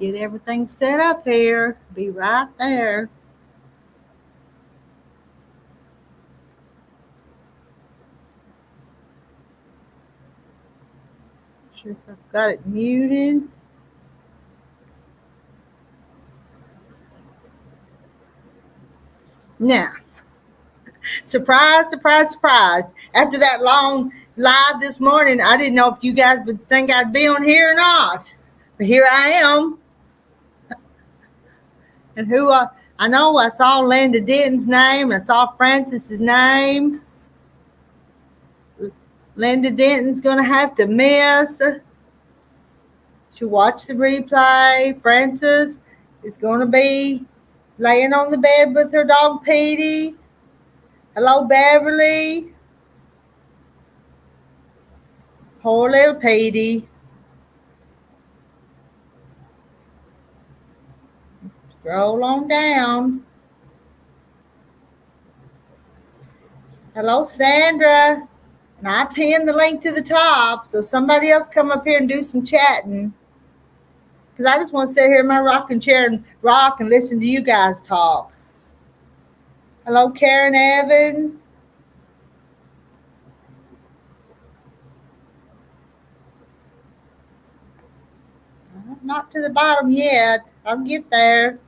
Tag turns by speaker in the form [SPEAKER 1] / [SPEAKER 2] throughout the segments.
[SPEAKER 1] Get everything set up here. Be right there. Sure if I've got it muted. Now, surprise, surprise, surprise. After that long live this morning, I didn't know if you guys would think I'd be on here or not. But here I am. And I know I saw Linda Denton's name. I saw Francis's name. Linda Denton's going to have to miss. She'll watch the replay. Francis is going to be laying on the bed with her dog Petey. Hello, Beverly. Poor little Petey. Scroll on down. Hello, Sandra. And I pinned the link to the top, so somebody else come up here and do some chatting. Because I just want to sit here in my rocking chair and rock and listen to you guys talk. Hello, Karen Evans. Not to the bottom yet. I'll get there.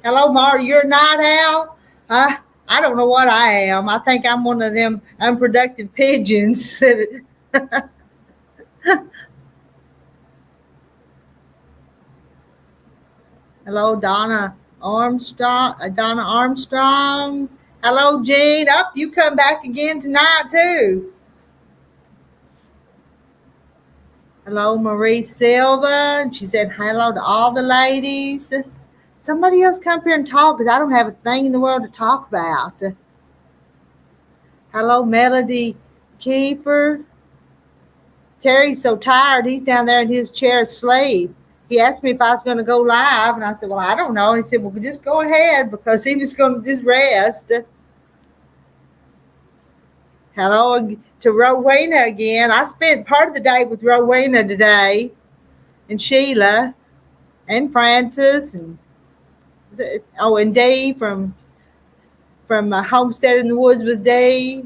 [SPEAKER 1] Hello, Marty. You're a night owl? I don't know what I am. I think I'm one of them unproductive pigeons. Hello, Donna Armstrong. Hello, Jean. Up, you come back again tonight too. Hello, Marie Silva. She said hello to all the ladies. Somebody else come here and talk because I don't have a thing in the world to talk about. Hello, Melody Kiefer. Terry's so tired. He's down there in his chair asleep. He asked me if I was going to go live, and I said, well, I don't know. And he said, well, just go ahead because he was going to just rest. Hello to Rowena again. I spent part of the day with Rowena today, and Sheila, and Francis, and Dee from Homestead in the Woods with Dee.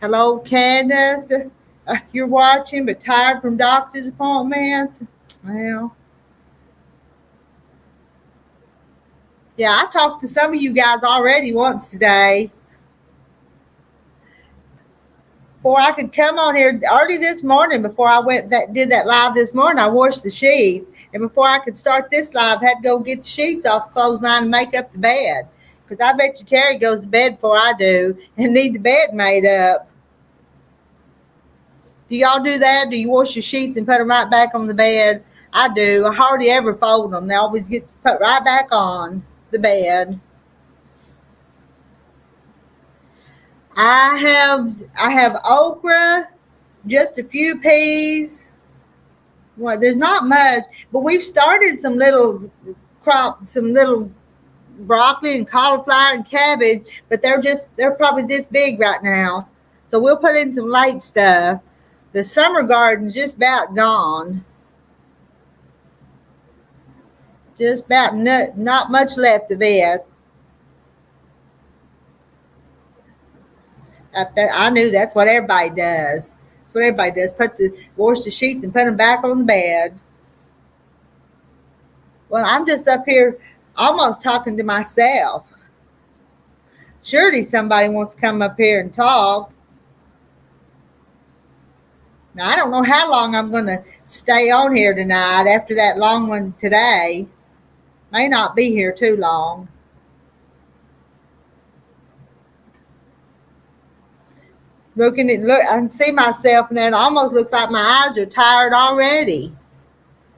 [SPEAKER 1] Hello, Candace. You're watching, but tired from doctor's appointments. Well, yeah, I talked to some of you guys already once today. Before I could come on here early this morning, before I did that live this morning, I washed the sheets. And before I could start this live, I had to go get the sheets off clothesline and make up the bed. Because I bet you Terry goes to bed before I do and need the bed made up. Do y'all do that? Do you wash your sheets and put them right back on the bed? I do. I hardly ever fold them. They always get put right back on the bed. I have okra, just a few peas. Well, there's not much, but we've started some little broccoli and cauliflower and cabbage, but they're probably this big right now. So we'll put in some light stuff. The summer garden's just about gone. Just about not much left of it. I knew that's what everybody does. That's what everybody does. Wash the sheets and put them back on the bed. Well, I'm just up here almost talking to myself. Surely somebody wants to come up here and talk. Now, I don't know how long I'm going to stay on here tonight after that long one today. May not be here too long. I can see myself in there, and it almost looks like my eyes are tired already.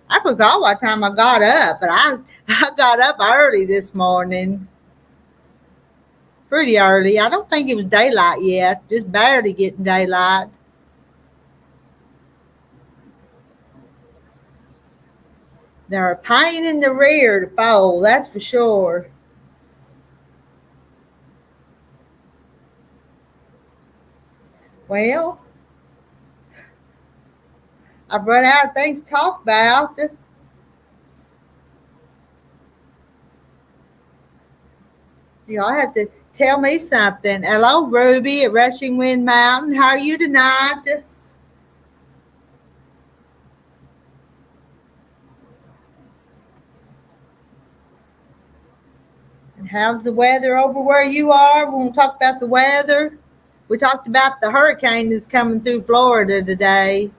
[SPEAKER 1] I forgot what time I got up, but I got up early this morning. Pretty early. I don't think it was daylight yet, just barely getting daylight. They're a pain in the rear to fold, that's for sure. Well, I've run out of things to talk about. Y'all have to tell me something. Hello, Ruby at Rushing Wind Mountain. How are you tonight? And how's the weather over where you are? We want to talk about the weather. We talked about the hurricane that's coming through Florida today.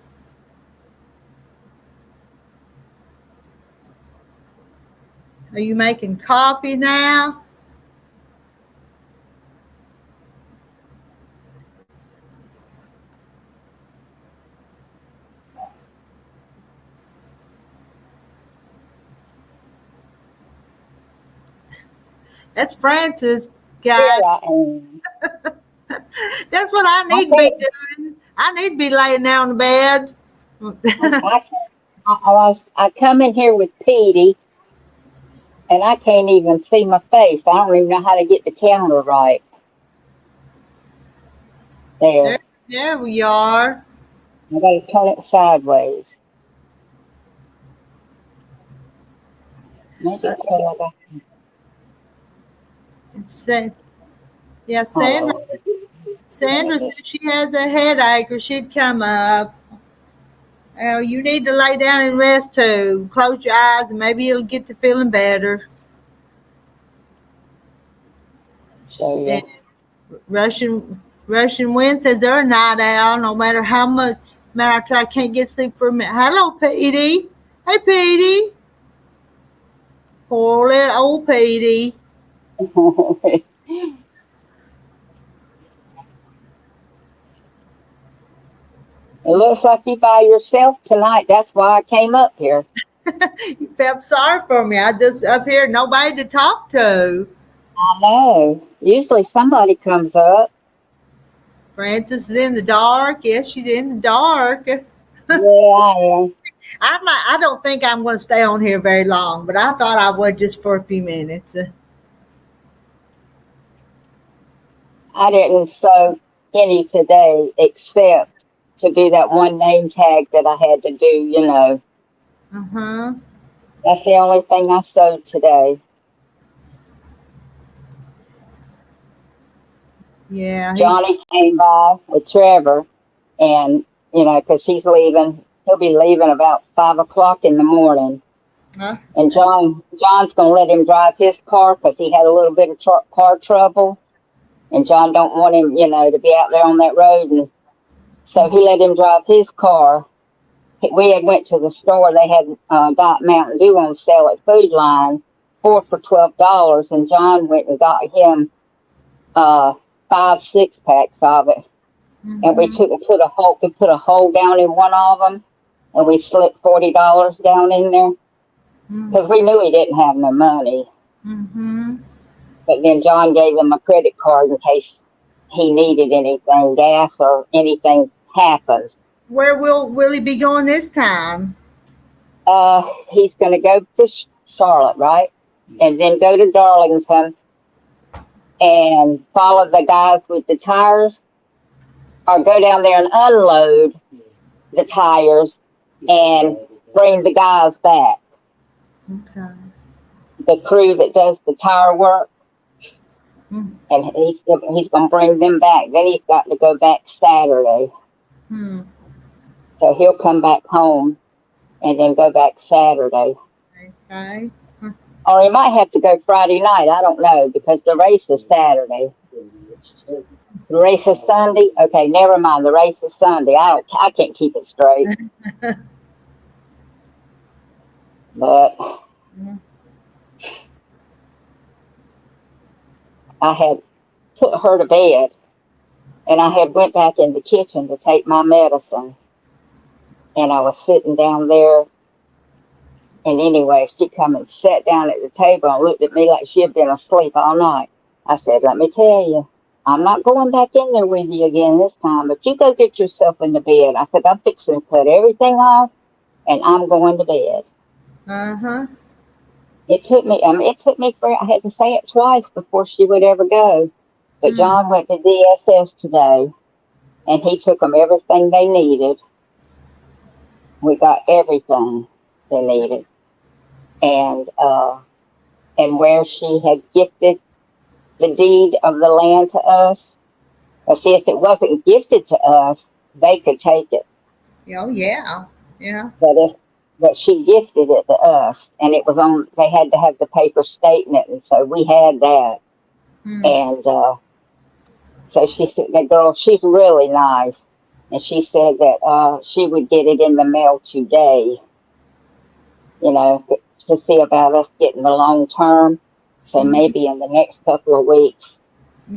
[SPEAKER 1] Are you making coffee now? That's Francis, guys.
[SPEAKER 2] Here I am.
[SPEAKER 1] That's what I need to be doing. I need to be laying down in bed.
[SPEAKER 2] I come in here with Petey, and I can't even see my face. I don't even know how to get the camera right. There.
[SPEAKER 1] There we are.
[SPEAKER 2] I got to turn it sideways. Maybe it's because I
[SPEAKER 1] Yeah, Sandra said she has a headache or she'd come up. Oh, you need to lay down and rest too. Close your eyes and maybe you'll get to feeling better.
[SPEAKER 2] show you.
[SPEAKER 1] Russian Wind says they're a night owl no matter how much I try, I can't get sleep for a minute. Hello, Petey. Hey, Petey. Poor little old Petey.
[SPEAKER 2] It looks like you by yourself tonight. That's why I came up here.
[SPEAKER 1] You felt sorry for me. I just up here, nobody to talk to.
[SPEAKER 2] I know. Usually somebody comes up.
[SPEAKER 1] Frances is in the dark. Yes, she's in the dark.
[SPEAKER 2] Yeah, I am.
[SPEAKER 1] I don't think I'm going to stay on here very long, but I thought I would just for a few minutes.
[SPEAKER 2] I didn't sew any today except to do that one name tag that I had to do, you know.
[SPEAKER 1] Uh-huh.
[SPEAKER 2] That's the only thing I sewed today.
[SPEAKER 1] Yeah.
[SPEAKER 2] Johnny came by with Trevor, and, you know, because he's leaving. He'll be leaving about 5 o'clock in the morning.
[SPEAKER 1] Huh?
[SPEAKER 2] And John's going to let him drive his car because he had a little bit of car trouble. And John don't want him, you know, to be out there on that road. And so he let him drive his car. We had went to the store. They had got Mountain Dew on sale at Food Line, 4 for $12. And John went and got him 5 6-packs of it. Mm-hmm. And we put a hole down in one of them, and we slipped $40 down in there because we knew he didn't have no money.
[SPEAKER 1] Mm-hmm.
[SPEAKER 2] But then John gave him a credit card in case he needed anything, gas or anything happens.
[SPEAKER 1] Where will he be going this time?
[SPEAKER 2] He's going to go to Charlotte, right? And then go to Darlington and follow the guys with the tires, or go down there and unload the tires and bring the guys back.
[SPEAKER 1] Okay.
[SPEAKER 2] The crew that does the tire work. And he's going to bring them back. Then he's got to go back Saturday. So he'll come back home and then go back Saturday.
[SPEAKER 1] Okay.
[SPEAKER 2] Or he might have to go Friday night. I don't know, because the race is Saturday. The race is Sunday? Okay, never mind. The race is Sunday. I can't keep it straight. But I had put her to bed, and I had went back in the kitchen to take my medicine. And I was sitting down there, and anyway, she come and sat down at the table and looked at me like she had been asleep all night. I said, let me tell you, I'm not going back in there with you again this time, but you go get yourself in the bed. I said, I'm fixing to cut everything off, and I'm going to bed.
[SPEAKER 1] Uh-huh.
[SPEAKER 2] It took me, I had to say it twice before she would ever go. But John went to DSS today, and he took them everything they needed. We got everything they needed. And where she had gifted the deed of the land to us, but see, if it wasn't gifted to us, they could take it.
[SPEAKER 1] Oh, yeah. Yeah.
[SPEAKER 2] But she gifted it to us, and it was on. They had to have the paper stating it, and so we had that.
[SPEAKER 1] Hmm.
[SPEAKER 2] And so she said, "The girl, she's really nice," and she said that she would get it in the mail today. You know, to see about us getting the long term. So
[SPEAKER 1] Hmm.
[SPEAKER 2] maybe in the next couple of weeks.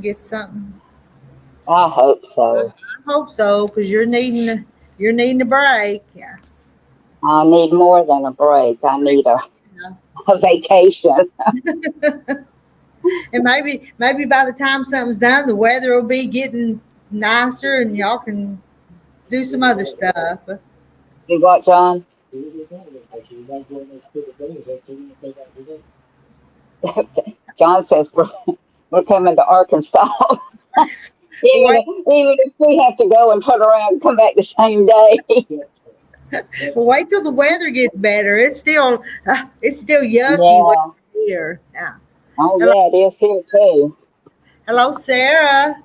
[SPEAKER 1] Get something.
[SPEAKER 2] I hope so.
[SPEAKER 1] I hope so, because you're needing a break. Yeah.
[SPEAKER 2] I need more than a break. I need a vacation.
[SPEAKER 1] And maybe by the time something's done, the weather will be getting nicer, and y'all can do some other stuff.
[SPEAKER 2] You what, John? John says we're coming to Arkansas. even
[SPEAKER 1] Wait,
[SPEAKER 2] even if we have to go and turn around and come back the same day.
[SPEAKER 1] wait till the weather gets better. It's still yucky
[SPEAKER 2] Yeah.
[SPEAKER 1] here. Yeah.
[SPEAKER 2] Oh
[SPEAKER 1] Hello,
[SPEAKER 2] yeah, it is here too.
[SPEAKER 1] hello, Sarah.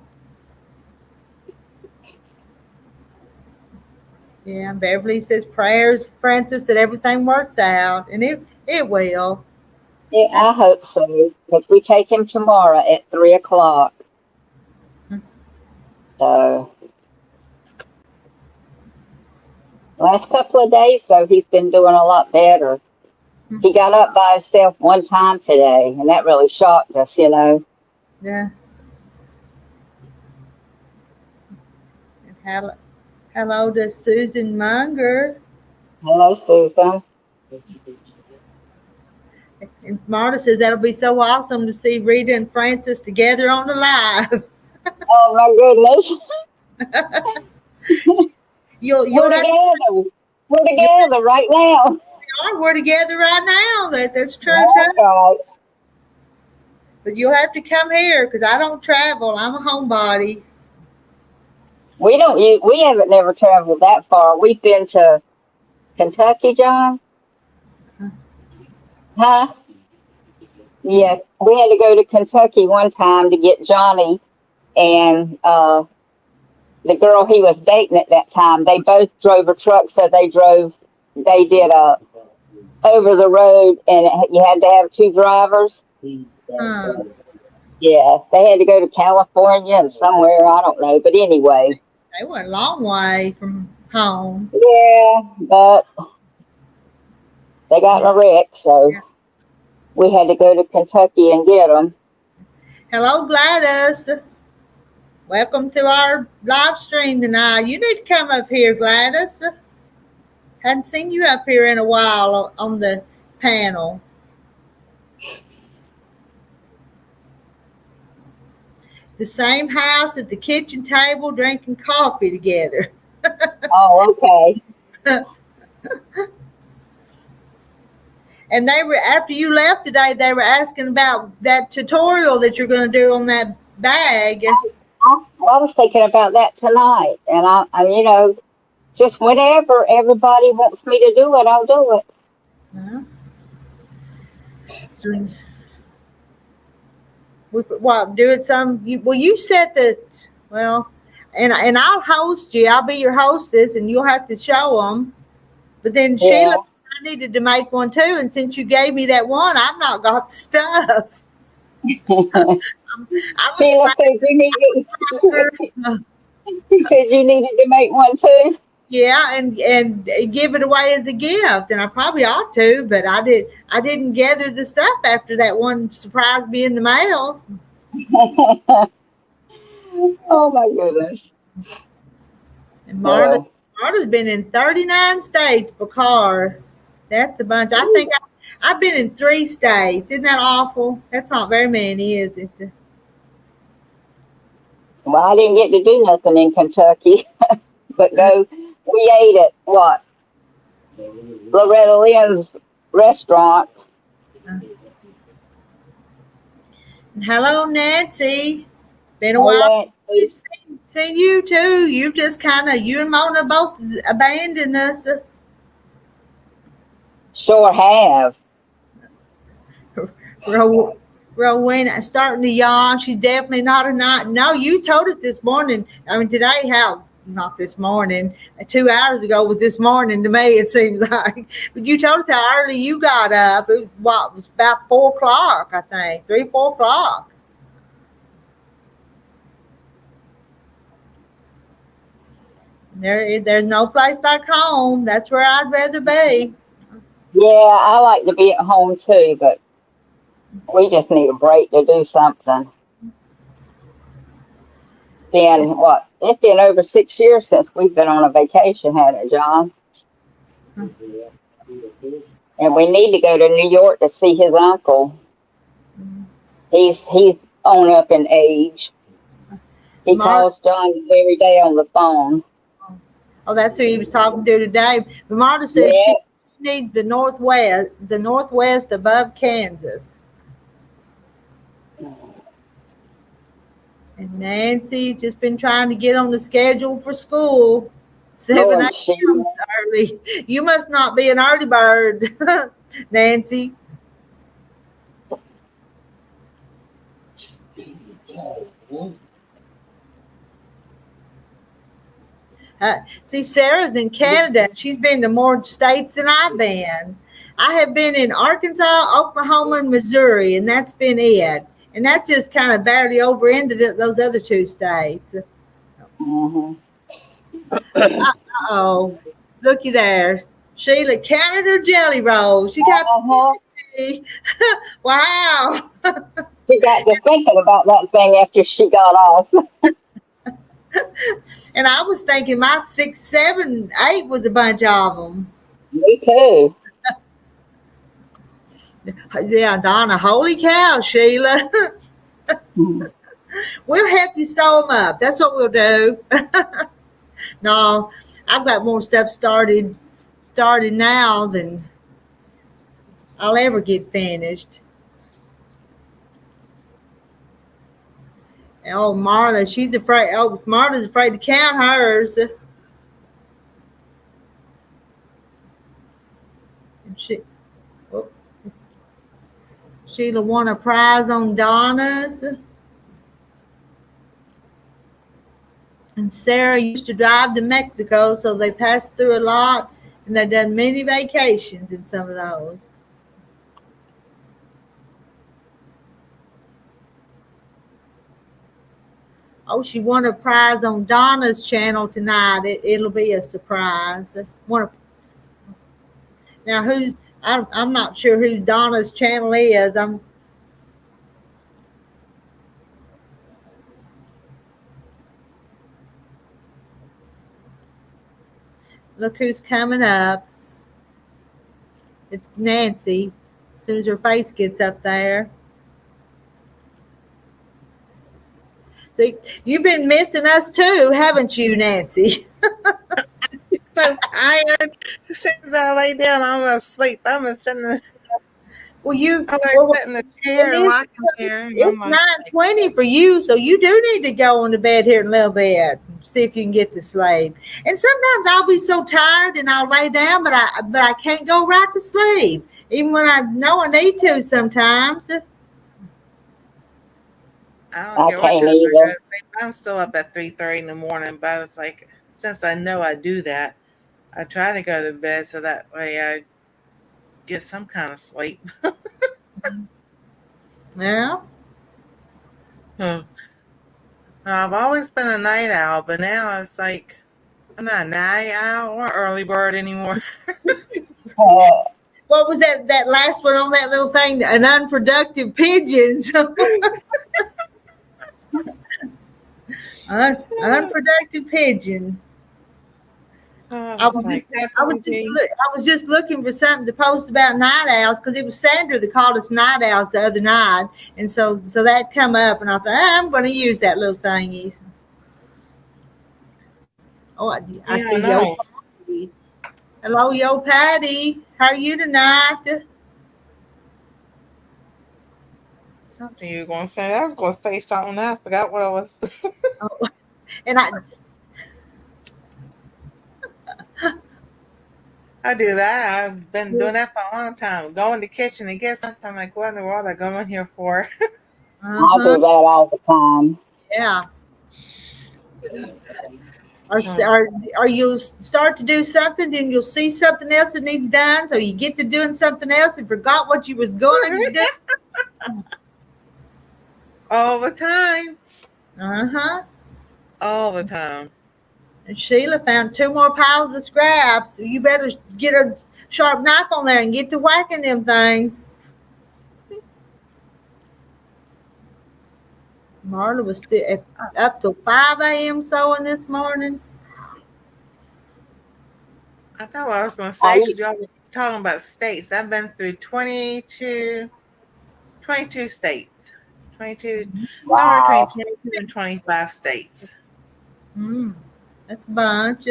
[SPEAKER 1] Yeah, Beverly says prayers, Francis, that everything works out, and it will.
[SPEAKER 2] Yeah,
[SPEAKER 1] Uh,
[SPEAKER 2] I hope so. Because we take him tomorrow at 3:00. So last couple of days though, he's been doing a lot better. He got up by himself one time today, and that really shocked us, you know.
[SPEAKER 1] Yeah. And hello to Susan Munger.
[SPEAKER 2] Hello, Susan.
[SPEAKER 1] And Marta says that'll be so awesome to see Rita and Francis together on the live.
[SPEAKER 2] Oh my goodness.
[SPEAKER 1] You'll
[SPEAKER 2] We're
[SPEAKER 1] have
[SPEAKER 2] together. We're
[SPEAKER 1] you
[SPEAKER 2] together right now.
[SPEAKER 1] are. We're together right now. That's true
[SPEAKER 2] That's
[SPEAKER 1] too.
[SPEAKER 2] right.
[SPEAKER 1] But you'll have to come here because I don't travel. I'm a homebody.
[SPEAKER 2] We haven't never traveled that far. We've been to Kentucky, John. Huh? Yeah. We had to go to Kentucky one time to get Johnny and the girl he was dating at that time. They both drove a truck, so they did a over the road, and you had to have two drivers.
[SPEAKER 1] Huh.
[SPEAKER 2] Yeah, they had to go to California and somewhere, I don't know. But anyway,
[SPEAKER 1] They went a long way from home.
[SPEAKER 2] yeah, but they got in a wreck, so
[SPEAKER 1] Yeah.
[SPEAKER 2] we had to go to Kentucky and get them.
[SPEAKER 1] Hello, Gladys. Welcome to our live stream tonight. You need to come up here, Gladys. Hadn't seen you up here in a while on the panel. The same house at the kitchen table drinking coffee together.
[SPEAKER 2] Oh, okay.
[SPEAKER 1] And they were, after you left today, they were asking about that tutorial that you're going to do on that bag.
[SPEAKER 2] I was thinking about that tonight, and just whenever everybody wants me to do it, I'll do it.
[SPEAKER 1] So do it some. You set and I'll host you. I'll be your hostess, and you'll have to show them. But then Sheila,
[SPEAKER 2] Yeah.
[SPEAKER 1] I needed to make one too, and since you gave me that one, I've not got the stuff. I'm a
[SPEAKER 2] Sheila said you needed.
[SPEAKER 1] slacker.
[SPEAKER 2] She said you needed to make one too.
[SPEAKER 1] Yeah, and give it away as a gift, and I probably ought to, but I didn't gather the stuff after that one surprised me in the mail.
[SPEAKER 2] Oh my goodness.
[SPEAKER 1] And
[SPEAKER 2] Well,
[SPEAKER 1] Marta's been in 39 states for car. That's a bunch. I think I've been in 3 states. Isn't that awful? That's not very many, is it?
[SPEAKER 2] I didn't get to do nothing in Kentucky, but go. We ate at what? Loretta Lynn's restaurant.
[SPEAKER 1] Hello, Nancy. Been a
[SPEAKER 2] Oh,
[SPEAKER 1] while. We've
[SPEAKER 2] Nancy.
[SPEAKER 1] seen you too. You and Mona both abandoned us.
[SPEAKER 2] Sure have.
[SPEAKER 1] Rowena starting to yawn. She's definitely not a night. No, you told us this morning. I mean, today, how? Not this morning. 2 hours ago was this morning to me, it seems like. But you told us how early you got up. It was about 4 o'clock, I think. 3, 4 o'clock. There's no place like home. That's where I'd rather be.
[SPEAKER 2] Yeah, I like to be at home too, but we just need a break to do something. Been what? It's been over 6 years since we've been on a vacation, hasn't it, John? And we need to go to New York to see his uncle. He's on up in age. He calls John every day on the phone.
[SPEAKER 1] Oh, that's who he was talking to today. But Marta says she needs the northwest above Kansas. And Nancy's just been trying to get on the schedule for school. 7 a.m. early. You must not be an early bird, Nancy. See, Sarah's in Canada. She's been to more states than I've been. I have been in Arkansas, Oklahoma, and Missouri, and that's been it. And that's just kind of barely over into those other 2 states. Uh-oh. Looky there. Sheila, Canada jelly rolls. She got wow.
[SPEAKER 2] She got to thinking about that thing after she got off.
[SPEAKER 1] And I was thinking my 6, 7, 8 was a bunch of them.
[SPEAKER 2] Me too.
[SPEAKER 1] Yeah, Donna, holy cow, Sheila. We'll help you sew them up. That's what we'll do. No, I've got more stuff started now than I'll ever get finished. Oh, Marla, she's afraid. Oh, Marla's afraid to count hers. And Sheila won a prize on Donna's. And Sarah used to drive to Mexico, so they passed through a lot, and they've done many vacations in some of those. Oh, she won a prize on Donna's channel tonight. It'll be a surprise. Now, I'm not sure who Donna's channel is. Look who's coming up. It's Nancy. As soon as her face gets up there. See, you've been missing us too, haven't you, Nancy?
[SPEAKER 3] So tired. As soon as I lay down, I'm gonna sleep. I'm gonna sit in the sit in the chair, rocking chair.
[SPEAKER 1] It's 9:20 for you, so you do need to go on to bed here in a little bit. See if you can get to sleep. And sometimes I'll be so tired and I'll lay down, but I can't go right to sleep, even when I know I need to sometimes.
[SPEAKER 3] I don't care what time I go. I'm still up at 3:30 in the morning, but it's like, since I know I do that, I try to go to bed so that way I get some kind of sleep.
[SPEAKER 1] Yeah.
[SPEAKER 3] I've always been a night owl, but now it's like I'm not a night owl or early bird anymore.
[SPEAKER 1] What was that last one on that little thing? An unproductive pigeons. Unproductive pigeon. I was just looking for something to post about night owls because it was Sandra that called us night owls the other night, and so that come up, and I thought I'm going to use that little thingy. Oh, I see Yo Patty. Hello, Yo Patty. How are you tonight?
[SPEAKER 3] Something you were going to say. I was going to say something. I forgot what I was.
[SPEAKER 1] And
[SPEAKER 3] I do that. I've been doing that for a long time. Go in the kitchen and get something. I'm like, what in the world I go in here for?
[SPEAKER 2] I do
[SPEAKER 1] Uh-huh.
[SPEAKER 2] that all the time.
[SPEAKER 1] Yeah. Or,
[SPEAKER 3] Oh,
[SPEAKER 1] or you start to do something, then you'll see something else that needs done, so you get to doing something else and forgot what you was going to do.
[SPEAKER 3] all the time.
[SPEAKER 1] Uh-huh.
[SPEAKER 3] All the time.
[SPEAKER 1] And Sheila found 2 more piles of scraps. So you better get a sharp knife on there and get to whacking them things. Marla was still up till 5 a.m. sewing this morning.
[SPEAKER 3] I know what I was going to
[SPEAKER 2] I
[SPEAKER 3] say because
[SPEAKER 2] used,
[SPEAKER 3] y'all were talking about states. I've been through 22 states. 22, somewhere between
[SPEAKER 2] wow.
[SPEAKER 3] 22 and 25 states.
[SPEAKER 1] That's a bunch.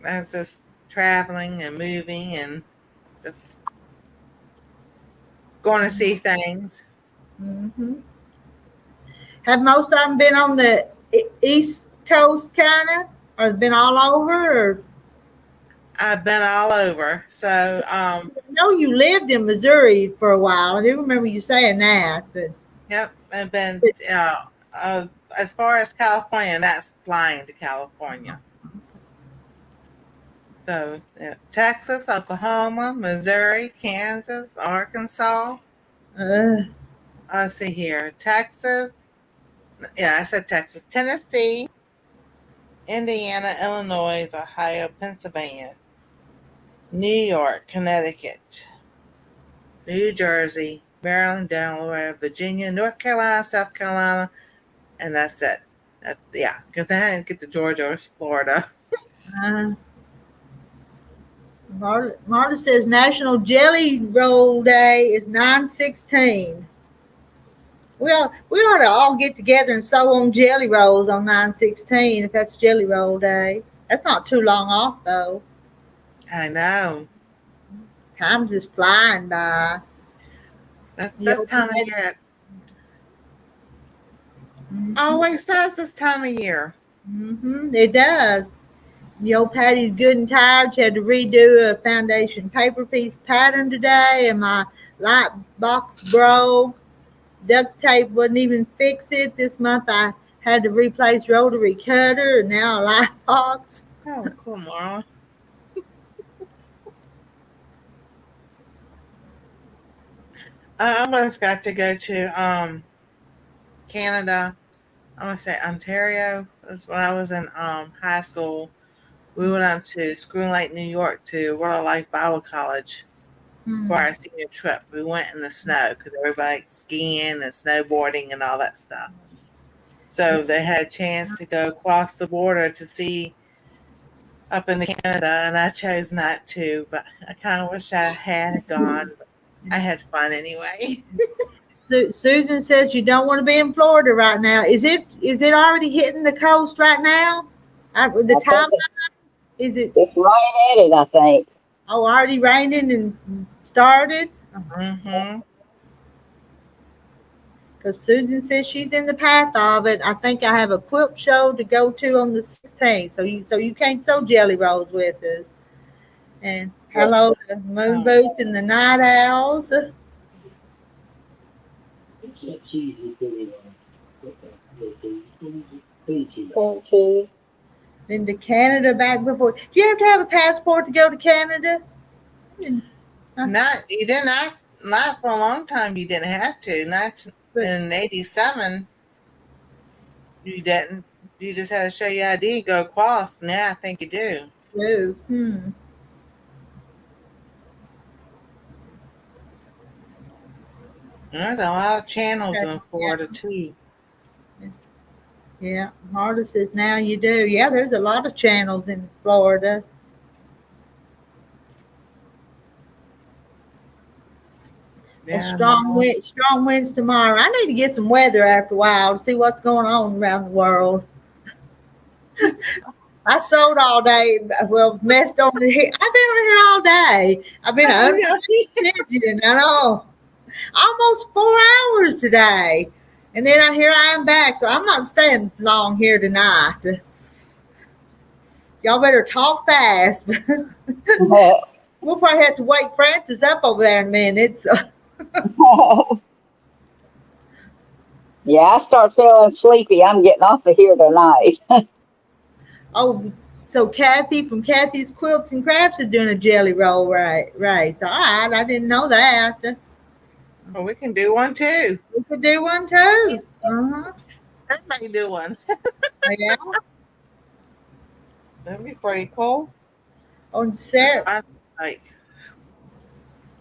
[SPEAKER 3] I'm just traveling and moving and just going to see things.
[SPEAKER 1] Mm-hmm. Have most of them been on the East Coast, kind of, or been all over? Or
[SPEAKER 3] I've been all over. So,
[SPEAKER 1] I know you lived in Missouri for a while. I do remember you saying that,
[SPEAKER 3] yep, I've been
[SPEAKER 1] but
[SPEAKER 3] as far as California, that's flying to California. So, Texas, Oklahoma, Missouri, Kansas, Arkansas.
[SPEAKER 1] uh,
[SPEAKER 3] Let's see here. Texas. Yeah, I said Texas. Tennessee, Indiana, Illinois, Ohio, Pennsylvania, New York, Connecticut, New Jersey, Maryland, Delaware, Virginia, North Carolina, South Carolina, and that's it. Yeah, because I didn't get to Georgia or Florida.
[SPEAKER 1] uh, Marta says National Jelly Roll Day is 9/16. We ought to all get together and sew on jelly rolls on 9/16 if that's Jelly Roll Day. That's not too long off though.
[SPEAKER 3] I know.
[SPEAKER 1] Time's just flying by.
[SPEAKER 3] That's time of year. Always does this time of year.
[SPEAKER 1] It does. The old Patty's good and tired. She had to redo a foundation paper piece pattern today, and my light box broke. Duct tape wouldn't even fix it. This month I had to replace rotary cutter and now a light box.
[SPEAKER 3] Oh, cool, Mara. I almost got to go to Canada. I want to say Ontario. It was when I was in high school. We went up to Screw Lake, New York to World of Life Bible College for
[SPEAKER 1] Hmm.
[SPEAKER 3] our senior trip. We went in the snow because everybody skiing and snowboarding and all that stuff. So
[SPEAKER 1] It's,
[SPEAKER 3] they had a chance to go across the border to see up into Canada, and I chose not to, but I kind of wish I had gone. But I had fun anyway.
[SPEAKER 1] Susan says you don't want to be in Florida right now. Is it already hitting the coast right now? With the
[SPEAKER 2] I think
[SPEAKER 1] time, is it
[SPEAKER 2] it's right at it, I think.
[SPEAKER 1] already raining and started?
[SPEAKER 3] Mm-hmm.
[SPEAKER 1] Because Susan says she's in the path of it. I think I have a quilt show to go to on the 16th, so you can't sew jelly rolls with us. And hello to Moon
[SPEAKER 3] Oh,
[SPEAKER 1] Boots and the Night Owls.
[SPEAKER 2] Cream cheese.
[SPEAKER 1] Been to Canada back before. Do you have to have a passport to go to Canada?
[SPEAKER 3] not you didn't. Not for a long time. You didn't have to. Not
[SPEAKER 1] But
[SPEAKER 3] in '87. You didn't. You just had to show your ID, go across. Now I think you do.
[SPEAKER 1] no.
[SPEAKER 3] There's a lot of channels in Florida too.
[SPEAKER 1] Yeah, Marta says now you do. Yeah, there's a lot of channels in Florida. Well,
[SPEAKER 3] Yeah, Mom.
[SPEAKER 1] strong winds tomorrow. I need to get some weather after a while to see what's going on around the world. I sewed all day. Well, messed on the heat. I've been on here all day. I've been
[SPEAKER 3] I
[SPEAKER 1] under
[SPEAKER 3] know.
[SPEAKER 1] the pigeon. I know. Almost 4 hours today. And then here I am back. So I'm not staying long here tonight. Y'all better talk fast. We'll probably have to wake Francis up over there in a minute. So.
[SPEAKER 2] Yeah, I start feeling sleepy. I'm getting off of here tonight.
[SPEAKER 1] Oh, so Kathy from Kathy's Quilts and Crafts is doing a jelly roll race. All right, I didn't know that.
[SPEAKER 3] Well, we can do one too.
[SPEAKER 1] We could do one too.
[SPEAKER 3] Everybody do one.
[SPEAKER 1] Yeah.
[SPEAKER 3] That'd be pretty cool.
[SPEAKER 1] Oh, and Sarah
[SPEAKER 3] Like,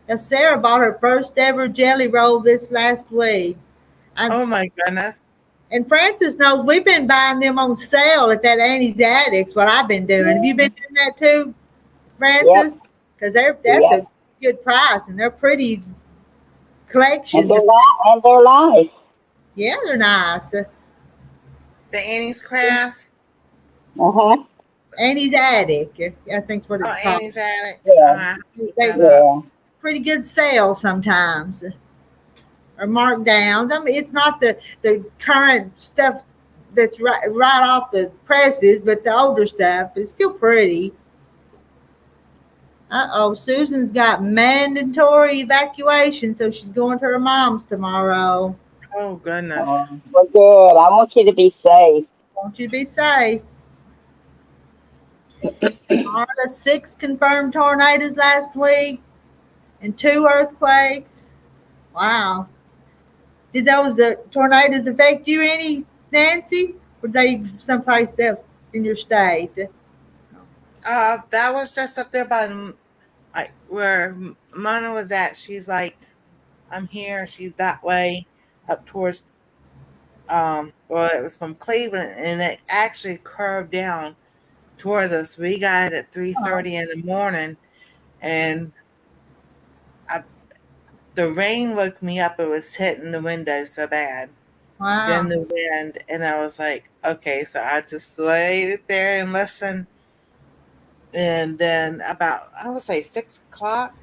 [SPEAKER 1] bought her first ever jelly roll this last week.
[SPEAKER 3] oh my goodness.
[SPEAKER 1] And Francis knows we've been buying them on sale at that Annie's Addicts. What I've been doing. Have you been doing that too, Francis? Because that's a good price and they're pretty collections.
[SPEAKER 2] And they're nice.
[SPEAKER 1] Yeah, they're nice.
[SPEAKER 3] The Annie's Crafts.
[SPEAKER 1] Annie's Attic, I think's what it's called.
[SPEAKER 3] Annie's Attic.
[SPEAKER 2] Yeah.
[SPEAKER 1] They pretty good sales sometimes, or markdowns. I mean, it's not the current stuff that's right off the presses, but the older stuff is still pretty. Susan's got mandatory evacuation, so she's going to her mom's tomorrow.
[SPEAKER 3] Oh goodness.
[SPEAKER 2] Well, good. I want you to be safe.
[SPEAKER 1] I want you to be safe. 6 confirmed tornadoes last week and 2 earthquakes. Wow. Did those tornadoes affect you any, Nancy? Or were they someplace else in your state?
[SPEAKER 3] That was just up there by where Mona was at. She's like, I'm here. She's that way up towards, well, it was from Cleveland and it actually curved down towards us. We got it at 3:30 in the morning and the rain woke me up. It was hitting the window so bad.
[SPEAKER 1] Wow.
[SPEAKER 3] Then the wind, and I was like, okay, so I just laid there and listened. And then about, I would say 6 o'clock,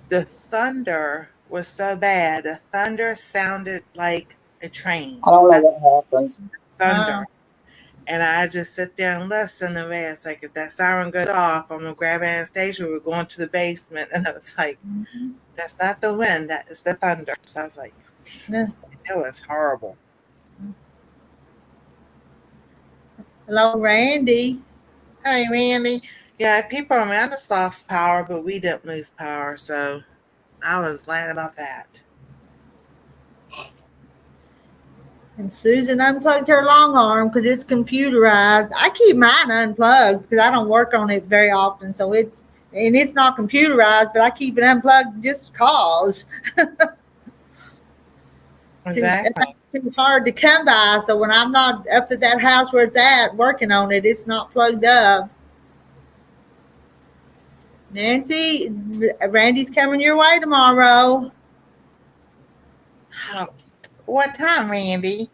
[SPEAKER 3] the thunder was so bad. The thunder sounded like a train.
[SPEAKER 2] I don't know what happened.
[SPEAKER 3] Thunder.
[SPEAKER 1] Wow.
[SPEAKER 3] And I just sit there and listen. And it's like, if that siren goes off, I'm going to grab Anastasia. We're going to the basement. And I was like, that's not the wind. That is the thunder. So I was like, it was horrible.
[SPEAKER 1] Hello, Randy.
[SPEAKER 3] Hey, Randy. Yeah, people around us lost power, but we didn't lose power. So I was glad about that.
[SPEAKER 1] And Susan unplugged her long arm because it's computerized. I keep mine unplugged because I don't work on it very often. So it's not computerized, but I keep it unplugged just cause.
[SPEAKER 3] Exactly.
[SPEAKER 1] It's too hard to come by. So when I'm not up at that house where it's at working on it, it's not plugged up. Nancy, Randy's coming your way tomorrow.
[SPEAKER 3] What time, Randy?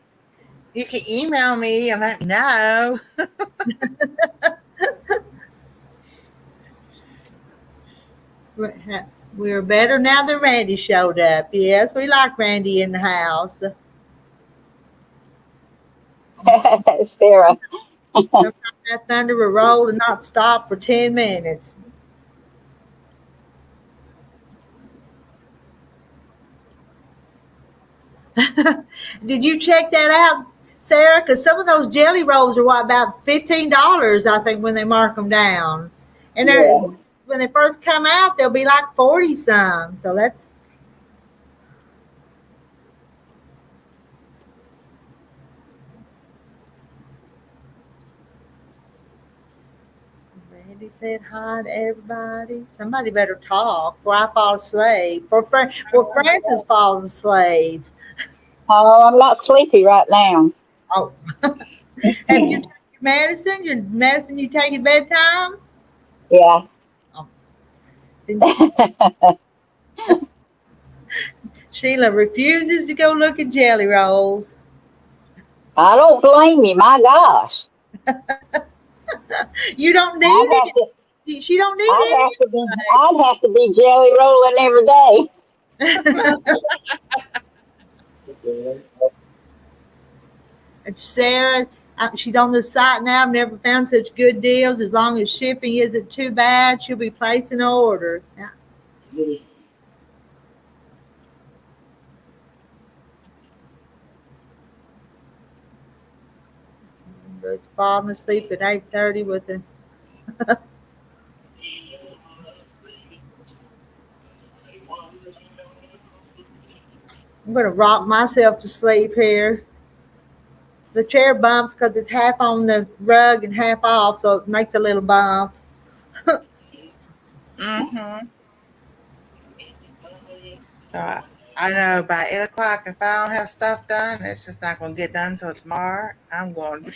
[SPEAKER 3] You can email me and let me know.
[SPEAKER 1] We're better now that Randy showed up. Yes, we like Randy in the house.
[SPEAKER 2] Sarah.
[SPEAKER 1] Sometimes that thunder will roll and not stop for 10 minutes. Did you check that out, Sarah? Because some of those jelly rolls are about $15, I think, when they mark them down. And when they first come out, they'll be like 40 some. So that's. Randy said hi to everybody. Somebody better talk before I fall asleep. Before Francis falls asleep.
[SPEAKER 2] Oh, I'm not sleepy right now.
[SPEAKER 1] Oh. Have you taken your medicine? Your medicine you take at bedtime?
[SPEAKER 2] Yeah.
[SPEAKER 1] Oh. Sheila refuses to go look at jelly rolls.
[SPEAKER 2] I don't blame you. My gosh.
[SPEAKER 1] You don't need it. She don't need it.
[SPEAKER 2] I'd have to be jelly rolling every day.
[SPEAKER 1] And Sarah, She's on the site now. I've never found such good deals. As long as shipping isn't too bad, she'll be placing an order. Now, was falling asleep at 8:30 with a I'm going to rock myself to sleep here. The chair bumps because it's half on the rug and half off, so it makes a little bump.
[SPEAKER 3] Mm-hmm. So I know by 8 o'clock, if I don't have stuff done, it's just not going to get done until tomorrow. I'm going,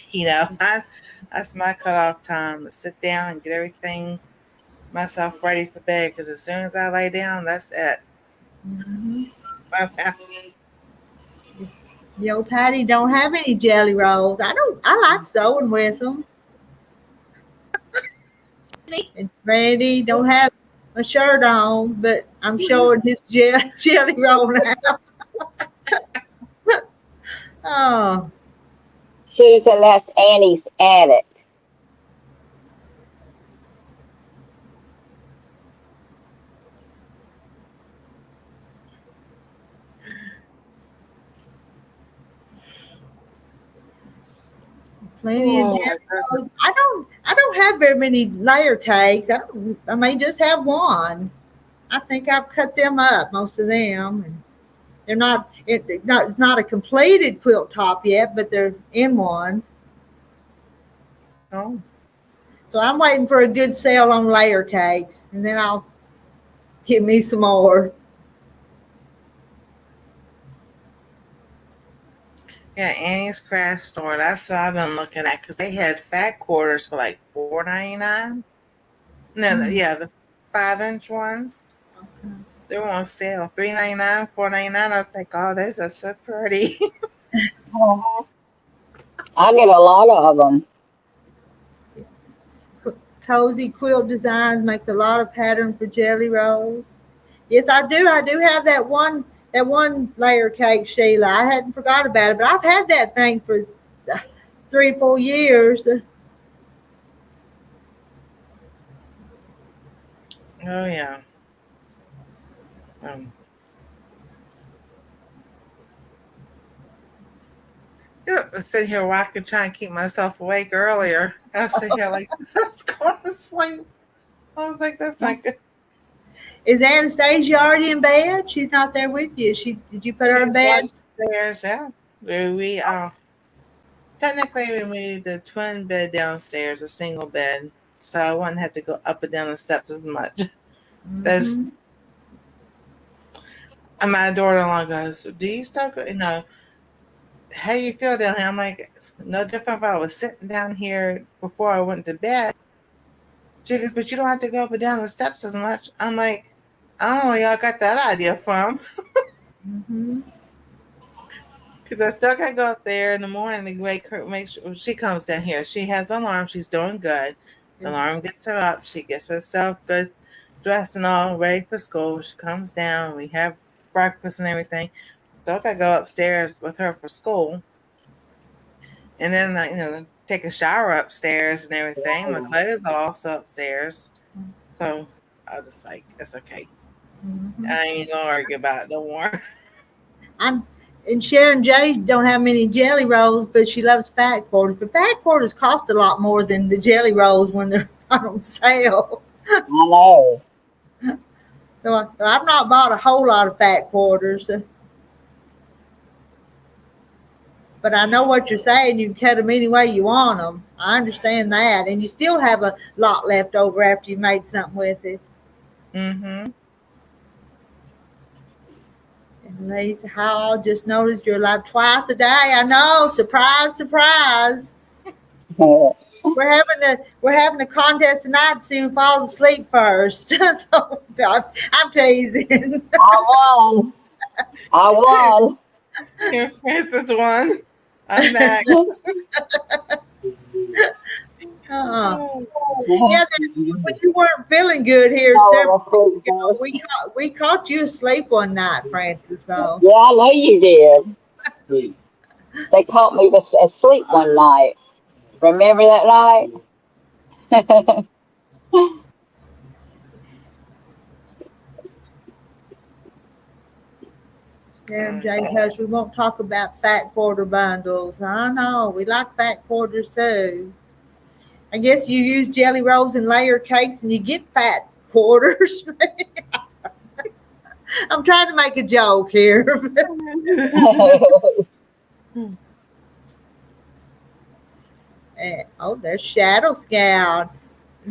[SPEAKER 3] that's my cutoff time to sit down and get everything myself ready for bed. Because as soon as I lay down, that's it.
[SPEAKER 1] Mm-hmm. Yo, Patty don't have any jelly rolls. I like sewing with them. And Randy don't have a shirt on, but I'm showing his jelly roll now. Oh.
[SPEAKER 2] Susan, that's Annie's attic.
[SPEAKER 1] Plenty of jelly rolls. I don't have very many layer cakes. I may just have one. I think I've cut them up, most of them, and they're not a completed quilt top yet, but they're in one.
[SPEAKER 3] Oh.
[SPEAKER 1] So I'm waiting for a good sale on layer cakes, and then I'll get me some more.
[SPEAKER 3] Yeah, Annie's Craft Store. That's what I've been looking at because they had fat quarters for like $4.99. No, yeah, the 5-inch ones.
[SPEAKER 1] Okay.
[SPEAKER 3] They were on sale, $3.99, $4.99. I was like, oh, those are so pretty.
[SPEAKER 2] I get a lot of them.
[SPEAKER 1] Cozy Quilt Designs makes a lot of pattern for jelly rolls. Yes, I do. I do have that one layer cake, Sheila. I hadn't forgot about it, but I've had that thing for 3-4 years.
[SPEAKER 3] Oh, yeah. Yeah, I sit here rocking, trying to keep myself awake earlier. I sit here like, let's go to sleep. I was like, that's not good.
[SPEAKER 1] Is Anastasia already in bed? She's not there with you. Did you put her in bed?
[SPEAKER 3] Upstairs, yeah. We technically we moved the twin bed downstairs, a single bed, so I wouldn't have to go up and down the steps as much. That's and my daughter-in-law goes, "Do you still how do you feel down here?" I'm like, no different if I was sitting down here before I went to bed. She goes, but you don't have to go up and down the steps as much. I'm like, I don't know where y'all got that idea from. Because I still got to go up there in the morning to make sure she comes down here. She has an alarm. She's doing good. The alarm gets her up. She gets herself good, dressed and all, ready for school. She comes down. We have breakfast and everything. Still got to go upstairs with her for school. And then, take a shower upstairs and everything. My clothes are also upstairs. So I was just like, it's okay. I ain't going to argue about it no more.
[SPEAKER 1] And Sharon J don't have many jelly rolls, but she loves fat quarters. But fat quarters cost a lot more than the jelly rolls when they're not on sale.
[SPEAKER 2] I know.
[SPEAKER 1] So I've not bought a whole lot of fat quarters. But I know what you're saying. You can cut them any way you want them. I understand that. And you still have a lot left over after you made something with it.
[SPEAKER 3] Mm-hmm.
[SPEAKER 1] And Lisa Howell just noticed you're live twice a day. I know. Surprise, surprise. We're having a contest tonight to see who falls asleep first. So I'm teasing.
[SPEAKER 2] I won.
[SPEAKER 3] Here, Francis won. I'm back.
[SPEAKER 1] Yeah, when you weren't feeling good here, we caught you asleep one night, Francis. Though.
[SPEAKER 2] Yeah, I know you did. They caught me asleep one night. Remember that night?
[SPEAKER 1] Sharon J. Hush, we won't talk about fat quarter bundles. I know, we like fat quarters too. I guess you use jelly rolls and layer cakes and you get fat quarters. I'm trying to make a joke here. Oh, there's Shadow Scout.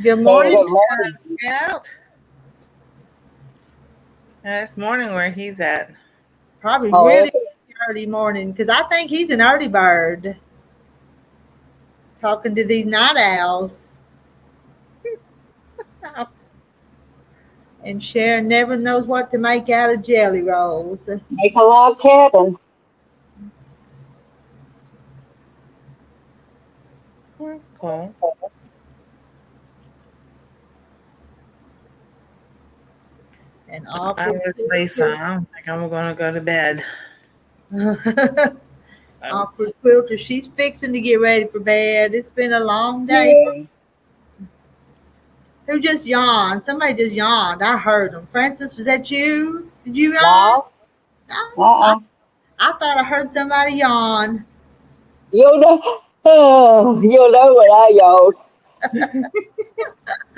[SPEAKER 1] Good morning,
[SPEAKER 2] Good morning.
[SPEAKER 1] Scout.
[SPEAKER 3] This morning where he's at.
[SPEAKER 1] Probably
[SPEAKER 2] Oh,
[SPEAKER 1] really
[SPEAKER 2] okay.
[SPEAKER 1] early morning because I think he's an early bird talking to these night owls. And Sharon never knows what to make out of jelly rolls.
[SPEAKER 2] Make a log cabin.
[SPEAKER 3] That's cool.
[SPEAKER 1] And
[SPEAKER 3] I'm
[SPEAKER 1] awkward.
[SPEAKER 3] with Lisa. I don't think I'm going to go to bed.
[SPEAKER 1] Awkward quilter. She's fixing to get ready for bed. It's been a long day.
[SPEAKER 2] Yeah.
[SPEAKER 1] Who just yawned? Somebody just yawned. I heard them. Francis, was that you? Did you yawn?
[SPEAKER 2] No.
[SPEAKER 1] No.
[SPEAKER 2] Uh-uh.
[SPEAKER 1] I thought I heard somebody yawn.
[SPEAKER 2] You'll know. Oh, you'll know when I yawned.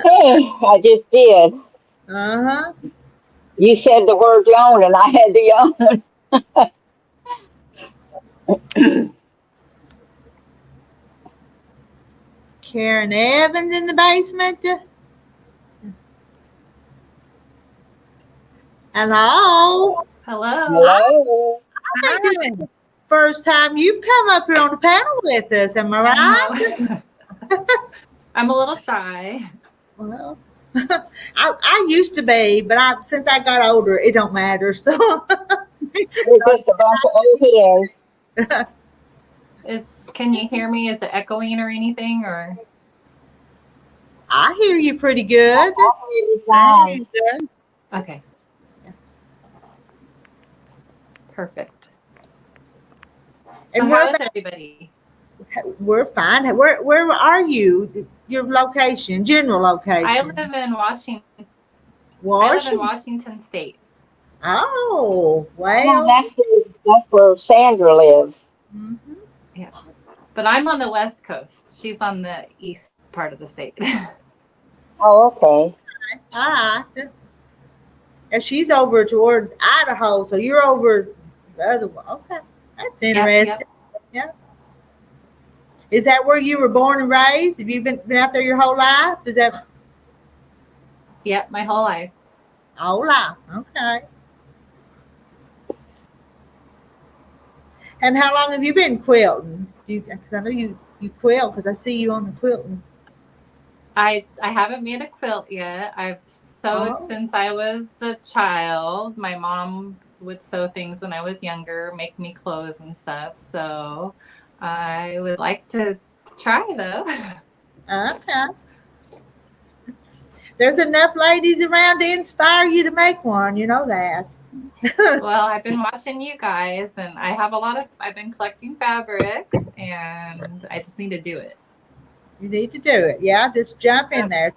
[SPEAKER 2] Hey, I just did.
[SPEAKER 1] Uh-huh.
[SPEAKER 2] You said the word yawn, and I had to yawn.
[SPEAKER 1] Karen Evans in the basement. Hello.
[SPEAKER 4] Hello.
[SPEAKER 2] Hello.
[SPEAKER 1] I think this is the first time you've come up here on the panel with us. Am I right?
[SPEAKER 4] I'm a little shy.
[SPEAKER 1] Well, I used to be, but since I got older, it don't matter. So
[SPEAKER 2] We're just a bunch of old hens.
[SPEAKER 4] Can you hear me? Is it echoing or anything? Or
[SPEAKER 1] I hear you pretty good.
[SPEAKER 2] Fine.
[SPEAKER 4] okay. Perfect. So
[SPEAKER 1] And
[SPEAKER 4] how is everybody?
[SPEAKER 1] We're fine. Where are you? Your location, general location.
[SPEAKER 4] I live in Washington. I live in Washington State.
[SPEAKER 1] Oh, well.
[SPEAKER 2] Oh, that's where Sandra lives.
[SPEAKER 1] Mhm.
[SPEAKER 4] Yeah. But I'm on the West Coast. She's on the east part of the state.
[SPEAKER 2] Oh, okay.
[SPEAKER 1] All right. And she's over toward Idaho, so you're over the other one. Okay. That's interesting. Yeah. Is that where you were born and raised? Have you been out there your whole life? Is that
[SPEAKER 4] Yep, my whole life.
[SPEAKER 1] whole life? Okay. And how long have you been quilting? Because I know you quilt because I see you on the quilting.
[SPEAKER 4] I haven't made a quilt yet. I've sewed since I was a child. My mom would sew things when I was younger, make me clothes and stuff. So I would like to try though.
[SPEAKER 1] Okay. There's enough ladies around to inspire you to make one. You know that.
[SPEAKER 4] Well, I've been watching you guys and I've been collecting fabrics and I just need to do it.
[SPEAKER 1] You need to do it. Yeah, just jump in there.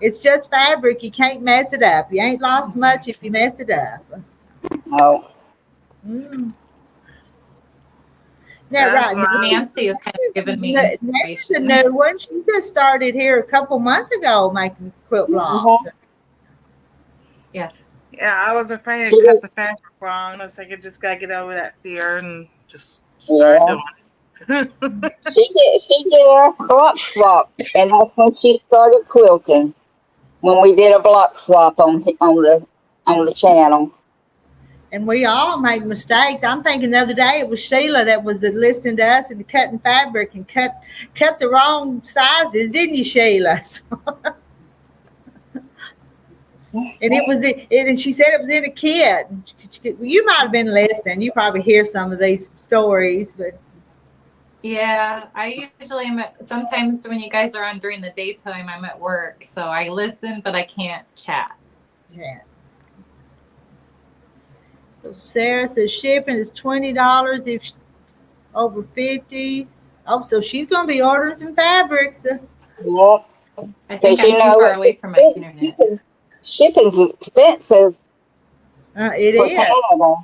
[SPEAKER 1] It's just fabric. You can't mess it up. You ain't lost much if you mess it up.
[SPEAKER 2] No.
[SPEAKER 1] Mm. Now, right.
[SPEAKER 4] Nancy is kind of giving me inspiration.
[SPEAKER 1] Nancy's a new one. She just started here a couple months ago making quilt blocks.
[SPEAKER 4] Yeah.
[SPEAKER 3] Yeah, I was afraid to cut the fabric wrong. I was like, I just got to get over that fear and just start doing it.
[SPEAKER 2] She did our block swap, and that's when she started quilting. When we did a block swap on the channel.
[SPEAKER 1] And we all make mistakes. I'm thinking the other day it was Sheila that was listening to us and cutting fabric and cut the wrong sizes, didn't you, Sheila? And it was and she said it was in a kit. You might have been listening. You probably hear some of these stories, but
[SPEAKER 4] yeah, I usually am sometimes when you guys are on during the daytime, I'm at work, so I listen, but I can't chat.
[SPEAKER 1] Yeah. So Sarah says shipping is $20 if over 50. Oh, so she's gonna be ordering some fabrics.
[SPEAKER 2] Yep.
[SPEAKER 4] I think
[SPEAKER 2] Because
[SPEAKER 4] I'm too far away from my internet.
[SPEAKER 2] Shipping's expensive
[SPEAKER 1] It
[SPEAKER 2] for
[SPEAKER 1] is.
[SPEAKER 2] Canada.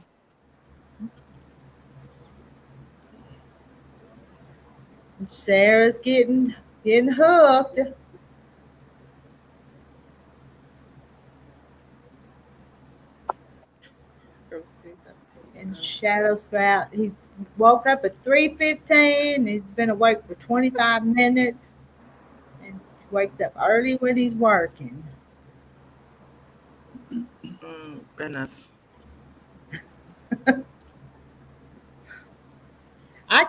[SPEAKER 1] Sarah's getting hooked. And Shadow Sprout, he woke up at 3:15. He's been awake for 25 minutes, and wakes up early when he's working.
[SPEAKER 3] Goodness.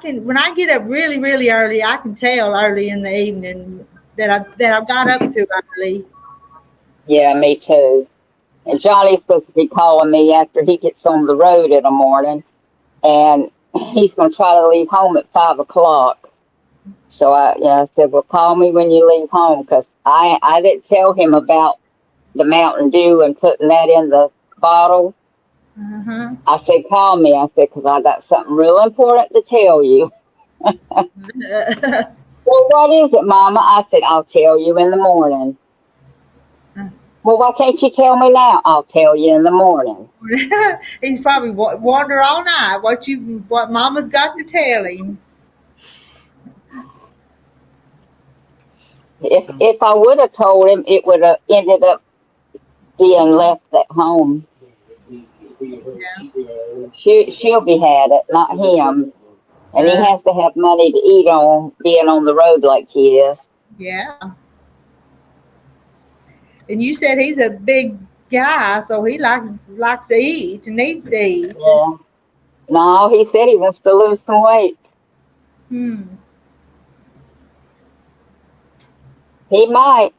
[SPEAKER 1] When I get up really, really early, I can tell early in the evening that I've got up too early.
[SPEAKER 2] Yeah, me too. And Johnny's supposed to be calling me after he gets on the road in the morning, and he's going to try to leave home at 5 o'clock. So I said, well, call me when you leave home, because I didn't tell him about the Mountain Dew and putting that in the bottle.
[SPEAKER 1] Uh-huh.
[SPEAKER 2] I said, call me. I said, because I got something real important to tell you. Well, what is it, Mama? I said, I'll tell you in the morning. Well, why can't you tell me now? I'll tell you in the morning.
[SPEAKER 1] He's probably wonder all night what Mama's got to tell him.
[SPEAKER 2] If I would have told him, it would have ended up being left at home.
[SPEAKER 1] Yeah.
[SPEAKER 2] She'll be had it, not him. And he has to have money to eat on being on the road like he is.
[SPEAKER 1] Yeah. And you said he's a big guy, so he likes to eat and needs to eat.
[SPEAKER 2] Yeah. No, he said he wants to lose some weight. He might.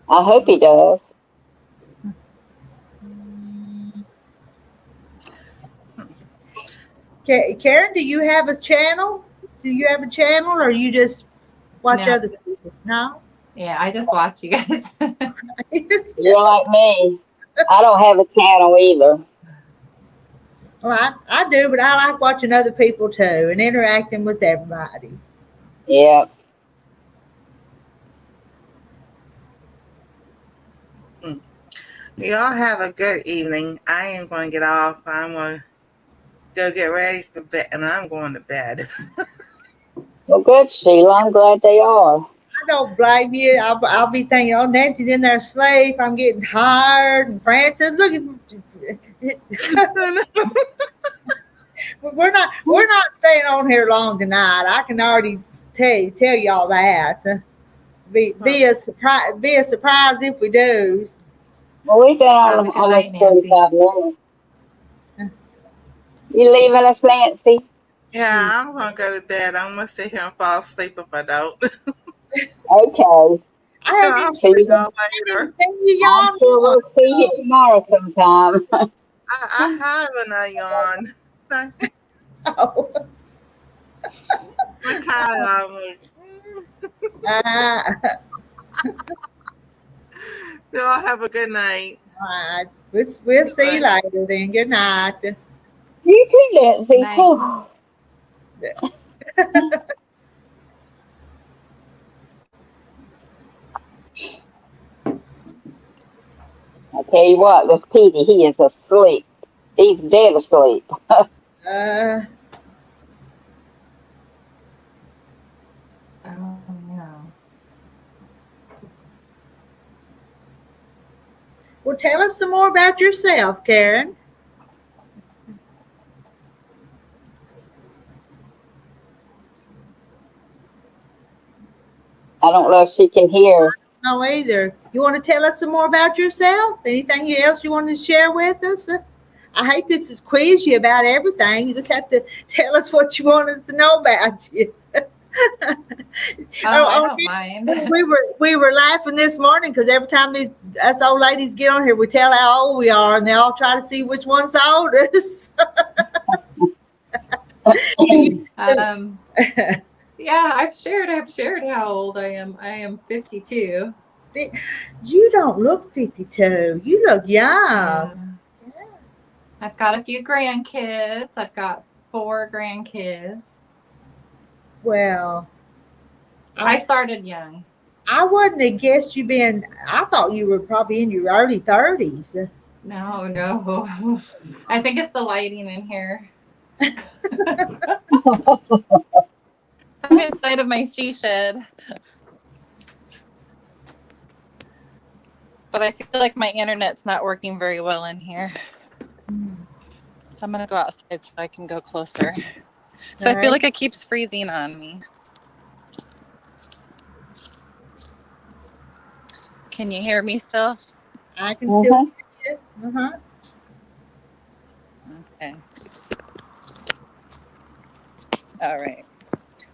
[SPEAKER 2] I hope he does.
[SPEAKER 1] Karen, do you have a channel? Do you have a channel, or you just watch
[SPEAKER 4] No.
[SPEAKER 1] other people? No?
[SPEAKER 4] Yeah, I just watch you guys.
[SPEAKER 2] You're like me. I don't have a channel either.
[SPEAKER 1] Well, I do, but I like watching other people too and interacting with everybody.
[SPEAKER 2] Yeah.
[SPEAKER 3] Y'all have a good evening. I am going to get off. I'm going to go get ready for bed, and I'm going to bed.
[SPEAKER 2] Well, good, Sheila. I'm glad they are.
[SPEAKER 1] I don't blame you. I'll be thinking, oh, Nancy's in there asleep. I'm getting tired. And Francis, look at we're not staying on here long tonight. I can already tell y'all that. Be a surprise if we do.
[SPEAKER 2] Well, we've been on almost 45 minutes. You leaving us, Nancy?
[SPEAKER 3] Yeah, I'm going to go to bed. I'm going to sit here and fall asleep if I don't.
[SPEAKER 2] Okay.
[SPEAKER 1] I haven't
[SPEAKER 2] See you
[SPEAKER 3] later.
[SPEAKER 2] I'm sure we'll see you tomorrow sometime.
[SPEAKER 3] I have a yawn.
[SPEAKER 1] Oh.
[SPEAKER 3] Y'all have a good night.
[SPEAKER 1] All right. We'll see you later then. Good night.
[SPEAKER 2] You too, Nancy. I tell you what, this Petey, he is asleep. He's dead asleep.
[SPEAKER 4] Oh, no.
[SPEAKER 1] Well, tell us some more about yourself, Karen.
[SPEAKER 2] I don't know if she can hear.
[SPEAKER 1] No, either. You want to tell us some more about yourself? Anything else you want to share with us? I hate to quiz you about everything. You just have to tell us what you want us to know about you.
[SPEAKER 4] I don't mind.
[SPEAKER 1] We were laughing this morning because every time us old ladies get on here, we tell how old we are, and they all try to see which one's the oldest.
[SPEAKER 4] Yeah, I've shared how old I am. I am 52.
[SPEAKER 1] You don't look 52. You look young.
[SPEAKER 4] Yeah. I've got a few grandkids. I've got 4 grandkids.
[SPEAKER 1] Well,
[SPEAKER 4] I started young.
[SPEAKER 1] I wouldn't have guessed you being. I thought you were probably in your early 30s.
[SPEAKER 4] No. I think it's the lighting in here. I'm inside of my she shed. But I feel like my internet's not working very well in here. So I'm going to go outside so I can go closer. So I feel like it keeps freezing on me. Can you hear me still?
[SPEAKER 1] I can still hear you.
[SPEAKER 4] Okay. All right.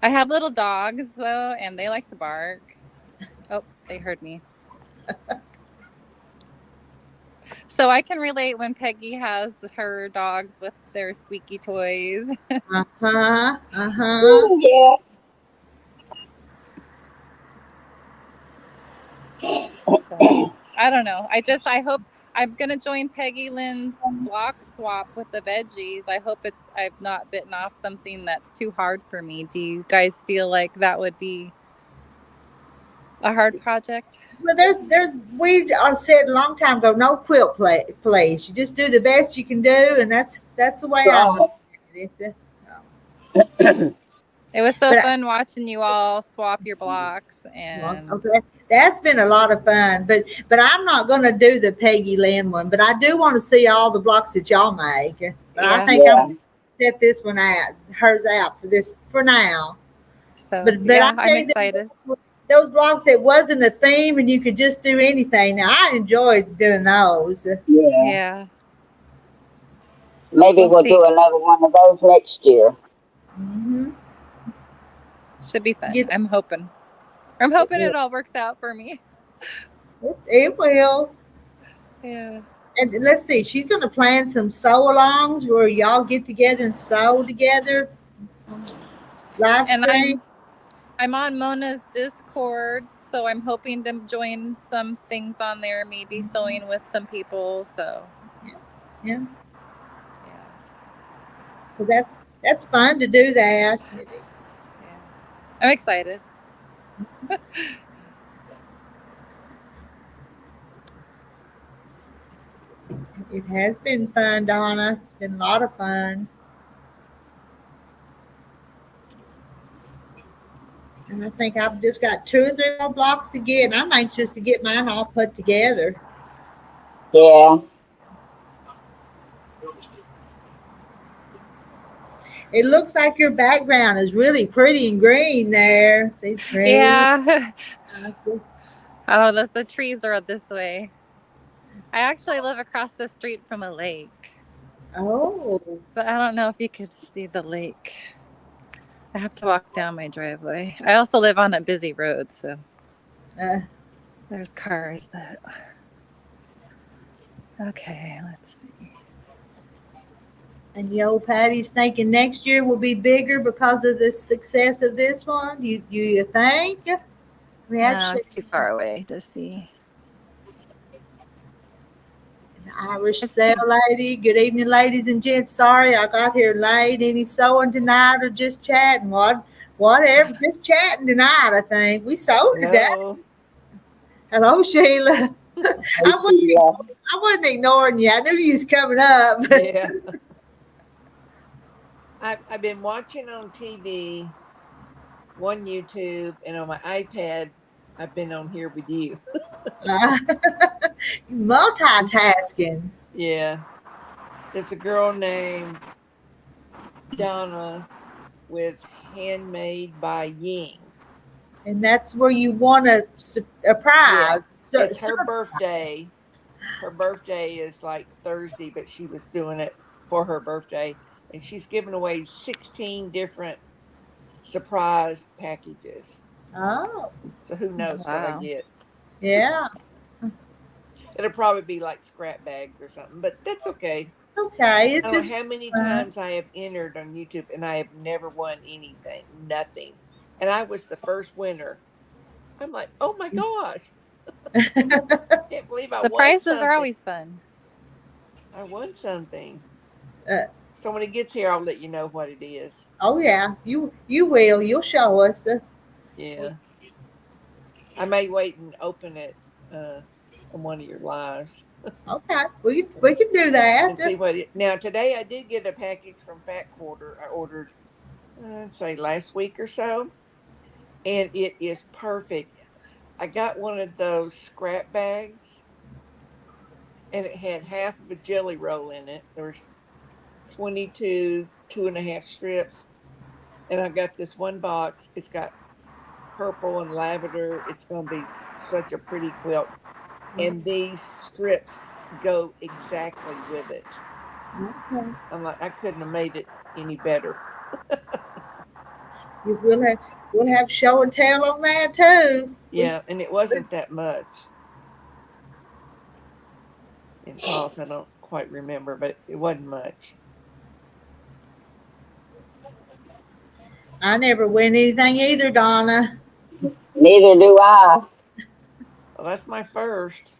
[SPEAKER 4] I have little dogs, though, and they like to bark. Oh, they heard me. So I can relate when Peggy has her dogs with their squeaky toys.
[SPEAKER 2] Yeah.
[SPEAKER 4] So, I don't know. I hope I'm gonna join Peggy Lynn's block swap with the veggies. I hope I've not bitten off something that's too hard for me. Do you guys feel like that would be a hard project?
[SPEAKER 1] Well, we are said a long time ago, no quilt plays. You just do the best you can do, and that's the way I'm looking at it.
[SPEAKER 4] It was so fun watching you all swap your blocks, and
[SPEAKER 1] that's been a lot of fun. But I'm not going to do the Peggy Lynn one. But I do want to see all the blocks that y'all make. But I think I'm going to set this one out, hers out for now.
[SPEAKER 4] So, but I'm excited.
[SPEAKER 1] Those blocks that wasn't a theme and you could just do anything. Now I enjoyed doing those.
[SPEAKER 4] Yeah.
[SPEAKER 2] Maybe we'll do another one of those next year.
[SPEAKER 1] Mm-hmm.
[SPEAKER 4] Should be fun. I'm hoping it all works out for me.
[SPEAKER 1] It will.
[SPEAKER 4] Yeah.
[SPEAKER 1] And let's see, she's going to plan some sew-alongs where y'all get together and sew together. Live stream.
[SPEAKER 4] I'm on Mona's Discord, so I'm hoping to join some things on there, maybe sewing with some people. So
[SPEAKER 1] yeah. Because that's fun to do that.
[SPEAKER 4] I'm excited.
[SPEAKER 1] It has been fun, Donna. It's been a lot of fun. And I think I've just got 2 or 3 more blocks to get. I'm anxious to get mine all put together.
[SPEAKER 2] Yeah.
[SPEAKER 1] It looks like your background is really pretty and green there. See, trees.
[SPEAKER 4] Yeah. Oh, the trees are this way. I actually live across the street from a lake.
[SPEAKER 1] Oh.
[SPEAKER 4] But I don't know if you could see the lake. I have to walk down my driveway. I also live on a busy road, so there's cars that. Okay, let's see.
[SPEAKER 1] And Patty's thinking next year will be bigger because of the success of this one. You think?
[SPEAKER 4] No, it's too far away to see.
[SPEAKER 1] Irish sale lady. Good evening, ladies and gents. Sorry I got here late. Any sewing tonight or just chatting? Whatever. Just chatting tonight, I think. We sewed today. Hello, Sheila. I wasn't ignoring you. I knew you was coming up.
[SPEAKER 5] Yeah. I've been watching on TV, on YouTube, and on my iPad. I've been on here with you.
[SPEAKER 1] Multitasking.
[SPEAKER 5] Yeah. There's a girl named Donna with Handmade by Ying.
[SPEAKER 1] And that's where you want a prize.
[SPEAKER 5] Yeah. It's her birthday. Her birthday is like Thursday, but she was doing it for her birthday. And she's giving away 16 different surprise packages.
[SPEAKER 1] Oh.
[SPEAKER 5] So who knows what I get.
[SPEAKER 1] Yeah.
[SPEAKER 5] It'll probably be like scrap bags or something, but that's okay.
[SPEAKER 1] Okay.
[SPEAKER 5] It's just how many times I have entered on YouTube and I have never won anything. Nothing. And I was the first winner. I'm like, oh my gosh. I can't believe I won.
[SPEAKER 4] The prizes are always fun.
[SPEAKER 5] I won something. So So when it gets here, I'll let you know what it is.
[SPEAKER 1] Oh yeah, you will. You'll show us.
[SPEAKER 5] Yeah. I may wait and open it on one of your lives
[SPEAKER 1] Okay, we can do that.
[SPEAKER 5] and see what it. Now today I did get a package from Fat Quarter. I ordered, I'd say last week or so, and it is perfect. I got one of those scrap bags, and it had half of a jelly roll in it. There was 22 2.5 strips, and I got this one box. It's got purple and lavender. It's going to be such a pretty quilt. And these strips go exactly with it.
[SPEAKER 1] Okay.
[SPEAKER 5] I'm like, I couldn't have made it any better.
[SPEAKER 1] We'll have show and tell on that too.
[SPEAKER 5] Yeah, and it wasn't that much. In cost, I don't quite remember, but it wasn't much.
[SPEAKER 1] I never win anything either, Donna.
[SPEAKER 2] Neither do I.
[SPEAKER 5] Well, that's my first.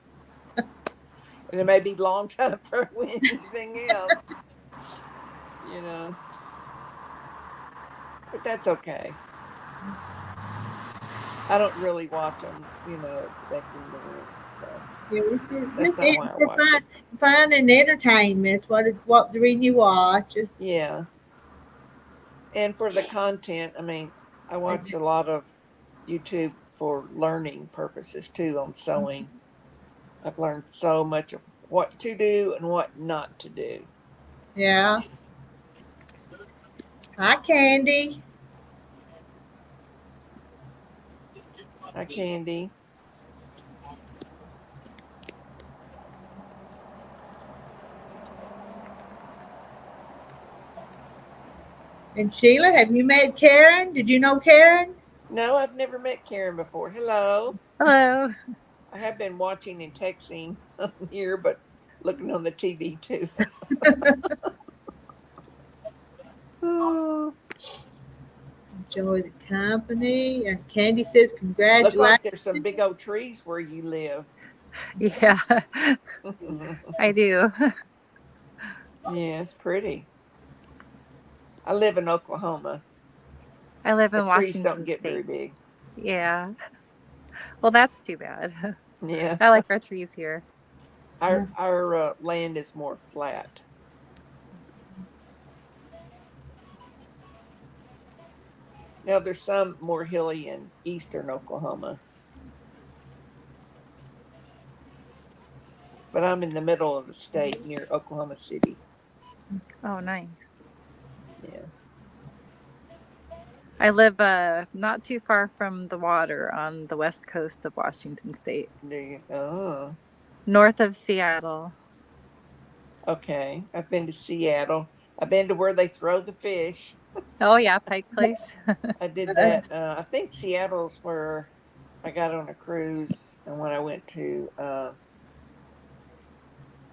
[SPEAKER 5] And it may be a long time for I win anything else. You know. But that's okay. I don't really watch them, expecting to win and stuff.
[SPEAKER 1] Yeah,
[SPEAKER 5] That's not why I watch it.
[SPEAKER 1] Fun and entertainment. What the reason you watch?
[SPEAKER 5] Yeah. And for the content, I watch a lot of YouTube for learning purposes too on sewing. I've learned so much of what to do and what not to do.
[SPEAKER 1] Yeah. Hi, Candy.
[SPEAKER 5] Hi, Candy.
[SPEAKER 1] And Sheila, have you met Karen? Did you know Karen?
[SPEAKER 5] No, I've never met Karen before. Hello.
[SPEAKER 4] Hello.
[SPEAKER 5] I have been watching and texting here, but looking on the TV too.
[SPEAKER 1] Enjoy the company. And Candy says,
[SPEAKER 5] Look
[SPEAKER 1] congratulations.
[SPEAKER 5] like there's some big old trees where you live.
[SPEAKER 4] Yeah, I do.
[SPEAKER 5] Yeah, it's pretty. I live in Oklahoma.
[SPEAKER 4] I live in
[SPEAKER 5] The trees
[SPEAKER 4] Washington
[SPEAKER 5] don't get
[SPEAKER 4] State.
[SPEAKER 5] very big.
[SPEAKER 4] Yeah. Well, that's too bad.
[SPEAKER 5] Yeah.
[SPEAKER 4] I like our trees here.
[SPEAKER 5] Our land is more flat. Now there's some more hilly in eastern Oklahoma. But I'm in the middle of the state near Oklahoma City.
[SPEAKER 4] Oh, nice.
[SPEAKER 5] Yeah.
[SPEAKER 4] I live not too far from the water on the west coast of Washington State.
[SPEAKER 5] Oh.
[SPEAKER 4] North of Seattle.
[SPEAKER 5] Okay. I've been to Seattle. I've been to where they throw the fish.
[SPEAKER 4] Oh, yeah, Pike Place.
[SPEAKER 5] I did that. I think Seattle's where I got on a cruise and when I went to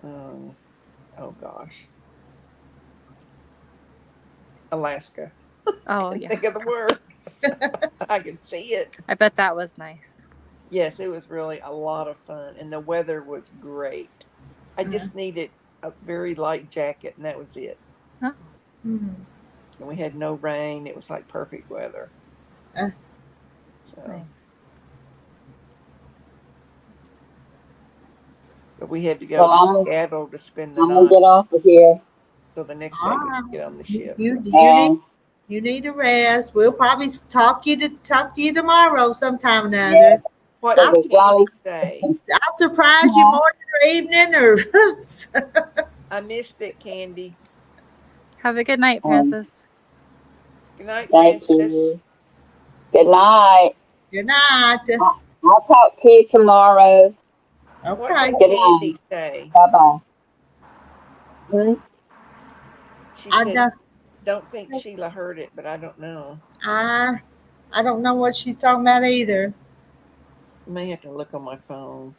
[SPEAKER 5] oh gosh, Alaska.
[SPEAKER 4] Oh,
[SPEAKER 5] Can't
[SPEAKER 4] yeah.
[SPEAKER 5] think of the word. I could see it.
[SPEAKER 4] I bet that was nice.
[SPEAKER 5] Yes, it was really a lot of fun, and the weather was great. I just needed a very light jacket, and that was it.
[SPEAKER 4] Oh.
[SPEAKER 1] Mm-hmm.
[SPEAKER 5] And we had no rain. It was like perfect weather. So,
[SPEAKER 4] Nice.
[SPEAKER 5] but we had to go
[SPEAKER 2] Well,
[SPEAKER 5] to Seattle to spend the
[SPEAKER 2] I'm gonna
[SPEAKER 5] night.
[SPEAKER 2] get off of here.
[SPEAKER 5] So the next day we could get on the ship.
[SPEAKER 1] You need a rest. We'll probably talk to you tomorrow sometime or another.
[SPEAKER 2] Yeah.
[SPEAKER 5] What did Candy say?
[SPEAKER 1] I'll surprise you morning or evening or
[SPEAKER 5] I missed it, Candy.
[SPEAKER 4] Have a good night, Princess.
[SPEAKER 5] Good night,
[SPEAKER 2] Thank
[SPEAKER 5] Princess.
[SPEAKER 2] you. Good night.
[SPEAKER 1] Good night.
[SPEAKER 2] I'll talk to you tomorrow.
[SPEAKER 1] Okay.
[SPEAKER 5] What did
[SPEAKER 2] Good
[SPEAKER 5] Candy
[SPEAKER 2] night.
[SPEAKER 5] say?
[SPEAKER 2] Bye bye.
[SPEAKER 5] She
[SPEAKER 1] I
[SPEAKER 5] said,
[SPEAKER 1] don't,
[SPEAKER 5] don't think Sheila heard it, but I don't know.
[SPEAKER 1] I don't know what she's talking about either.
[SPEAKER 5] I may have to look on my phone.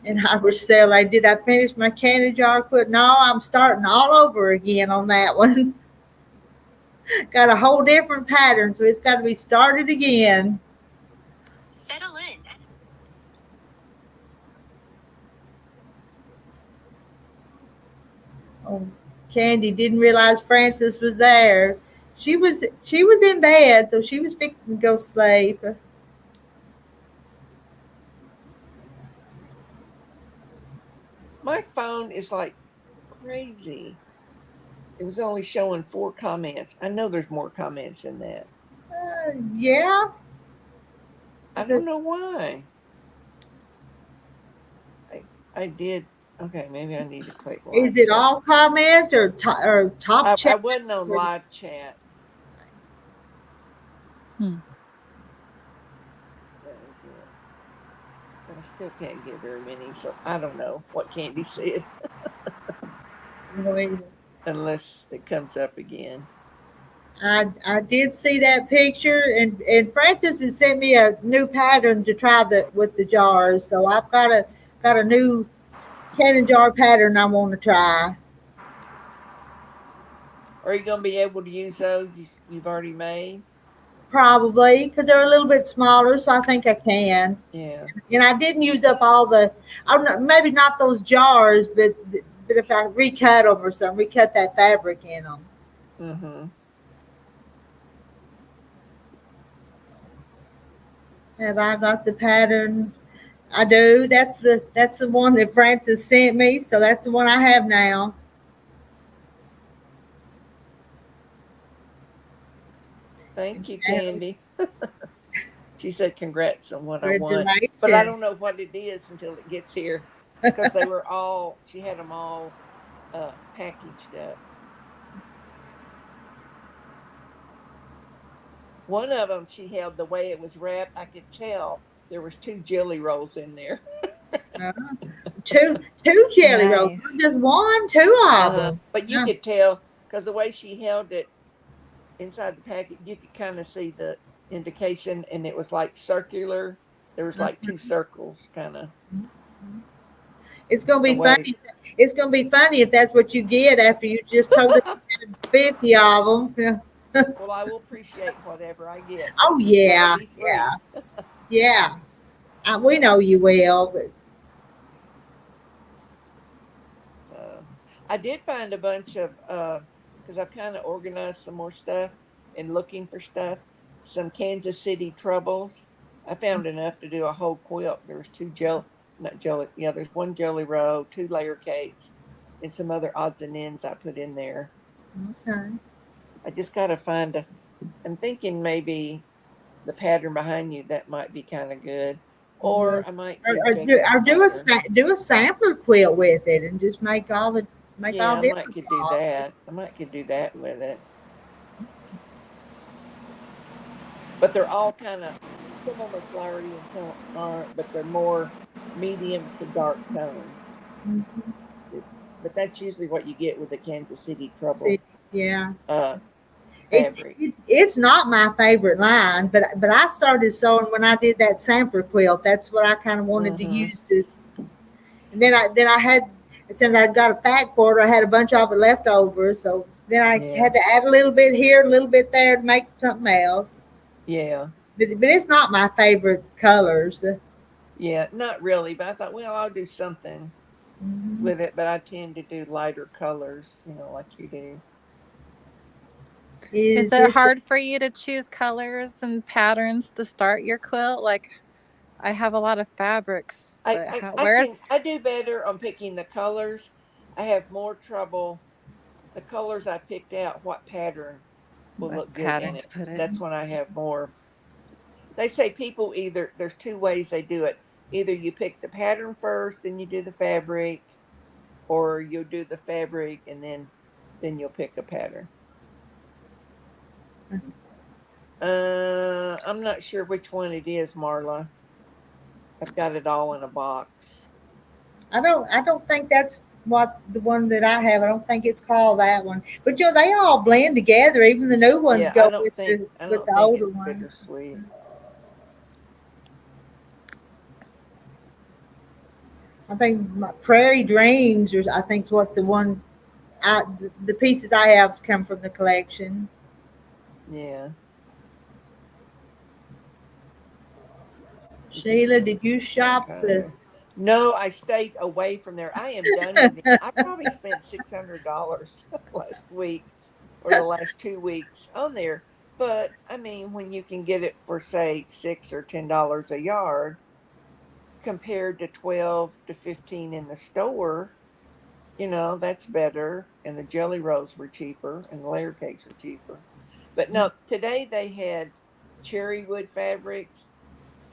[SPEAKER 1] And I was still like, did I finish my candy jar? No, I'm starting all over again on that one. Got a whole different pattern, so it's got to be started again.
[SPEAKER 6] Settle in.
[SPEAKER 1] Oh, Candy didn't realize Frances was there. She was in bed, so she was fixing to go sleep.
[SPEAKER 5] My phone is like crazy. It was only showing 4 comments. I know there's more comments than that.
[SPEAKER 1] Yeah.
[SPEAKER 5] I don't know why. I did. Okay, maybe I need to click live
[SPEAKER 1] Is it
[SPEAKER 5] chat.
[SPEAKER 1] all comments or top chat?
[SPEAKER 5] I wasn't on live chat. That was it. But I still can't get very many, so I don't know what Candy said unless it comes up again.
[SPEAKER 1] I did see that picture, and Francis has sent me a new pattern to try with the jars. So I've got a new cannon jar pattern I want to try.
[SPEAKER 5] Are you going to be able to use those you've already made?
[SPEAKER 1] Probably because they're a little bit smaller, so I think I can.
[SPEAKER 5] Yeah.
[SPEAKER 1] And I didn't use up all the, maybe not those jars, but if I recut them or something, recut that fabric in them.
[SPEAKER 5] Mm-hmm.
[SPEAKER 1] Have I got the pattern? I do. That's the one that Francis sent me. So that's the one I have now.
[SPEAKER 5] Thank you, Candy. She said congrats on what I want.
[SPEAKER 1] Congratulations.
[SPEAKER 5] But I don't know what it is until it gets here. Because she had them all packaged up. One of them she held, the way it was wrapped, I could tell there was 2 jelly rolls in there.
[SPEAKER 1] Two jelly rolls, not just one, 2 of them.
[SPEAKER 5] But you could tell because the way she held it inside the packet, you could kind of see the indication, and it was like circular. There was like 2 circles, kind of.
[SPEAKER 1] It's gonna be funny. It's gonna be funny if that's what you get after you just told us 50 of them. Yeah.
[SPEAKER 5] Well, I will appreciate whatever I get.
[SPEAKER 1] Oh yeah, yeah. We know you will. But
[SPEAKER 5] I did find a bunch of because I've kind of organized some more stuff and looking for stuff. Some Kansas City troubles. I found enough to do a whole quilt. There was 2 there's 1 jelly roll, 2 layer cakes, and some other odds and ends I put in there.
[SPEAKER 1] Okay.
[SPEAKER 5] I just got to find I'm thinking maybe the pattern behind you, that might be kind of good. Or I might
[SPEAKER 1] do a sampler quilt with it and just make all the
[SPEAKER 5] I might could do that. I might could do that with it. But they're all kind of, some of them are flowery and some aren't, but they're more medium to dark tones. Mm-hmm. But that's usually what you get with the Kansas City trouble.
[SPEAKER 1] Yeah.
[SPEAKER 5] Fabric.
[SPEAKER 1] It's not my favorite line, but I started sewing when I did that sampler quilt. That's what I kind of wanted to use to. And then I had, since I got a fat quarter, I had a bunch of it left over. So then I had to add a little bit here, a little bit there to make something else.
[SPEAKER 5] Yeah.
[SPEAKER 1] But it's not my favorite colors.
[SPEAKER 5] Yeah, not really. But I thought, well, I'll do something with it. But I tend to do lighter colors, like you do.
[SPEAKER 4] Is it hard for you to choose colors and patterns to start your quilt? Like, I have a lot of fabrics.
[SPEAKER 5] I do better on picking the colors. I have more trouble. The colors I picked out, what pattern will look good in it. That's when I have more. They say people there's 2 ways they do it. Either you pick the pattern first, then you do the fabric, or you'll do the fabric and then you'll pick a pattern. I'm not sure which one it is, Marla. I've got it all in a box.
[SPEAKER 1] I don't think that's what the one that I have. I don't think it's called that one. But they all blend together. Even the new ones go with the older ones.
[SPEAKER 5] Bittersweet.
[SPEAKER 1] I think my Prairie Dreams, I think is what the pieces I have come from the collection.
[SPEAKER 5] Yeah.
[SPEAKER 1] Sheila, did you shop
[SPEAKER 5] No, I stayed away from there. I am done with them. I probably spent $600 last week or the last 2 weeks on there. But I mean, when you can get it for say $6 or $10 a yard, compared to 12 to 15 in the store, that's better. And the jelly rolls were cheaper and the layer cakes were cheaper. But no, today they had cherry wood fabrics,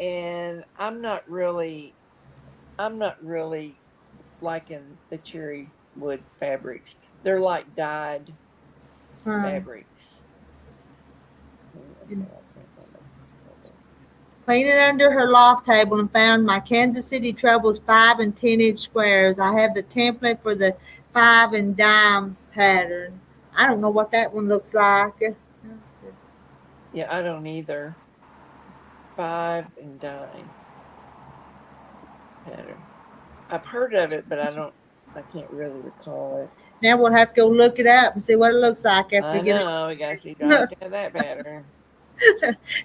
[SPEAKER 5] and I'm not really liking the cherry wood fabrics. They're like dyed fabrics.
[SPEAKER 1] Cleaning under her loft table and found my Kansas City Troubles 5 and 10-inch squares. I have the template for the 5 and dime pattern. I don't know what that one looks like.
[SPEAKER 5] Yeah, I don't either. 5 and dime pattern. I've heard of it, but I can't really recall it.
[SPEAKER 1] Now we'll have to go look it up and see what it looks like after
[SPEAKER 5] I
[SPEAKER 1] we get
[SPEAKER 5] know, we gotta see, do I have to have that pattern?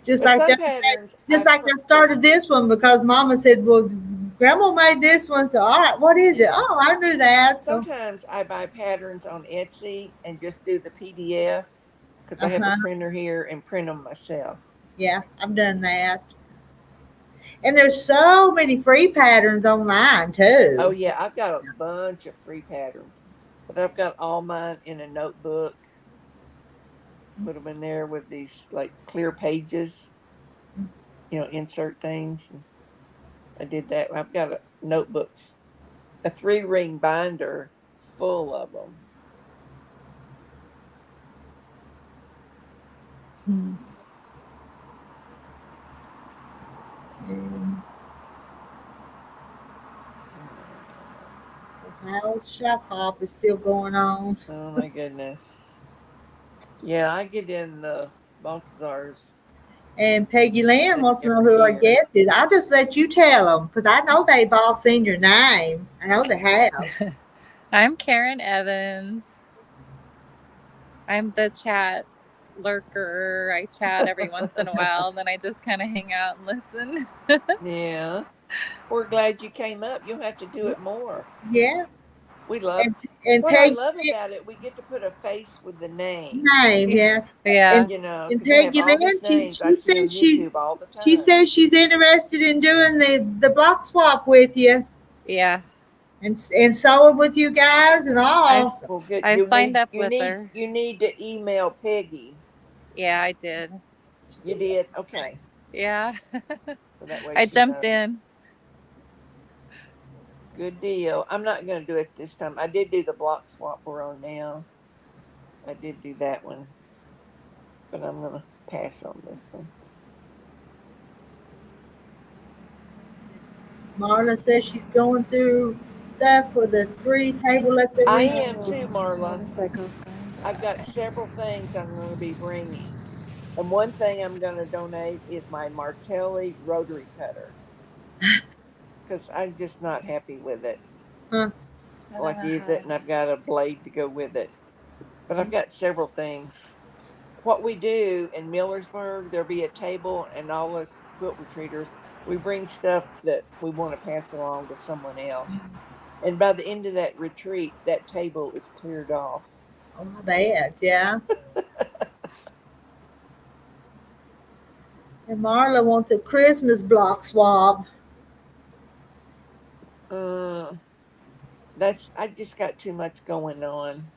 [SPEAKER 1] just
[SPEAKER 5] But
[SPEAKER 1] like
[SPEAKER 5] some
[SPEAKER 1] that.
[SPEAKER 5] patterns,
[SPEAKER 1] Just like I started this one because Mama said, "Well, Grandma made this one." So, all right, what is it?
[SPEAKER 5] Yeah.
[SPEAKER 1] Oh, I knew that. So,
[SPEAKER 5] Sometimes I buy patterns on Etsy and just do the PDF because I have a printer here and print them myself.
[SPEAKER 1] yeah, I've done that. And there's so many free patterns online too.
[SPEAKER 5] Oh yeah, I've got a bunch of free patterns, but I've got all mine in a notebook. Put them in there with these like clear pages, insert things. And I did that. I've got a notebook, a 3-ring binder full of them.
[SPEAKER 1] House shop hop is still going on.
[SPEAKER 5] Oh my goodness. Yeah, I get in the Baltazar's.
[SPEAKER 1] And Peggy Lynn wants to know who our guest is. I'll just let you tell them because I know they've all seen your name. I know they have.
[SPEAKER 4] I'm Karen Evans. I'm the chat lurker. I chat every once in a while, then I just kind of hang out and listen.
[SPEAKER 5] Yeah. We're glad you came up. You'll have to do it more.
[SPEAKER 1] Yeah.
[SPEAKER 5] We love
[SPEAKER 1] and
[SPEAKER 5] what
[SPEAKER 1] Peggy,
[SPEAKER 5] I love about it. We get to put a face with the name.
[SPEAKER 1] Yeah.
[SPEAKER 4] Yeah.
[SPEAKER 1] And Peggy Lynn, she says she says she's interested in doing the block swap with you.
[SPEAKER 4] Yeah.
[SPEAKER 1] And sewing with you guys and all.
[SPEAKER 5] Well, good.
[SPEAKER 4] I signed up with her.
[SPEAKER 5] You need to email Peggy.
[SPEAKER 4] Yeah, I did.
[SPEAKER 5] You did? Okay.
[SPEAKER 4] Yeah.
[SPEAKER 5] So that way
[SPEAKER 4] I jumped in.
[SPEAKER 5] Good deal. I'm not going to do it this time. I did do the block swap we're on now. I did do that one. But I'm going to pass on this one.
[SPEAKER 1] Marla says she's going through stuff for the free table at the
[SPEAKER 5] I am too, Marla.
[SPEAKER 4] Motorcycles.
[SPEAKER 5] I've got several things I'm going to be bringing. And one thing I'm going to donate is my Martelli rotary cutter. Because I'm just not happy with it.
[SPEAKER 1] Huh.
[SPEAKER 5] I like to use it, and I've got a blade to go with it. But I've got several things. What we do in Millersburg, there'll be a table, and all us quilt retreaters, we bring stuff that we want to pass along to someone else. And by the end of that retreat, that table is cleared off.
[SPEAKER 1] Oh, bad, yeah. And Marla wants a Christmas block swap.
[SPEAKER 5] I just got too much going on.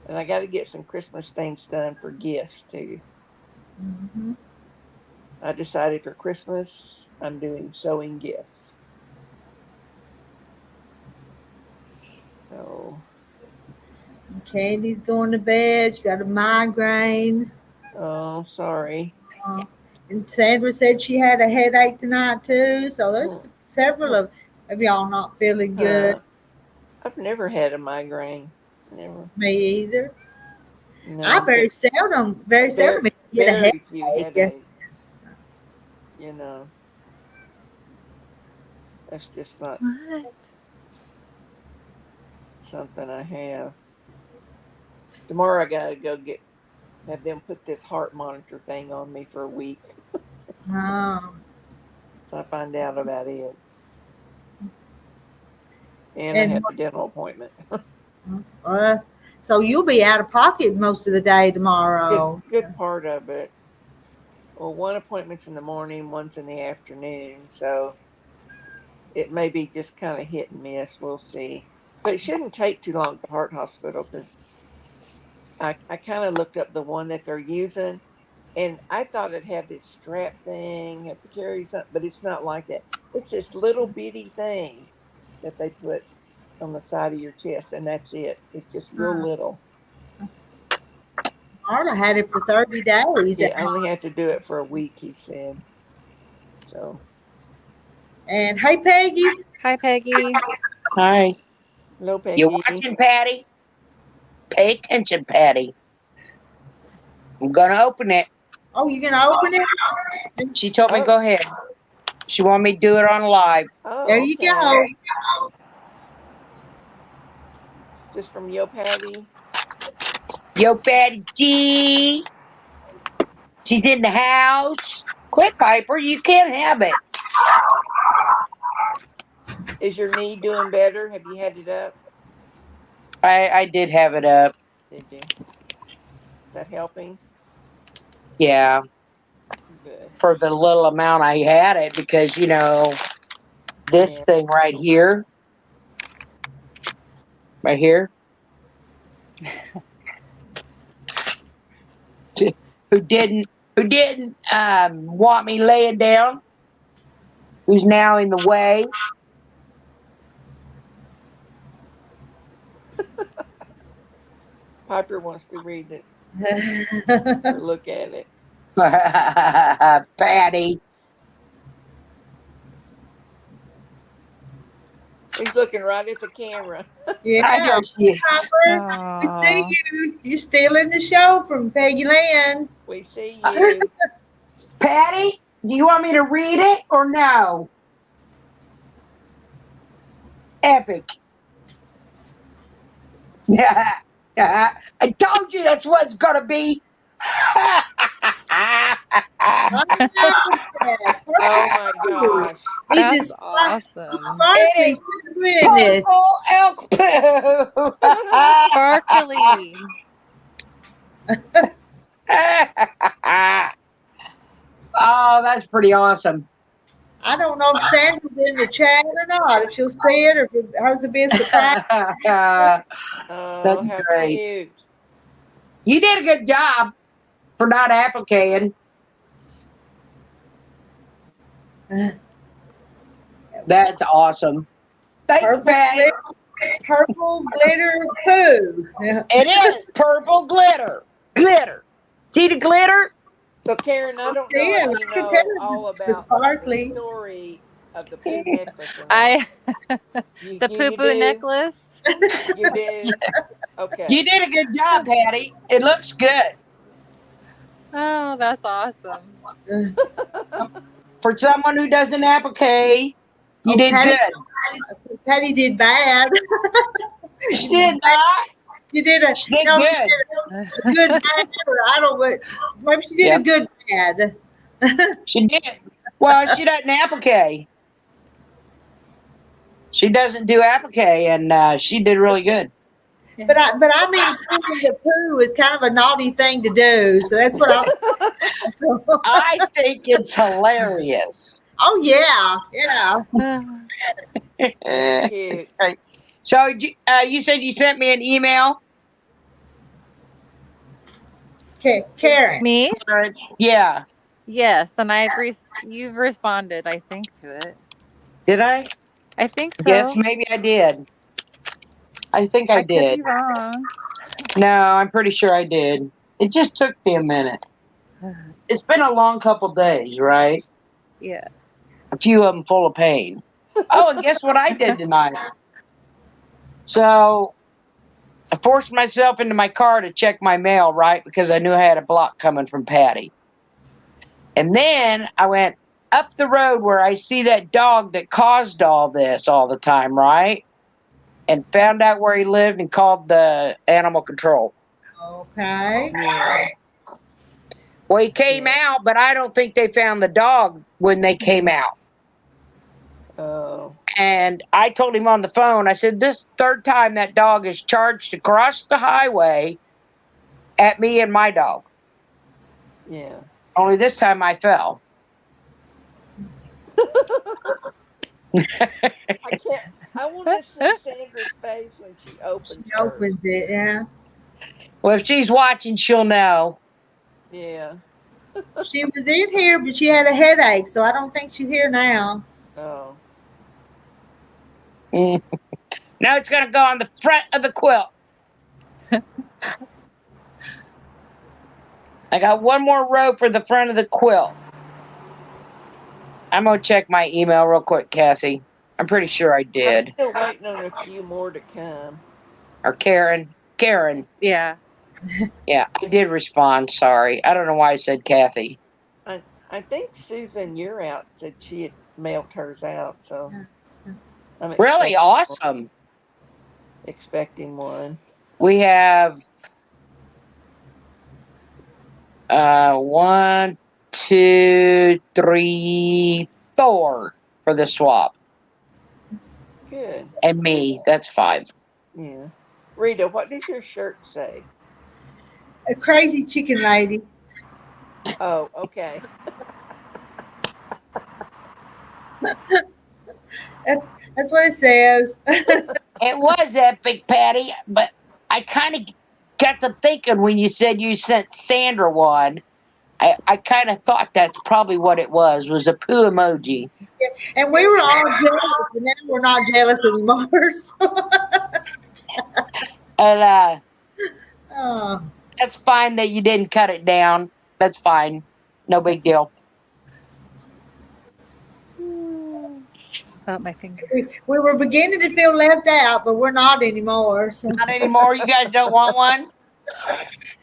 [SPEAKER 5] And I got to get some Christmas things done for gifts too.
[SPEAKER 1] Mm-hmm.
[SPEAKER 5] I decided for Christmas, I'm doing sewing gifts. So.
[SPEAKER 1] Candy's going to bed. She got a migraine.
[SPEAKER 5] Oh, sorry.
[SPEAKER 1] And Sandra said she had a headache tonight too. So there's several of y'all not feeling good.
[SPEAKER 5] I've never had a migraine. Never.
[SPEAKER 1] Me either.
[SPEAKER 5] No,
[SPEAKER 1] I very seldom get a headache.
[SPEAKER 5] Few headaches. That's just not something I have. Tomorrow I gotta go have them put this heart monitor thing on me for a week.
[SPEAKER 1] Oh.
[SPEAKER 5] So I find out about it. And I
[SPEAKER 1] And
[SPEAKER 5] have a dental appointment.
[SPEAKER 1] so you'll be out of pocket most of the day tomorrow.
[SPEAKER 5] Good part of it. Well, one appointment's in the morning, one's in the afternoon, so it may be just kind of hit and miss. We'll see. But it shouldn't take too long at the heart hospital because I kind of looked up the one that they're using, and I thought it had this strap thing, have to carry something, but it's not like that. It's this little bitty thing that they put on the side of your chest, and that's it. It's just real little.
[SPEAKER 1] Marla had it for 30 days.
[SPEAKER 5] Yeah, I only have to do it for a week, he said. So.
[SPEAKER 1] And hey, Peggy.
[SPEAKER 4] Hi, Peggy.
[SPEAKER 7] Hi.
[SPEAKER 5] Hello, Peggy.
[SPEAKER 7] You watching, Patty? Pay attention, Patty. I'm gonna open it.
[SPEAKER 1] Oh, you gonna open it?
[SPEAKER 7] She told me go ahead. She wanted me to do it on live.
[SPEAKER 5] Oh,
[SPEAKER 1] There you go.
[SPEAKER 5] Just from Yo Patty.
[SPEAKER 7] Yo, Patty G. She's in the house. Quit, Piper. You can't have it.
[SPEAKER 5] Is your knee doing better? Have you had it up?
[SPEAKER 7] I did have it up.
[SPEAKER 5] Did you? Is that helping?
[SPEAKER 7] Yeah.
[SPEAKER 5] Good.
[SPEAKER 7] For the little amount I had it, because this thing right here. Right here. who didn't want me laying down, who's now in the way.
[SPEAKER 5] Piper wants to read it or look at it.
[SPEAKER 7] Patty.
[SPEAKER 5] He's looking right at the camera.
[SPEAKER 1] Yeah.
[SPEAKER 7] I know she is.
[SPEAKER 1] Pepper, we see you. You're stealing the show from Peggy Land.
[SPEAKER 5] We see you.
[SPEAKER 7] Patty, do you want me to read it or no? Epic. I told you that's what it's gonna be.
[SPEAKER 5] Oh my gosh.
[SPEAKER 4] That's awesome.
[SPEAKER 1] Sparkly.
[SPEAKER 7] Purple elk poo.
[SPEAKER 4] Sparkly.
[SPEAKER 7] Oh, that's pretty awesome.
[SPEAKER 1] I don't know if Sandra's in the chat or not, if she'll say it or if hers will be a surprise.
[SPEAKER 5] Oh,
[SPEAKER 7] That's
[SPEAKER 5] how
[SPEAKER 7] great.
[SPEAKER 5] cute.
[SPEAKER 7] You did a good job for not applicating. That's awesome. Thank you, Patty.
[SPEAKER 1] Purple glitter poo.
[SPEAKER 7] It is purple glitter. Glitter. See the glitter?
[SPEAKER 5] So Karen, I don't know
[SPEAKER 1] Yeah,
[SPEAKER 5] if you
[SPEAKER 1] I can
[SPEAKER 5] know
[SPEAKER 1] tell
[SPEAKER 5] all
[SPEAKER 1] it's
[SPEAKER 5] about
[SPEAKER 1] sparkly.
[SPEAKER 5] the story of the poo necklace or not.
[SPEAKER 4] The poo-poo necklace.
[SPEAKER 5] You do? Okay.
[SPEAKER 7] You did a good job, Patty. It looks good.
[SPEAKER 4] Oh, that's awesome.
[SPEAKER 7] For someone who doesn't applicate, you did
[SPEAKER 1] Patty,
[SPEAKER 7] good.
[SPEAKER 1] Patty did bad.
[SPEAKER 7] She did not.
[SPEAKER 1] You did a
[SPEAKER 7] She did
[SPEAKER 1] no,
[SPEAKER 7] good.
[SPEAKER 1] You did a good bad. Or I don't know. Maybe she did a good bad.
[SPEAKER 7] She did. Well, she doesn't applicate. She doesn't do applique, and she did really good.
[SPEAKER 1] But I mean, singing the poo is kind of a naughty thing to do. So that's what
[SPEAKER 7] I think it's hilarious.
[SPEAKER 1] Oh yeah.
[SPEAKER 5] That's cute.
[SPEAKER 7] So you said you sent me an email?
[SPEAKER 1] Okay, Karen.
[SPEAKER 4] Me?
[SPEAKER 7] Yeah.
[SPEAKER 4] Yes, and you've responded, I think, to it.
[SPEAKER 7] Did I?
[SPEAKER 4] I think so.
[SPEAKER 7] Yes, maybe I did. I think I did.
[SPEAKER 4] Could be wrong.
[SPEAKER 7] No, I'm pretty sure I did. It just took me a minute. It's been a long couple days, right?
[SPEAKER 4] Yeah.
[SPEAKER 7] A few of them full of pain. Oh, and guess what I did tonight? So I forced myself into my car to check my mail, right? Because I knew I had a block coming from Patty. And then I went up the road where I see that dog that caused all this all the time, right? And found out where he lived and called the animal control.
[SPEAKER 1] Okay.
[SPEAKER 5] Yeah.
[SPEAKER 7] Well, he came out, but I don't think they found the dog when they came out.
[SPEAKER 5] Oh.
[SPEAKER 7] And I told him on the phone, I said, this third time that dog is charged to cross the highway at me and my dog.
[SPEAKER 5] Yeah.
[SPEAKER 7] Only this time I fell.
[SPEAKER 5] I can't. I want to see Sandra's face when she opens
[SPEAKER 1] She
[SPEAKER 5] hers.
[SPEAKER 1] opens it, yeah.
[SPEAKER 7] Well, if she's watching, she'll know.
[SPEAKER 5] Yeah.
[SPEAKER 1] She was in here, but she had a headache, so I don't think she's here now.
[SPEAKER 5] Oh.
[SPEAKER 7] Now it's going to go on the front of the quilt. I got one more row for the front of the quilt. I'm going to check my email real quick, Kathy. I'm pretty sure I
[SPEAKER 5] I'm
[SPEAKER 7] did.
[SPEAKER 5] still waiting on a few more to come.
[SPEAKER 7] Or Karen. Karen.
[SPEAKER 4] Yeah.
[SPEAKER 7] Yeah, I did respond. Sorry. I don't know why I said Kathy.
[SPEAKER 5] I think Susan, you're out, said she had mailed hers out, so I'm
[SPEAKER 7] Really awesome.
[SPEAKER 5] expecting one.
[SPEAKER 7] We have 1, 2, 3, 4 for the swap.
[SPEAKER 5] Good.
[SPEAKER 7] And me. That's 5.
[SPEAKER 5] Yeah. Rita, what does your shirt say?
[SPEAKER 1] A crazy chicken lady.
[SPEAKER 5] Oh, okay.
[SPEAKER 1] That's what it says.
[SPEAKER 7] It was epic, Patty, but I kind of got to thinking when you said you sent Sandra one. I kind of thought that's probably what it was a poo emoji.
[SPEAKER 1] And we were all jealous, and now we're not jealous anymore. So.
[SPEAKER 7] And
[SPEAKER 1] Oh.
[SPEAKER 7] that's fine that you didn't cut it down. That's fine. No big deal.
[SPEAKER 4] Oh, my finger.
[SPEAKER 1] We were beginning to feel left out, but we're not anymore. So.
[SPEAKER 7] Not anymore. You guys don't want one?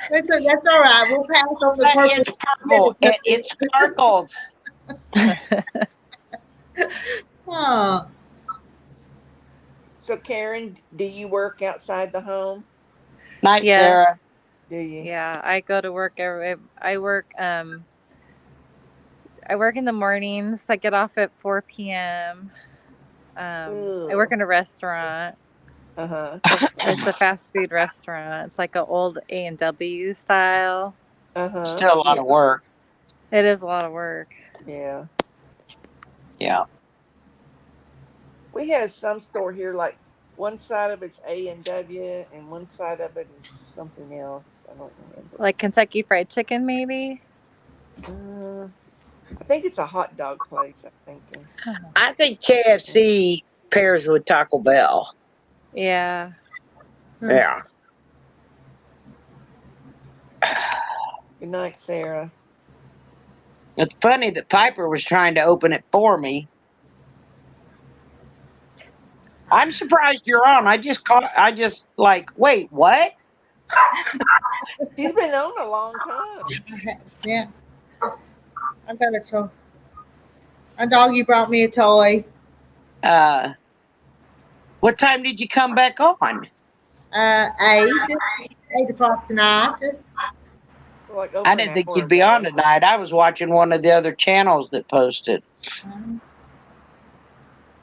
[SPEAKER 1] That's all right. We'll pass on the purple.
[SPEAKER 7] It's purple. It sparkles.
[SPEAKER 1] Oh.
[SPEAKER 5] So, Karen, do you work outside the home?
[SPEAKER 7] Night,
[SPEAKER 4] Yes.
[SPEAKER 7] Sarah.
[SPEAKER 5] Do you?
[SPEAKER 4] Yeah, I go to work I work in the mornings. I get off at 4 p.m. I work in a restaurant.
[SPEAKER 5] Uh-huh.
[SPEAKER 4] It's a fast food restaurant. It's like an old A&W style.
[SPEAKER 5] Uh-huh.
[SPEAKER 7] Still a lot of work.
[SPEAKER 4] It is a lot of work.
[SPEAKER 5] Yeah.
[SPEAKER 7] Yeah.
[SPEAKER 5] We have some store here, like one side of it's A&W and one side of it is something else. I don't remember.
[SPEAKER 4] Like Kentucky Fried Chicken, maybe?
[SPEAKER 5] I think it's a hot dog place, I'm thinking.
[SPEAKER 8] I think KFC pairs with Taco Bell.
[SPEAKER 4] Yeah.
[SPEAKER 8] Yeah.
[SPEAKER 5] Good night, Sarah.
[SPEAKER 7] It's funny that Piper was trying to open it for me. I'm surprised you're on. I just wait, what?
[SPEAKER 5] She's been on a long time.
[SPEAKER 1] Yeah. I got a toy. A doggy brought me a toy.
[SPEAKER 7] What time did you come back on?
[SPEAKER 1] 8 o'clock tonight.
[SPEAKER 5] Like
[SPEAKER 7] I didn't think you'd be on tonight. I was watching one of the other channels that posted.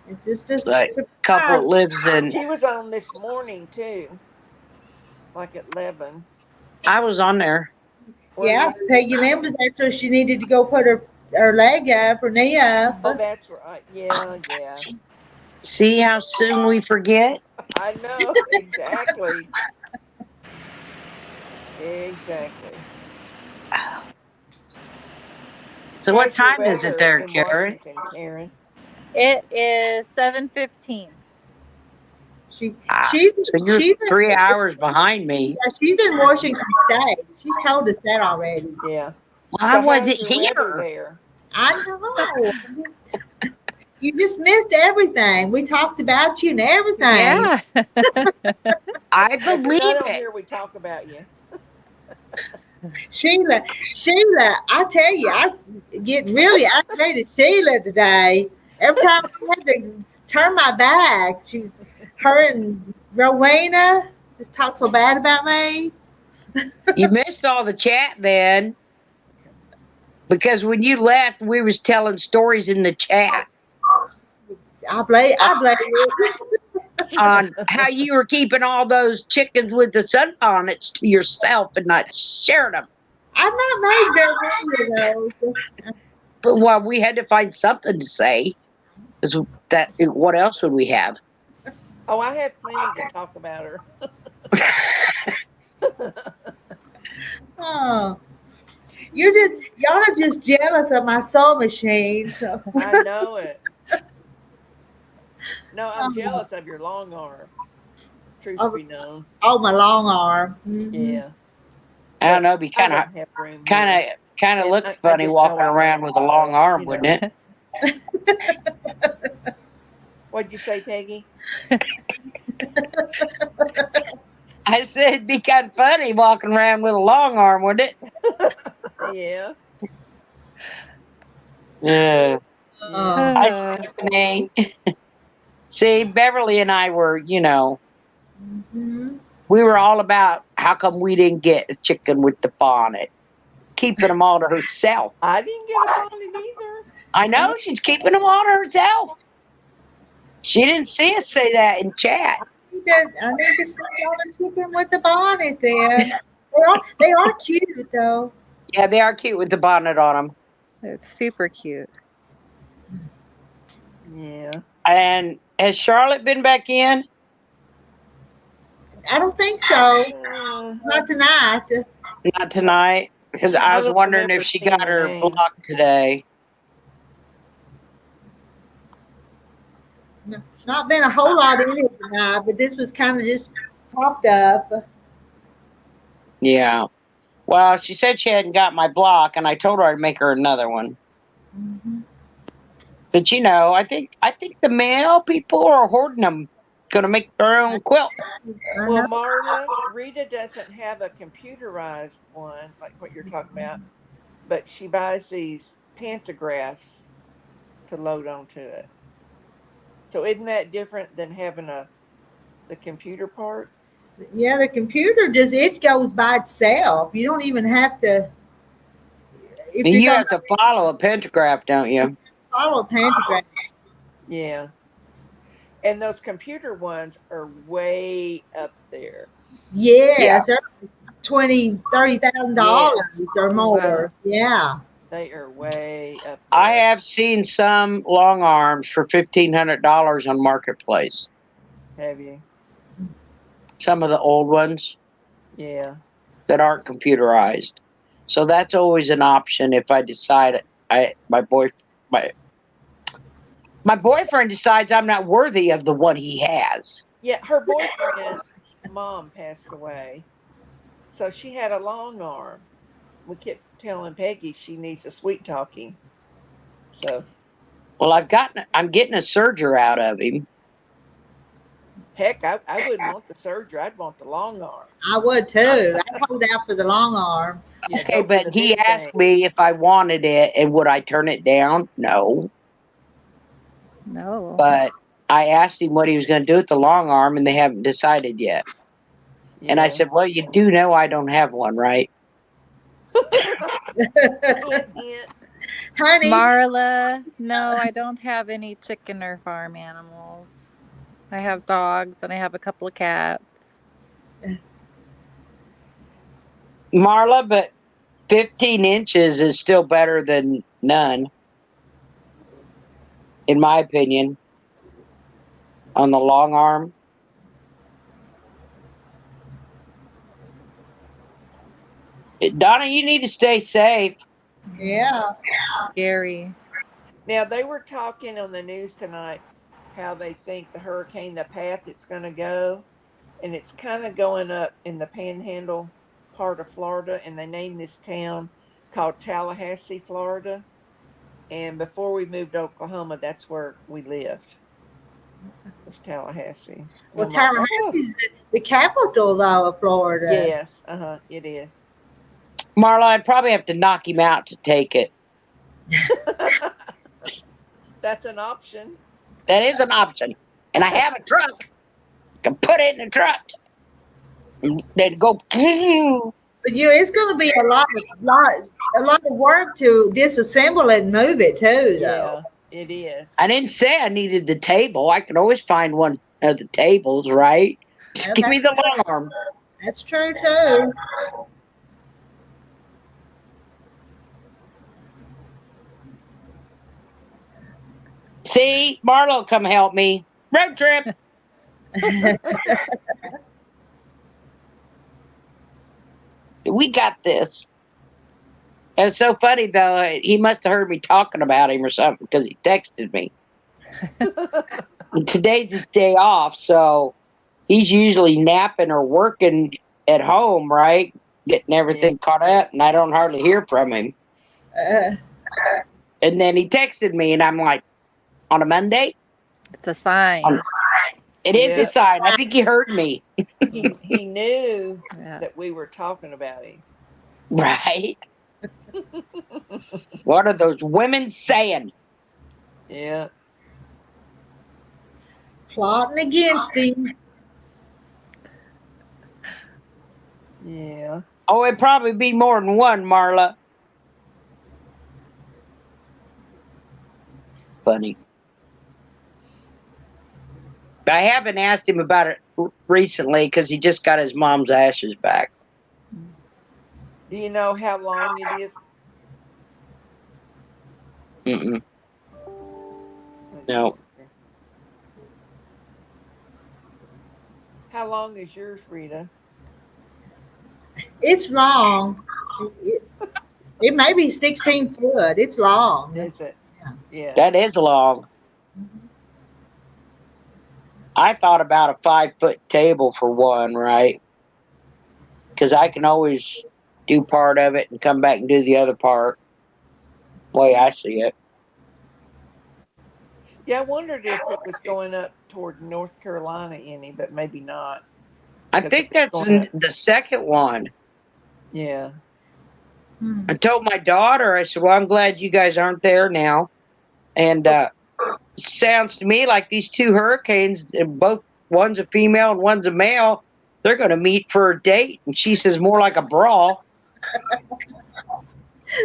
[SPEAKER 1] It's just a
[SPEAKER 7] Like a couple that lives in.
[SPEAKER 5] She was on this morning too, like at 11.
[SPEAKER 7] I was on there.
[SPEAKER 1] Yeah, Peggy Lynn was there till she needed to go put her leg up, her knee up.
[SPEAKER 5] Oh, that's right. Yeah.
[SPEAKER 7] See how soon we forget?
[SPEAKER 5] I know, exactly. Exactly.
[SPEAKER 7] So what
[SPEAKER 5] How's your
[SPEAKER 7] time is it
[SPEAKER 5] weather
[SPEAKER 7] there,
[SPEAKER 5] in
[SPEAKER 7] Karen?
[SPEAKER 5] Washington, Karen?
[SPEAKER 4] It is 7:15.
[SPEAKER 1] She's
[SPEAKER 7] 3 hours behind me.
[SPEAKER 1] Yeah, she's in Washington State. She's told us that already.
[SPEAKER 5] Yeah.
[SPEAKER 7] Well, I wasn't
[SPEAKER 5] how's your weather
[SPEAKER 7] here.
[SPEAKER 5] there?
[SPEAKER 1] I know. You just missed everything. We talked about you and everything.
[SPEAKER 4] Yeah.
[SPEAKER 7] I
[SPEAKER 5] If you're
[SPEAKER 7] believe
[SPEAKER 5] not on
[SPEAKER 7] it.
[SPEAKER 5] here, we talk about you.
[SPEAKER 1] Sheila, I tell you, I get really irritated at Sheila today. Every time I had to turn my back, her and Rowena just talk so bad about me.
[SPEAKER 7] You missed all the chat then. Because when you left, we was telling stories in the chat.
[SPEAKER 1] I blame you.
[SPEAKER 7] On how you were keeping all those chickens with the sunbonnets to yourself and not sharing them.
[SPEAKER 1] I've not made very many of those.
[SPEAKER 7] But well, we had to find something to say. 'Cause that, what else would we have?
[SPEAKER 5] Oh, I have plenty to talk about her.
[SPEAKER 1] Oh, y'all are just jealous of my sewing machine. So
[SPEAKER 5] I know it. No, I'm
[SPEAKER 1] Oh.
[SPEAKER 5] jealous of your long arm. Truth
[SPEAKER 1] Oh.
[SPEAKER 5] be known.
[SPEAKER 1] oh, my long arm. Mhm.
[SPEAKER 5] Yeah.
[SPEAKER 7] I don't know. It'd be
[SPEAKER 5] I
[SPEAKER 7] kind
[SPEAKER 5] don't have room here.
[SPEAKER 7] of
[SPEAKER 5] And
[SPEAKER 7] look
[SPEAKER 5] I
[SPEAKER 7] funny
[SPEAKER 5] just know
[SPEAKER 7] walking
[SPEAKER 5] I
[SPEAKER 7] around
[SPEAKER 5] love
[SPEAKER 7] with a long arm,
[SPEAKER 5] you know.
[SPEAKER 7] wouldn't it?
[SPEAKER 5] What'd you say, Peggy?
[SPEAKER 7] I said it'd be kind of funny walking around with a long arm, wouldn't it?
[SPEAKER 5] Yeah.
[SPEAKER 7] Yeah.
[SPEAKER 1] Oh.
[SPEAKER 7] I Stephanie. See, Beverly and I were,
[SPEAKER 1] Mhm.
[SPEAKER 7] we were all about how come we didn't get a chicken with the bonnet, keeping them all to herself.
[SPEAKER 5] I didn't get a bonnet either.
[SPEAKER 7] I know she's keeping them all to herself. She didn't see us say that in chat.
[SPEAKER 1] I need to sit on a chicken with the bonnet then. They are cute though.
[SPEAKER 7] Yeah, they are cute with the bonnet on them.
[SPEAKER 4] It's super cute.
[SPEAKER 5] Yeah.
[SPEAKER 7] And has Charlotte been back in?
[SPEAKER 1] I don't think so.
[SPEAKER 5] Uh,
[SPEAKER 1] Not tonight.
[SPEAKER 7] Not tonight, because I
[SPEAKER 5] I
[SPEAKER 7] was
[SPEAKER 5] don't
[SPEAKER 7] wondering
[SPEAKER 5] remember
[SPEAKER 7] if she
[SPEAKER 5] seeing
[SPEAKER 7] got
[SPEAKER 5] her
[SPEAKER 7] her
[SPEAKER 5] name.
[SPEAKER 7] block today.
[SPEAKER 1] No, not been a whole lot in it tonight, but this was kind of just popped up.
[SPEAKER 7] Yeah. Well, she said she hadn't got my block, and I told her I'd make her another one.
[SPEAKER 1] Mhm.
[SPEAKER 7] But I think the male people are hoarding them, gonna make their own quilt.
[SPEAKER 1] I
[SPEAKER 5] Well,
[SPEAKER 1] know.
[SPEAKER 5] Marla, Rita doesn't have a computerized one like what you're talking about, but she buys these pantographs to load onto it. So isn't that different than having the computer part?
[SPEAKER 1] Yeah, the computer it goes by itself. You don't even have to. If you're
[SPEAKER 7] You
[SPEAKER 1] going
[SPEAKER 7] have to follow a pentagraph, don't you?
[SPEAKER 1] to follow a pantograph,
[SPEAKER 5] Yeah. And those computer ones are way up there.
[SPEAKER 1] yes, they're $20,000-$30,000
[SPEAKER 5] Yes.
[SPEAKER 1] or more.
[SPEAKER 4] Wow.
[SPEAKER 1] Yeah.
[SPEAKER 5] They are way up
[SPEAKER 7] I
[SPEAKER 5] there.
[SPEAKER 7] have seen some long arms for $1,500 on Marketplace.
[SPEAKER 5] Have you?
[SPEAKER 7] Some of the old ones
[SPEAKER 5] Yeah.
[SPEAKER 7] that aren't computerized. So that's always an option if I decide my boyfriend decides I'm not worthy of the one he has.
[SPEAKER 5] Yeah, her boyfriend's mom passed away. So she had a long arm. We kept telling Peggy she needs a sweet talking. So
[SPEAKER 7] Well, I'm getting a serger out of him.
[SPEAKER 5] heck, I wouldn't want the surgery. I'd want the long arm.
[SPEAKER 1] I would too. I'd hold out for the long arm.
[SPEAKER 5] Yeah,
[SPEAKER 7] Okay,
[SPEAKER 5] go for
[SPEAKER 7] but
[SPEAKER 5] the
[SPEAKER 7] he
[SPEAKER 5] big
[SPEAKER 7] asked
[SPEAKER 5] thing.
[SPEAKER 7] me if I wanted it and would I turn it down? No.
[SPEAKER 4] No.
[SPEAKER 7] But I asked him what he was going to do with the long arm, and they haven't decided yet.
[SPEAKER 5] Yeah.
[SPEAKER 7] And I said, well, you do know I don't have one, right?
[SPEAKER 5] Hint, hint.
[SPEAKER 1] Honey,
[SPEAKER 4] Marla, no, I don't have any chicken or farm animals. I have dogs and I have a couple of cats.
[SPEAKER 7] Marla, but 15 inches is still better than none, in my opinion, on the long arm. Donna, you need to stay safe.
[SPEAKER 1] yeah.
[SPEAKER 4] Scary.
[SPEAKER 5] Now they were talking on the news tonight how they think the path it's going to go, and it's kind of going up in the Panhandle part of Florida, and they named this town called Tallahassee, Florida. And before we moved to Oklahoma, that's where we lived. Was Tallahassee.
[SPEAKER 1] Well,
[SPEAKER 5] I'm like,
[SPEAKER 1] Tallahassee's the capital though of Florida.
[SPEAKER 5] yes, it is.
[SPEAKER 7] Marla, I'd probably have to knock him out to take it.
[SPEAKER 5] That's an option.
[SPEAKER 7] That is an option. And I have a truck. I can put it in the truck. And then go.
[SPEAKER 1] But it's going to be a lot of work to disassemble it and move it too, though.
[SPEAKER 5] It is.
[SPEAKER 7] I didn't say I needed the table. I can always find one of the tables, right? Just
[SPEAKER 1] Yeah,
[SPEAKER 7] give me the long arm.
[SPEAKER 1] That's true too.
[SPEAKER 7] See, Marlo, come help me. Road trip. We got this. It was so funny though. He must have heard me talking about him or something because he texted me. And today's his day off, so he's usually napping or working at home, right? Getting everything caught up, and I don't hardly hear from him. And then he texted me, and I'm like, on a Monday?
[SPEAKER 4] It's a sign.
[SPEAKER 7] It is a sign. I think he heard me.
[SPEAKER 5] He knew
[SPEAKER 4] Yeah.
[SPEAKER 5] that we were talking about him.
[SPEAKER 7] Right? What are those women saying?
[SPEAKER 5] Yeah.
[SPEAKER 1] Plotting against him.
[SPEAKER 5] Yeah.
[SPEAKER 7] Oh, it'd probably be more than one, Marla. Funny. I haven't asked him about it recently because he just got his mom's ashes back.
[SPEAKER 5] Do you know how long it is?
[SPEAKER 7] Mm-mm. No.
[SPEAKER 5] How long is yours, Rita?
[SPEAKER 1] It's long. It may be 16 foot. It's long.
[SPEAKER 5] Is it? Yeah.
[SPEAKER 7] That is long. I thought about a 5-foot table for one, right? Because I can always do part of it and come back and do the other part. Way I see it.
[SPEAKER 5] Yeah, I wondered if it was going up toward North Carolina any, but maybe not.
[SPEAKER 7] I think that's the second one.
[SPEAKER 5] Yeah.
[SPEAKER 7] I told my daughter, I said, well, I'm glad you guys aren't there now. And sounds to me like these two hurricanes, both one's a female and one's a male, they're going to meet for a date. And she says more like a brawl.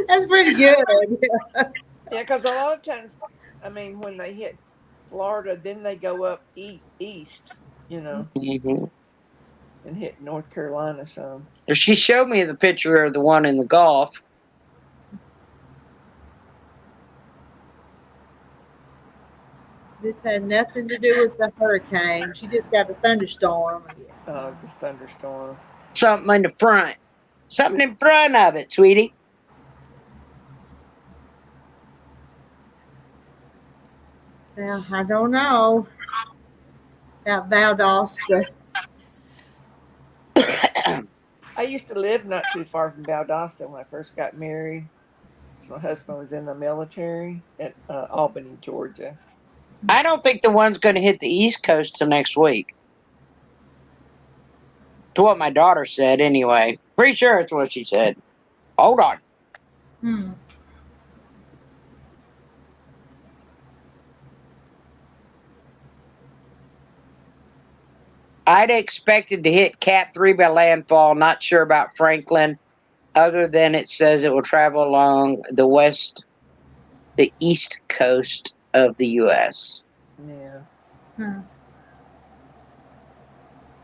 [SPEAKER 1] That's pretty good.
[SPEAKER 5] Yeah, because a lot of times, I mean, when they hit Florida, then they go up east,
[SPEAKER 7] Mm-hmm.
[SPEAKER 5] and hit North Carolina some.
[SPEAKER 7] She showed me the picture of the one in the Gulf.
[SPEAKER 1] This had nothing to do with the hurricane. She just got a thunderstorm.
[SPEAKER 5] Oh, just thunderstorm.
[SPEAKER 7] Something in the front. Something in front of it, sweetie.
[SPEAKER 1] Well, I don't know about Valdosta.
[SPEAKER 5] I used to live not too far from Valdosta when I first got married. So my husband was in the military at Albany, Georgia.
[SPEAKER 7] I don't think the one's going to hit the East Coast till next week. To what my daughter said, anyway. Pretty sure it's what she said. Hold on. I'd expected to hit Cat 3 by landfall. Not sure about Franklin, other than it says it will travel along the east coast of the U.S.
[SPEAKER 5] Yeah.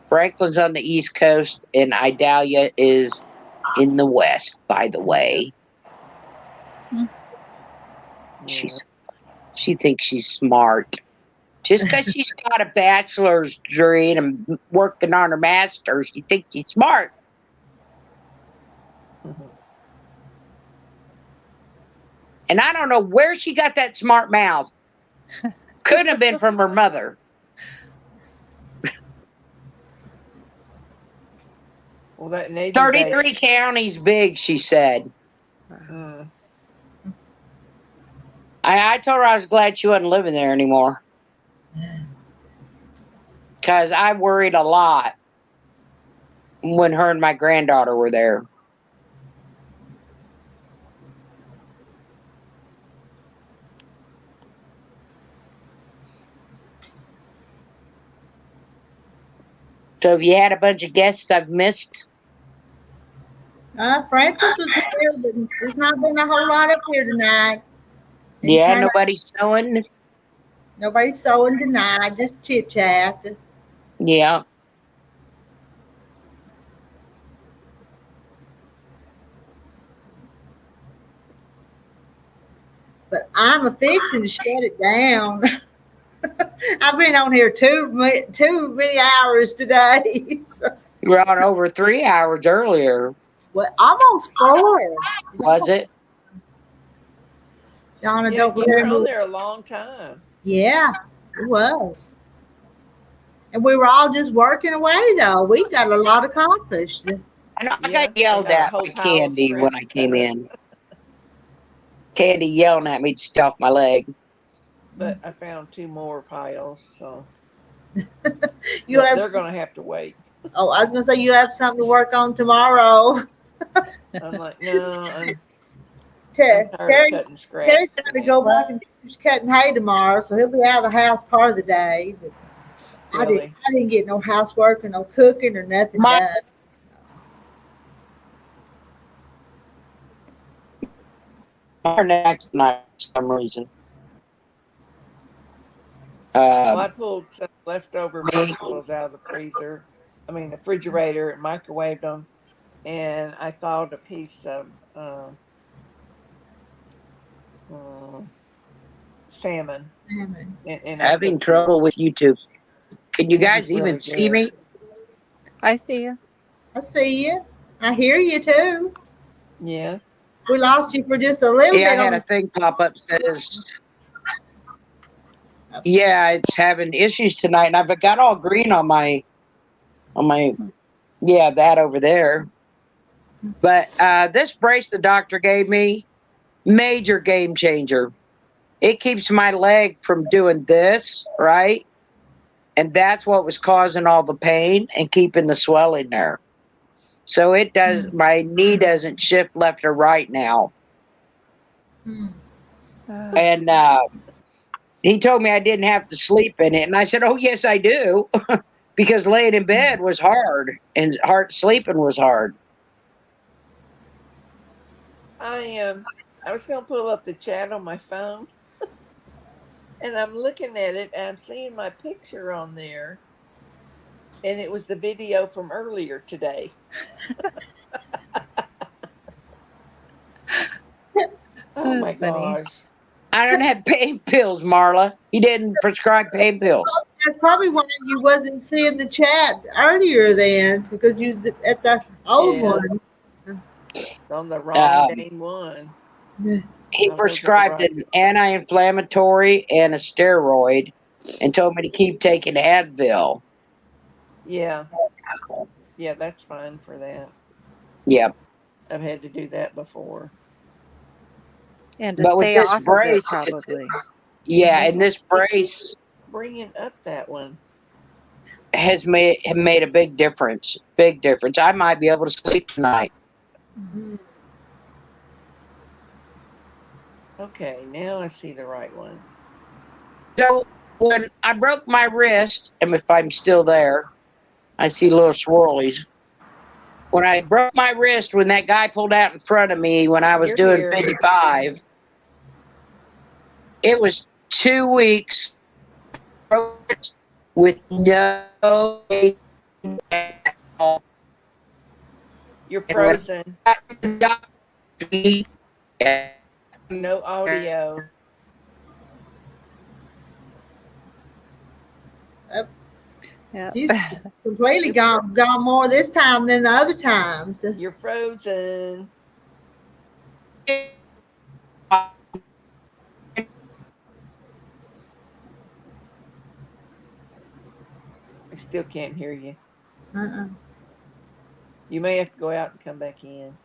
[SPEAKER 7] Franklin's on the east coast, and Idalia is in the west, by the way.
[SPEAKER 5] Yeah.
[SPEAKER 7] She thinks she's smart. Just because she's got a bachelor's degree and working on her master's, she thinks she's smart.
[SPEAKER 5] Mm-hmm.
[SPEAKER 7] And I don't know where she got that smart mouth. Couldn't have been from her mother.
[SPEAKER 5] Well, that Navy
[SPEAKER 7] 33
[SPEAKER 5] base.
[SPEAKER 7] counties big, she said.
[SPEAKER 5] Mm.
[SPEAKER 7] I told her I was glad she wasn't living there anymore. Because I worried a lot when her and my granddaughter were there. So have you had a bunch of guests I've missed?
[SPEAKER 1] Francis was here, but there's not been a whole lot up here tonight. And
[SPEAKER 7] Yeah,
[SPEAKER 1] kinda,
[SPEAKER 7] nobody's sewing.
[SPEAKER 1] nobody's sewing tonight, just chit chat.
[SPEAKER 7] Yeah.
[SPEAKER 1] But I'm a fixing to shut it down. I've been on here too many hours today. So,
[SPEAKER 7] You were on over 3 hours earlier,
[SPEAKER 1] well, almost 4.
[SPEAKER 7] was it?
[SPEAKER 1] Donna,
[SPEAKER 5] Yeah,
[SPEAKER 1] don't
[SPEAKER 5] you were on
[SPEAKER 1] remember.
[SPEAKER 5] there a long time.
[SPEAKER 1] Yeah, it was. And we were all just working away, though. We got a lot accomplished.
[SPEAKER 7] I know I
[SPEAKER 5] Yeah,
[SPEAKER 7] got
[SPEAKER 5] I
[SPEAKER 7] yelled
[SPEAKER 5] got a
[SPEAKER 7] at
[SPEAKER 5] whole
[SPEAKER 7] by
[SPEAKER 5] pile of
[SPEAKER 7] Candy when I
[SPEAKER 5] scripts
[SPEAKER 7] came
[SPEAKER 5] done.
[SPEAKER 7] in. Candy yelling at me to stay off my leg.
[SPEAKER 5] But I found 2 more piles, so
[SPEAKER 1] You have.
[SPEAKER 5] they're going to have to wait.
[SPEAKER 1] Oh, I was gonna say you have something to work on tomorrow.
[SPEAKER 5] I'm like, no, I'm
[SPEAKER 1] Terry,
[SPEAKER 5] tired of
[SPEAKER 1] Terry,
[SPEAKER 5] cutting scraps
[SPEAKER 1] Terry's got to
[SPEAKER 5] today.
[SPEAKER 1] go back and finish cutting hay tomorrow, so he'll be out of the house part of the day. But
[SPEAKER 5] Really?
[SPEAKER 1] I didn't get no housework or no cooking or nothing
[SPEAKER 7] My
[SPEAKER 1] done.
[SPEAKER 7] next night for some reason.
[SPEAKER 5] Well, I
[SPEAKER 7] Um,
[SPEAKER 5] pulled some leftover
[SPEAKER 7] me,
[SPEAKER 5] vegetables out of the freezer, I mean, the refrigerator, and microwaved them. And I thawed a piece of uh, salmon and I
[SPEAKER 7] having
[SPEAKER 5] cooked it.
[SPEAKER 7] trouble with YouTube. Can you
[SPEAKER 5] And it was
[SPEAKER 7] guys even
[SPEAKER 5] really
[SPEAKER 7] see
[SPEAKER 5] good.
[SPEAKER 7] me?
[SPEAKER 4] I see you.
[SPEAKER 1] I see you. I hear you too.
[SPEAKER 5] Yeah.
[SPEAKER 1] We lost you for just a little
[SPEAKER 7] Yeah, I
[SPEAKER 1] bit
[SPEAKER 7] had
[SPEAKER 1] on
[SPEAKER 7] a
[SPEAKER 1] the.
[SPEAKER 7] thing pop up says, yeah, it's having issues tonight, and I've got all green on my yeah, that over there. But this brace the doctor gave me, major game changer. It keeps my leg from doing this, right? And that's what was causing all the pain and keeping the swelling there. So it does, my knee doesn't shift left or right now. And he told me I didn't have to sleep in it. And I said, oh, yes, I do. Because laying in bed was hard and sleeping was hard.
[SPEAKER 5] I was gonna pull up the chat on my phone and I'm looking at it and I'm seeing my picture on there. And it was the video from earlier today. Oh my gosh.
[SPEAKER 7] I don't have pain pills, Marla. He didn't prescribe pain pills.
[SPEAKER 1] That's probably why you wasn't seeing the chat earlier then, because you was at the old
[SPEAKER 5] Yeah.
[SPEAKER 1] one.
[SPEAKER 5] On the wrong dang one.
[SPEAKER 7] He
[SPEAKER 5] I was at the
[SPEAKER 7] prescribed
[SPEAKER 5] right.
[SPEAKER 7] an anti-inflammatory and a steroid and told me to keep taking Advil.
[SPEAKER 5] Yeah. Yeah, that's fine for that.
[SPEAKER 7] Yep.
[SPEAKER 5] I've had to do that before.
[SPEAKER 4] And to
[SPEAKER 7] But with
[SPEAKER 4] stay
[SPEAKER 7] this
[SPEAKER 4] off
[SPEAKER 7] brace,
[SPEAKER 4] of it, probably.
[SPEAKER 7] yeah, and this brace
[SPEAKER 5] Bringing up that one.
[SPEAKER 7] has made a big difference. Big difference. I might be able to sleep tonight.
[SPEAKER 5] Okay, now I see the right one.
[SPEAKER 7] So when I broke my wrist, and if I'm still there, I see little swirlies. When I broke my wrist, when that guy pulled out in front of me when I was
[SPEAKER 5] You're
[SPEAKER 7] doing
[SPEAKER 5] here.
[SPEAKER 7] 55, it was 2 weeks with no pain at all.
[SPEAKER 5] You're frozen.
[SPEAKER 7] Yeah.
[SPEAKER 5] No audio.
[SPEAKER 4] Yeah.
[SPEAKER 1] She's completely gone more this time than the other times.
[SPEAKER 5] You're frozen. I still can't hear you. You may have to go out and come back in.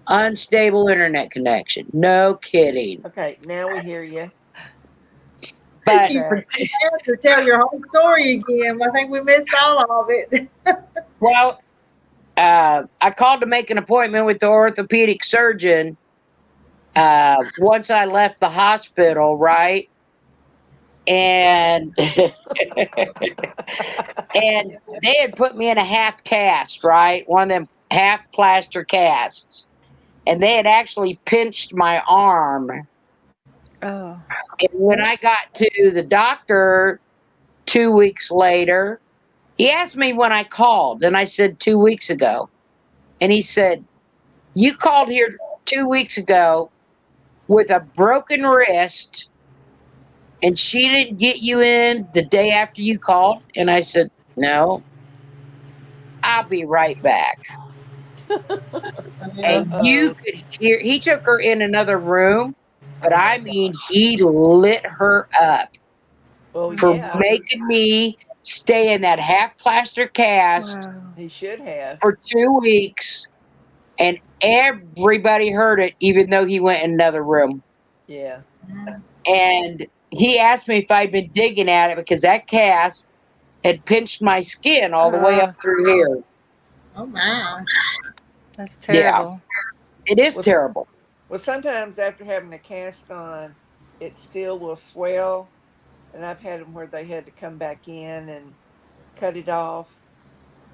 [SPEAKER 7] Unstable internet connection. No kidding.
[SPEAKER 5] Okay, now we hear you.
[SPEAKER 7] But
[SPEAKER 1] You have to tell your whole story again. I think we missed all of it.
[SPEAKER 7] well, I called to make an appointment with the orthopedic surgeon once I left the hospital, right? And and they had put me in a half cast, right? One of them half plaster casts. and they had actually pinched my arm.
[SPEAKER 9] Oh.
[SPEAKER 7] And when I got to the doctor 2 weeks later, he asked me when I called, and I said 2 weeks ago. And he said, "You called here 2 weeks ago with a broken wrist, and she didn't get you in the day after you called?" And I said, "No, I'll be right back." And you
[SPEAKER 5] Uh-oh.
[SPEAKER 7] could hear, he took her in another room, but
[SPEAKER 5] Oh
[SPEAKER 7] I
[SPEAKER 5] my
[SPEAKER 7] mean,
[SPEAKER 5] gosh.
[SPEAKER 7] he lit her up
[SPEAKER 5] Well,
[SPEAKER 7] for
[SPEAKER 5] yeah,
[SPEAKER 7] making me stay in that half plaster cast
[SPEAKER 9] Wow.
[SPEAKER 5] he should have.
[SPEAKER 7] for 2 weeks. And everybody heard it, even though he went in another room.
[SPEAKER 5] Yeah.
[SPEAKER 7] And he asked me if I'd been digging at it because that cast had pinched my skin all the way up through here.
[SPEAKER 1] Oh my.
[SPEAKER 9] That's
[SPEAKER 7] Yeah,
[SPEAKER 9] terrible.
[SPEAKER 7] it is
[SPEAKER 5] Well,
[SPEAKER 7] terrible.
[SPEAKER 5] well, sometimes after having a cast on, it still will swell. And I've had them where they had to come back in and cut it off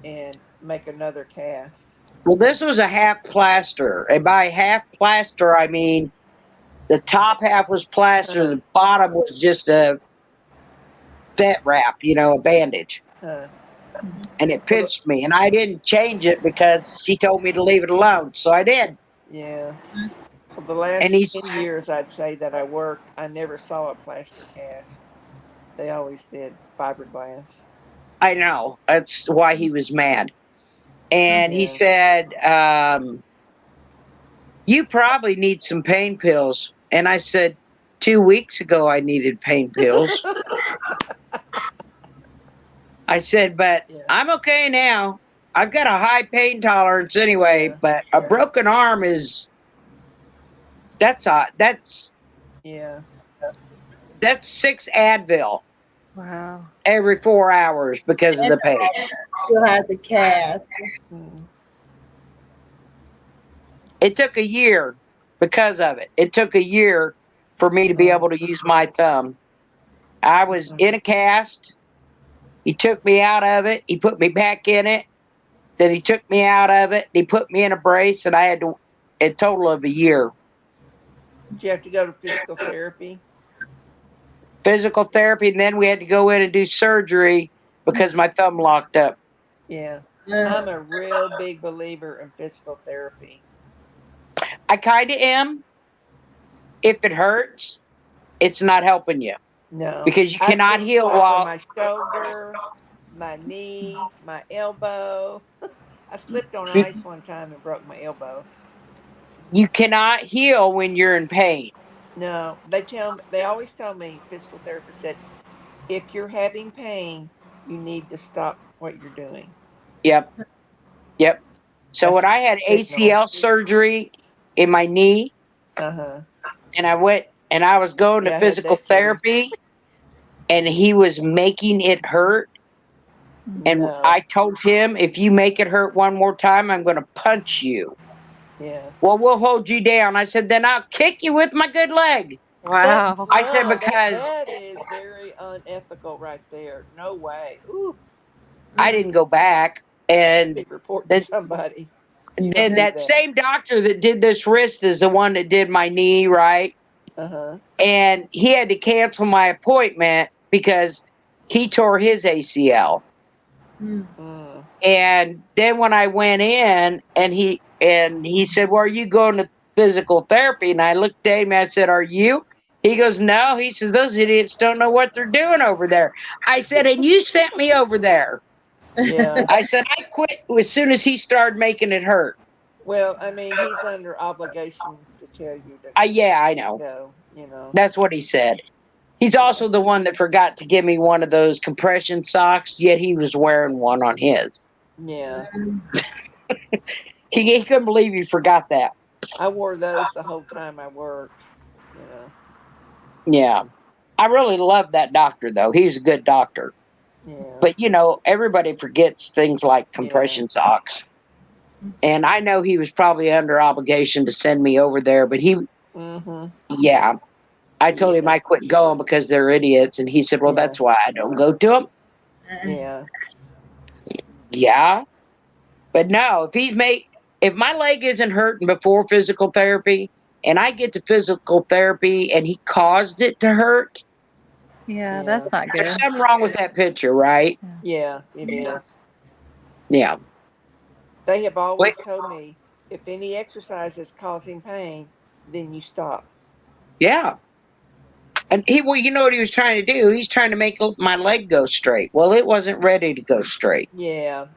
[SPEAKER 5] and make another cast.
[SPEAKER 7] Well, this was a half plaster. And by half plaster, I mean the top half was plaster,
[SPEAKER 5] Huh.
[SPEAKER 7] the bottom was just a vet wrap, a bandage.
[SPEAKER 5] Huh.
[SPEAKER 7] And it
[SPEAKER 5] Well,
[SPEAKER 7] pinched me. And I didn't change it because she told me to leave it alone. So I did.
[SPEAKER 5] yeah. Well, the
[SPEAKER 7] And
[SPEAKER 5] last 10
[SPEAKER 7] he's,
[SPEAKER 5] years I'd say that I worked, I never saw a plaster cast. They always did fiberglass.
[SPEAKER 7] I know, that's why he was mad. And he
[SPEAKER 5] Yeah.
[SPEAKER 7] said, "You probably need some pain pills." And I said, 2 weeks ago, I needed pain pills. I said, "But
[SPEAKER 5] Yeah.
[SPEAKER 7] I'm okay now. I've got a high pain tolerance anyway,
[SPEAKER 5] Yeah.
[SPEAKER 7] but a broken arm that's
[SPEAKER 5] Yeah.
[SPEAKER 7] 6 Advil
[SPEAKER 9] Wow.
[SPEAKER 7] every 4 hours because of
[SPEAKER 1] And
[SPEAKER 7] the pain."
[SPEAKER 1] still has a cast.
[SPEAKER 5] Mm.
[SPEAKER 7] It took a year because of it. It took a year for me to be able to use my thumb. I was in a cast. He took me out of it. He put me back in it. Then he took me out of it. He put me in a brace, and I had to a total of a year.
[SPEAKER 5] Did you have to go to physical therapy?
[SPEAKER 7] Physical therapy, and then we had to go in and do surgery because my thumb locked up.
[SPEAKER 5] Yeah.
[SPEAKER 1] Uh,
[SPEAKER 5] I'm a real big believer in physical therapy.
[SPEAKER 7] I kind of am. If it hurts, it's not helping you
[SPEAKER 5] No.
[SPEAKER 7] because you
[SPEAKER 5] I've
[SPEAKER 7] cannot
[SPEAKER 5] been
[SPEAKER 7] heal
[SPEAKER 5] to it for
[SPEAKER 7] while
[SPEAKER 5] my shoulder, my knee, my elbow. I slipped on
[SPEAKER 7] you,
[SPEAKER 5] ice one time and broke my elbow.
[SPEAKER 7] you cannot heal when you're in pain.
[SPEAKER 5] No, they always tell me, physical therapist said, if you're having pain, you need to stop what you're doing.
[SPEAKER 7] Yep, yep. So
[SPEAKER 5] That's
[SPEAKER 7] when I had
[SPEAKER 5] a signal.
[SPEAKER 7] ACL surgery in my knee,
[SPEAKER 5] Uh-huh.
[SPEAKER 7] and I was going to
[SPEAKER 5] Yeah, I had
[SPEAKER 7] physical
[SPEAKER 5] that too.
[SPEAKER 7] therapy, and he was making it hurt. And
[SPEAKER 5] No.
[SPEAKER 7] I told him, "If you make it hurt one more time, I'm going to punch you."
[SPEAKER 5] Yeah.
[SPEAKER 7] "Well, we'll hold you down." I said, "Then I'll kick you with my good leg."
[SPEAKER 5] That
[SPEAKER 9] Wow.
[SPEAKER 7] I said,
[SPEAKER 5] no, that
[SPEAKER 7] "Because
[SPEAKER 5] that is very unethical right there. No way. Ooh,
[SPEAKER 7] I didn't go back." And
[SPEAKER 5] be reporting
[SPEAKER 7] then,
[SPEAKER 5] somebody. You don't
[SPEAKER 7] then
[SPEAKER 5] do
[SPEAKER 7] that
[SPEAKER 5] that.
[SPEAKER 7] same doctor that did this wrist is the one that did my knee, right?
[SPEAKER 5] Uh-huh.
[SPEAKER 7] And he had to cancel my appointment because he tore his ACL.
[SPEAKER 5] Mm.
[SPEAKER 7] And then when I went in and he said, "Well, are you going to physical therapy?" And I looked at him and I said, "Are you?" He goes, "No." He says, "Those idiots don't know what they're doing over there." I said, "And you sent me over there."
[SPEAKER 5] Yeah.
[SPEAKER 7] I said, "I quit as soon as he started making it hurt."
[SPEAKER 5] Well, I mean, he's under obligation to tell you to
[SPEAKER 7] Yeah, I know.
[SPEAKER 5] go.
[SPEAKER 7] That's what he said. He's
[SPEAKER 5] Yeah.
[SPEAKER 7] also the one that forgot to give me one of those compression socks, yet he was wearing one on his.
[SPEAKER 5] Yeah.
[SPEAKER 7] He couldn't believe he forgot that.
[SPEAKER 5] I wore those the whole time I worked.
[SPEAKER 7] Yeah. I really loved that doctor, though. He was a good doctor.
[SPEAKER 5] Yeah.
[SPEAKER 7] But, everybody forgets things like
[SPEAKER 5] Yeah.
[SPEAKER 7] compression socks. And I know he was probably under obligation to send me over there, but
[SPEAKER 5] Mm-hmm.
[SPEAKER 7] yeah. I told him
[SPEAKER 5] Yeah.
[SPEAKER 7] I quit going because they're idiots. And he said, "Well,
[SPEAKER 5] Yeah.
[SPEAKER 7] that's why I don't go to them."
[SPEAKER 5] Yeah.
[SPEAKER 7] Yeah. But no, if he's made, if my leg isn't hurting before physical therapy, and I get to physical therapy and he caused it to hurt,
[SPEAKER 9] Yeah, that's not
[SPEAKER 7] there's
[SPEAKER 9] good.
[SPEAKER 7] something wrong with that picture, right?
[SPEAKER 5] Yeah, it is.
[SPEAKER 7] Yeah.
[SPEAKER 5] They have
[SPEAKER 7] Wait,
[SPEAKER 5] always told me if any exercise is causing pain, then you stop.
[SPEAKER 7] yeah. And well, you know what he was trying to do? He's trying to make my leg go straight. Well, it wasn't ready to go straight.
[SPEAKER 5] Yeah.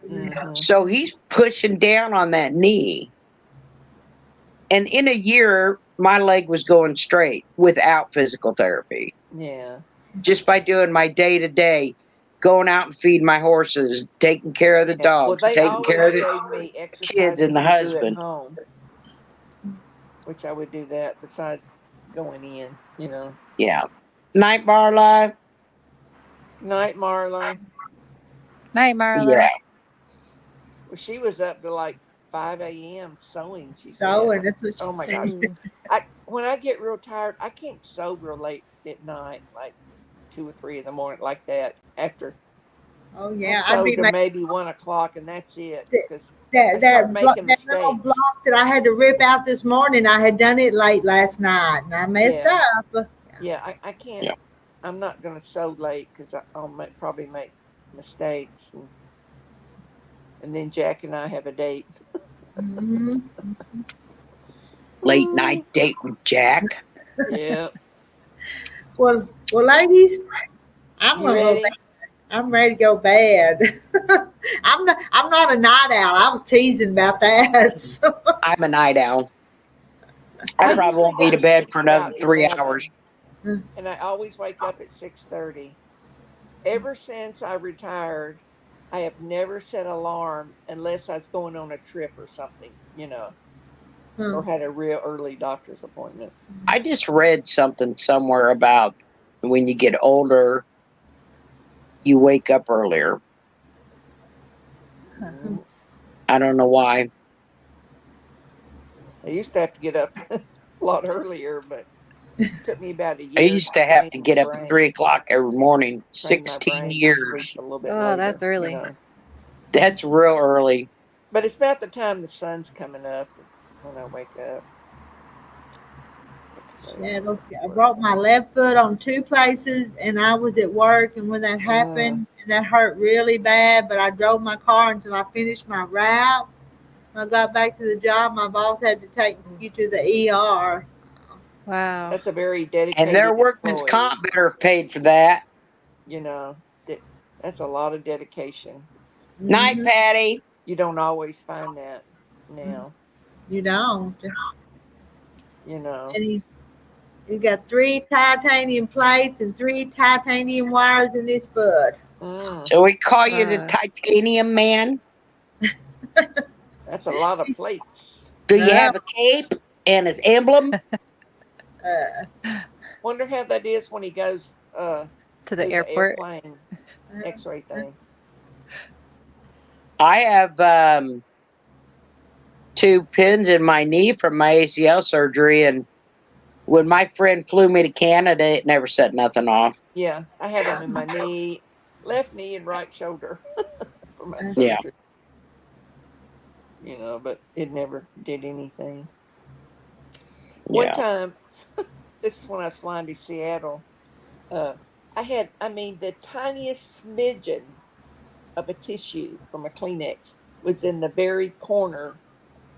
[SPEAKER 7] So he's pushing down on that knee. And in a year, my leg was going straight without physical therapy.
[SPEAKER 5] Yeah.
[SPEAKER 7] Just by doing my day to day, going out and feeding my horses, taking care of the
[SPEAKER 5] Yeah. Well,
[SPEAKER 7] dogs,
[SPEAKER 5] they
[SPEAKER 7] taking care
[SPEAKER 5] always
[SPEAKER 7] of the
[SPEAKER 5] gave me
[SPEAKER 7] kids
[SPEAKER 5] exercises
[SPEAKER 7] and the
[SPEAKER 5] to do at
[SPEAKER 7] husband.
[SPEAKER 5] home, which I would do that besides going in,
[SPEAKER 7] Yeah. Night, Marla.
[SPEAKER 5] Night, Marla.
[SPEAKER 9] Night, Marla.
[SPEAKER 7] Yeah.
[SPEAKER 5] Well, she was up to like 5 a.m. sewing, she
[SPEAKER 1] So,
[SPEAKER 5] said.
[SPEAKER 1] and that's what she
[SPEAKER 5] Oh my
[SPEAKER 1] said.
[SPEAKER 5] gosh. When I get real tired, I can't sew real late at night, like 2 or 3 in the morning, like that. After
[SPEAKER 1] Oh
[SPEAKER 5] I
[SPEAKER 1] yeah, I'd
[SPEAKER 5] sew
[SPEAKER 1] be
[SPEAKER 5] to
[SPEAKER 1] making
[SPEAKER 5] maybe 1 o'clock, and that's it. Because I
[SPEAKER 1] that
[SPEAKER 5] start making
[SPEAKER 1] that little
[SPEAKER 5] mistakes.
[SPEAKER 1] block that I had to rip out this morning. I had done it late last night, and I messed
[SPEAKER 5] Yeah,
[SPEAKER 1] up.
[SPEAKER 5] yeah. I can't.
[SPEAKER 7] Yeah.
[SPEAKER 5] I'm not going to sew late because I'll probably make mistakes, and then Jack and I have a date.
[SPEAKER 1] Hmm.
[SPEAKER 7] Late night date with Jack.
[SPEAKER 5] Yeah.
[SPEAKER 1] Well, ladies, I'm
[SPEAKER 5] You
[SPEAKER 1] gonna go.
[SPEAKER 5] ready?
[SPEAKER 1] I'm ready to go bed. I'm not a night owl. I was teasing about that. So.
[SPEAKER 7] I'm a night owl.
[SPEAKER 5] I
[SPEAKER 7] I probably
[SPEAKER 5] usually
[SPEAKER 7] won't be
[SPEAKER 5] go
[SPEAKER 7] to
[SPEAKER 5] to
[SPEAKER 7] bed
[SPEAKER 5] sleep
[SPEAKER 7] for another
[SPEAKER 5] about
[SPEAKER 7] 3 hours.
[SPEAKER 5] 11, and I always wake up at 6:30. Ever since I retired, I have never set alarm unless I was going on a trip or something, or had a real early doctor's appointment.
[SPEAKER 7] I just read something somewhere about when you get older, you wake up earlier.
[SPEAKER 5] Mhm.
[SPEAKER 7] I don't know why.
[SPEAKER 5] I used to have to get up a lot earlier, but it took me about a
[SPEAKER 7] I
[SPEAKER 5] year
[SPEAKER 7] used
[SPEAKER 5] to
[SPEAKER 7] to have
[SPEAKER 5] train
[SPEAKER 7] to
[SPEAKER 5] my
[SPEAKER 7] get up at
[SPEAKER 5] brain,
[SPEAKER 7] 3 o'clock every morning.
[SPEAKER 5] train my
[SPEAKER 7] 16
[SPEAKER 5] brain to sleep
[SPEAKER 7] years.
[SPEAKER 5] a little bit
[SPEAKER 9] Oh, that's
[SPEAKER 5] later,
[SPEAKER 9] early.
[SPEAKER 7] That's real early.
[SPEAKER 5] But it's about the time the sun's coming up is when I wake up.
[SPEAKER 1] Yeah, I broke my left foot on two places, and I was at work. And when that
[SPEAKER 5] Mm.
[SPEAKER 1] happened, that hurt really bad. But I drove my car until I finished my route. When I got back to the job, my boss had to take you to the ER.
[SPEAKER 9] Wow.
[SPEAKER 5] That's a very
[SPEAKER 7] And
[SPEAKER 5] dedicated
[SPEAKER 7] their workman's
[SPEAKER 5] employee.
[SPEAKER 7] comp better have paid for that.
[SPEAKER 5] You know, that's a lot of dedication.
[SPEAKER 7] Night,
[SPEAKER 1] Hmm.
[SPEAKER 7] Patty.
[SPEAKER 5] You don't always find that now,
[SPEAKER 1] You don't.
[SPEAKER 5] you know.
[SPEAKER 1] And he's got 3 titanium plates and 3 titanium wires in his foot.
[SPEAKER 5] Mm,
[SPEAKER 7] So we call you the titanium man.
[SPEAKER 5] that's a lot of plates.
[SPEAKER 7] Do you
[SPEAKER 1] No.
[SPEAKER 7] have a cape and his emblem?
[SPEAKER 5] Wonder how that is when he goes
[SPEAKER 9] To the
[SPEAKER 5] through the
[SPEAKER 9] airport.
[SPEAKER 5] airplane X-ray thing.
[SPEAKER 7] I have 2 pins in my knee from my ACL surgery, and when my friend flew me to Canada, it never set nothing off.
[SPEAKER 5] Yeah, I had them in my knee, left knee, and right shoulder for my
[SPEAKER 7] Yeah.
[SPEAKER 5] surgery. But it never did anything. One
[SPEAKER 7] Yeah.
[SPEAKER 5] time, this is when I was flying to Seattle. The tiniest smidgen of a tissue from a Kleenex was in the very corner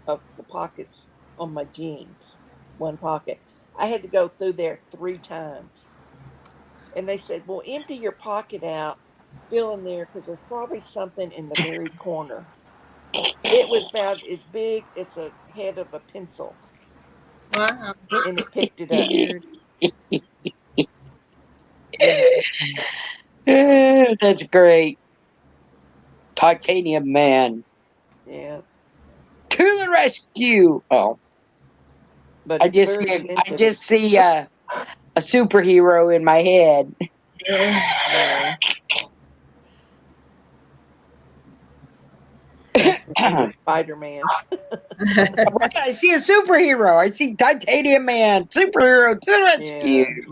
[SPEAKER 5] of the pockets on my jeans, one pocket. I had to go through there 3 times. And they said, well, empty your pocket out, fill in there, because there's probably something in the very corner. It was about as big as the head of a pencil,
[SPEAKER 1] Wow.
[SPEAKER 5] and it picked it up.
[SPEAKER 9] Weird.
[SPEAKER 7] That's great. Titanium man.
[SPEAKER 5] Yeah.
[SPEAKER 7] To the rescue. Oh,
[SPEAKER 5] But
[SPEAKER 7] I
[SPEAKER 5] it's
[SPEAKER 7] just
[SPEAKER 5] very
[SPEAKER 7] see I
[SPEAKER 5] sensitive.
[SPEAKER 7] just see a superhero in my head.
[SPEAKER 5] Yeah. Spider-Man.
[SPEAKER 7] I see a superhero. I see Titanium Man, superhero to the rescue.
[SPEAKER 5] Yeah.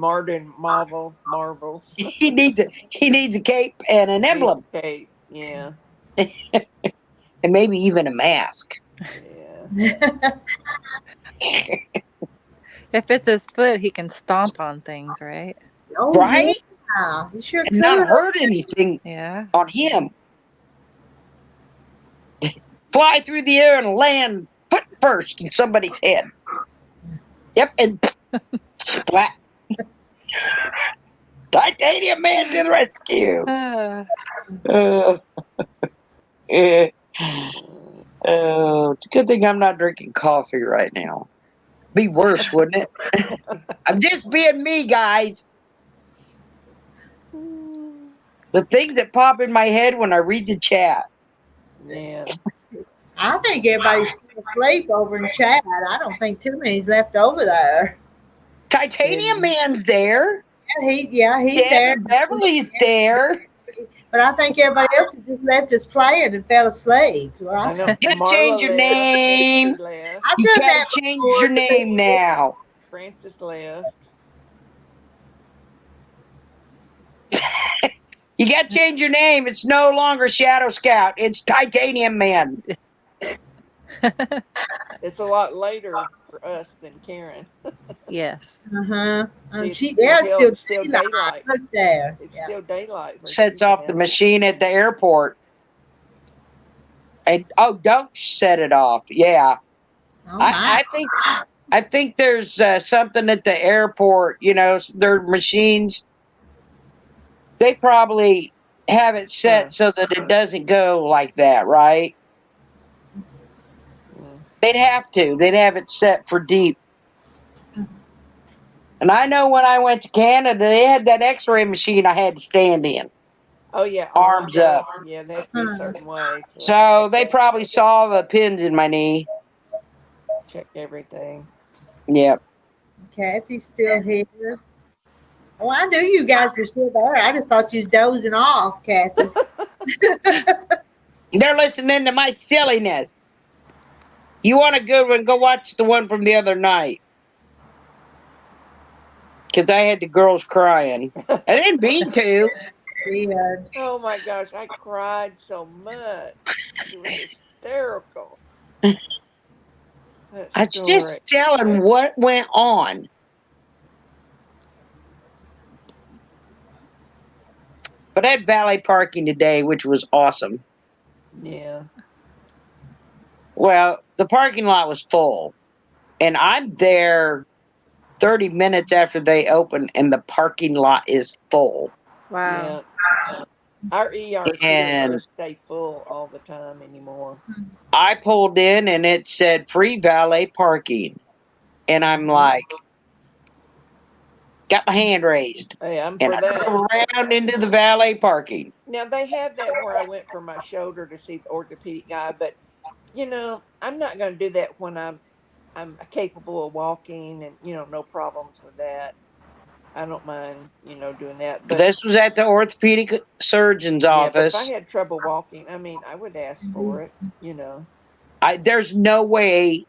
[SPEAKER 5] Marvels.
[SPEAKER 7] He needs a cape and an emblem,
[SPEAKER 5] Cape. Yeah.
[SPEAKER 7] and maybe even a mask.
[SPEAKER 5] Yeah.
[SPEAKER 9] If it's his foot, he can stomp on things, right?
[SPEAKER 1] Oh,
[SPEAKER 7] Right?
[SPEAKER 1] yeah. You sure
[SPEAKER 7] And not
[SPEAKER 1] could.
[SPEAKER 7] hurt anything
[SPEAKER 9] Yeah.
[SPEAKER 7] on him. Fly through the air and land foot first in somebody's head. Yep, and splat. Titanium Man to the rescue. Uh, eh. It's a good thing I'm not drinking coffee right now. Be worse, wouldn't it? I'm just being me, guys. The things that pop in my head when I read the chat.
[SPEAKER 5] Yeah.
[SPEAKER 1] I think everybody's still asleep over in chat. I don't think too many's left over there.
[SPEAKER 7] Titanium Man's there.
[SPEAKER 1] He's
[SPEAKER 7] Deb
[SPEAKER 1] there.
[SPEAKER 7] and Beverly's there.
[SPEAKER 1] But I think everybody else has just left us playing and fell asleep. Well,
[SPEAKER 5] I know.
[SPEAKER 7] You gotta
[SPEAKER 5] Marla
[SPEAKER 7] change your
[SPEAKER 5] left,
[SPEAKER 7] name.
[SPEAKER 5] Betsy left,
[SPEAKER 1] I've
[SPEAKER 7] You
[SPEAKER 1] done
[SPEAKER 7] gotta
[SPEAKER 1] that
[SPEAKER 7] change
[SPEAKER 1] before.
[SPEAKER 7] your name now.
[SPEAKER 5] Francis left.
[SPEAKER 7] You gotta change your name. It's no longer Shadow Scout. It's Titanium Man.
[SPEAKER 5] It's a lot later for us than Karen.
[SPEAKER 9] Yes.
[SPEAKER 1] Uh-huh.
[SPEAKER 5] It's
[SPEAKER 1] It's still daylight.
[SPEAKER 5] daylight.
[SPEAKER 1] Look there.
[SPEAKER 5] It's
[SPEAKER 1] Yeah.
[SPEAKER 5] still daylight. Where
[SPEAKER 7] Sets
[SPEAKER 5] she's
[SPEAKER 7] off
[SPEAKER 5] at.
[SPEAKER 7] the machine at the airport. And don't set it off. Yeah.
[SPEAKER 1] Oh, my.
[SPEAKER 7] I think there's something at the airport, their machines. They probably have it set so that it doesn't go like that, right? They'd have to. They'd have it set for deep. And I know when I went to Canada, they had that X-ray machine I had to stand in.
[SPEAKER 5] Oh yeah,
[SPEAKER 7] Arms up.
[SPEAKER 5] Yeah, they have to be a certain way.
[SPEAKER 7] So they probably saw the pins in my knee.
[SPEAKER 5] Check everything.
[SPEAKER 7] Yep.
[SPEAKER 1] Kathy's still here. Oh, I knew you guys were still there. I just thought you was dozing off, Kathy.
[SPEAKER 7] They're listening to my silliness. You want a good one? Go watch the one from the other night. Because I had the girls crying. I didn't mean to.
[SPEAKER 1] Weird.
[SPEAKER 5] Oh my gosh, I cried so much. It was hysterical.
[SPEAKER 7] I was just telling what went on. But I had valet parking today, which was awesome.
[SPEAKER 5] Yeah.
[SPEAKER 7] Well, the parking lot was full. And I'm there 30 minutes after they open, and the parking lot is full.
[SPEAKER 9] Wow.
[SPEAKER 5] Yeah. Our ERs
[SPEAKER 7] And
[SPEAKER 5] don't just stay full all the time anymore.
[SPEAKER 7] I pulled in and it said free valet parking. And I'm like, got my hand raised.
[SPEAKER 5] Hey, I'm
[SPEAKER 7] and
[SPEAKER 5] for
[SPEAKER 7] I
[SPEAKER 5] that.
[SPEAKER 7] drove around into the valet parking.
[SPEAKER 5] Now they have that where I went for my shoulder to see the orthopedic guy, but I'm not going to do that when I'm capable of walking and no problems with that. I don't mind doing that. But
[SPEAKER 7] This was at the orthopedic surgeon's
[SPEAKER 5] yeah, but if I
[SPEAKER 7] office.
[SPEAKER 5] had trouble walking, I would ask for it.
[SPEAKER 7] There's no way.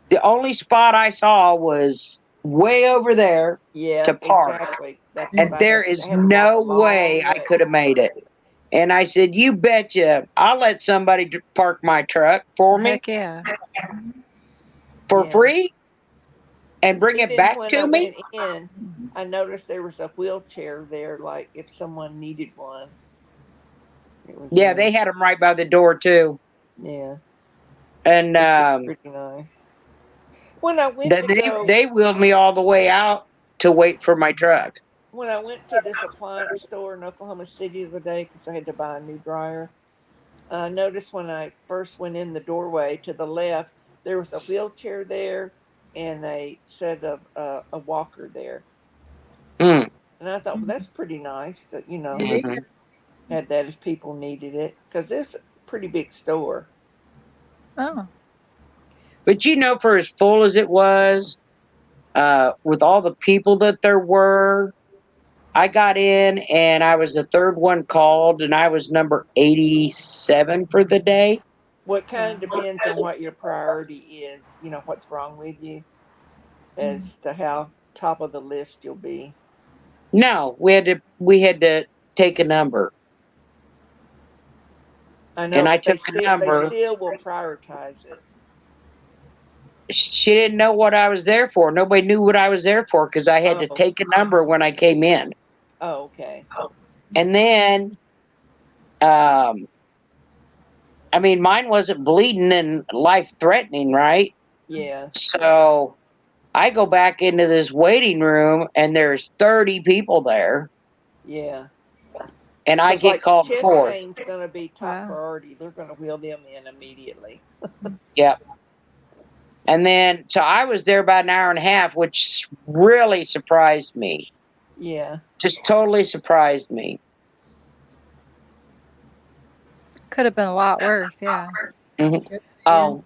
[SPEAKER 7] The only spot I saw was way over there to park.
[SPEAKER 5] Exactly. That's
[SPEAKER 7] and there is no way I could have made it. And I said, you betcha, I'll let somebody park my truck for me.
[SPEAKER 9] Heck yeah.
[SPEAKER 7] For free and bring it back
[SPEAKER 5] when
[SPEAKER 7] to
[SPEAKER 5] I
[SPEAKER 7] me.
[SPEAKER 5] Went in, I noticed there was a wheelchair there, like if someone needed one.
[SPEAKER 7] Yeah, they had them right by the door too.
[SPEAKER 5] Yeah.
[SPEAKER 7] And
[SPEAKER 5] pretty nice. When I went
[SPEAKER 7] they wheeled me all the way out to wait for my truck.
[SPEAKER 5] When I went to this appliance store in Oklahoma City the other day because I had to buy a new dryer, I noticed when I first went in the doorway to the left, there was a wheelchair there and a set of a walker there. And I thought, well, that's pretty nice that had that if people needed it, because it's a pretty big store.
[SPEAKER 9] Oh.
[SPEAKER 7] But for as full as it was, with all the people that there were, I got in and I was the third one called, and I was number 87 for the day.
[SPEAKER 5] Well, it kind of depends on what your priority is, what's wrong with you, as to how top of the list you'll be.
[SPEAKER 7] No, we had to take a number.
[SPEAKER 5] I know,
[SPEAKER 7] and I
[SPEAKER 5] but
[SPEAKER 7] took a number.
[SPEAKER 5] They still will prioritize it.
[SPEAKER 7] she didn't know what I was there for. Nobody knew what I was there for because I had to
[SPEAKER 5] Oh.
[SPEAKER 7] take a number when I came in.
[SPEAKER 5] Oh, okay.
[SPEAKER 7] And then, I mean, mine wasn't bleeding and life threatening, right?
[SPEAKER 5] Yeah.
[SPEAKER 7] So I go back into this waiting room and there's 30 people there
[SPEAKER 5] Yeah.
[SPEAKER 7] and I
[SPEAKER 5] Because
[SPEAKER 7] get
[SPEAKER 5] like
[SPEAKER 7] called
[SPEAKER 5] chest
[SPEAKER 7] forth.
[SPEAKER 5] pain's going to be top
[SPEAKER 9] Wow.
[SPEAKER 5] priority. They're going to wheel them in immediately.
[SPEAKER 7] Yep. And then, so I was there about an hour and a half, which really surprised me.
[SPEAKER 5] Yeah.
[SPEAKER 7] Just totally surprised me.
[SPEAKER 9] Could have been a lot worse. Yeah.
[SPEAKER 7] Mm-hmm. Oh,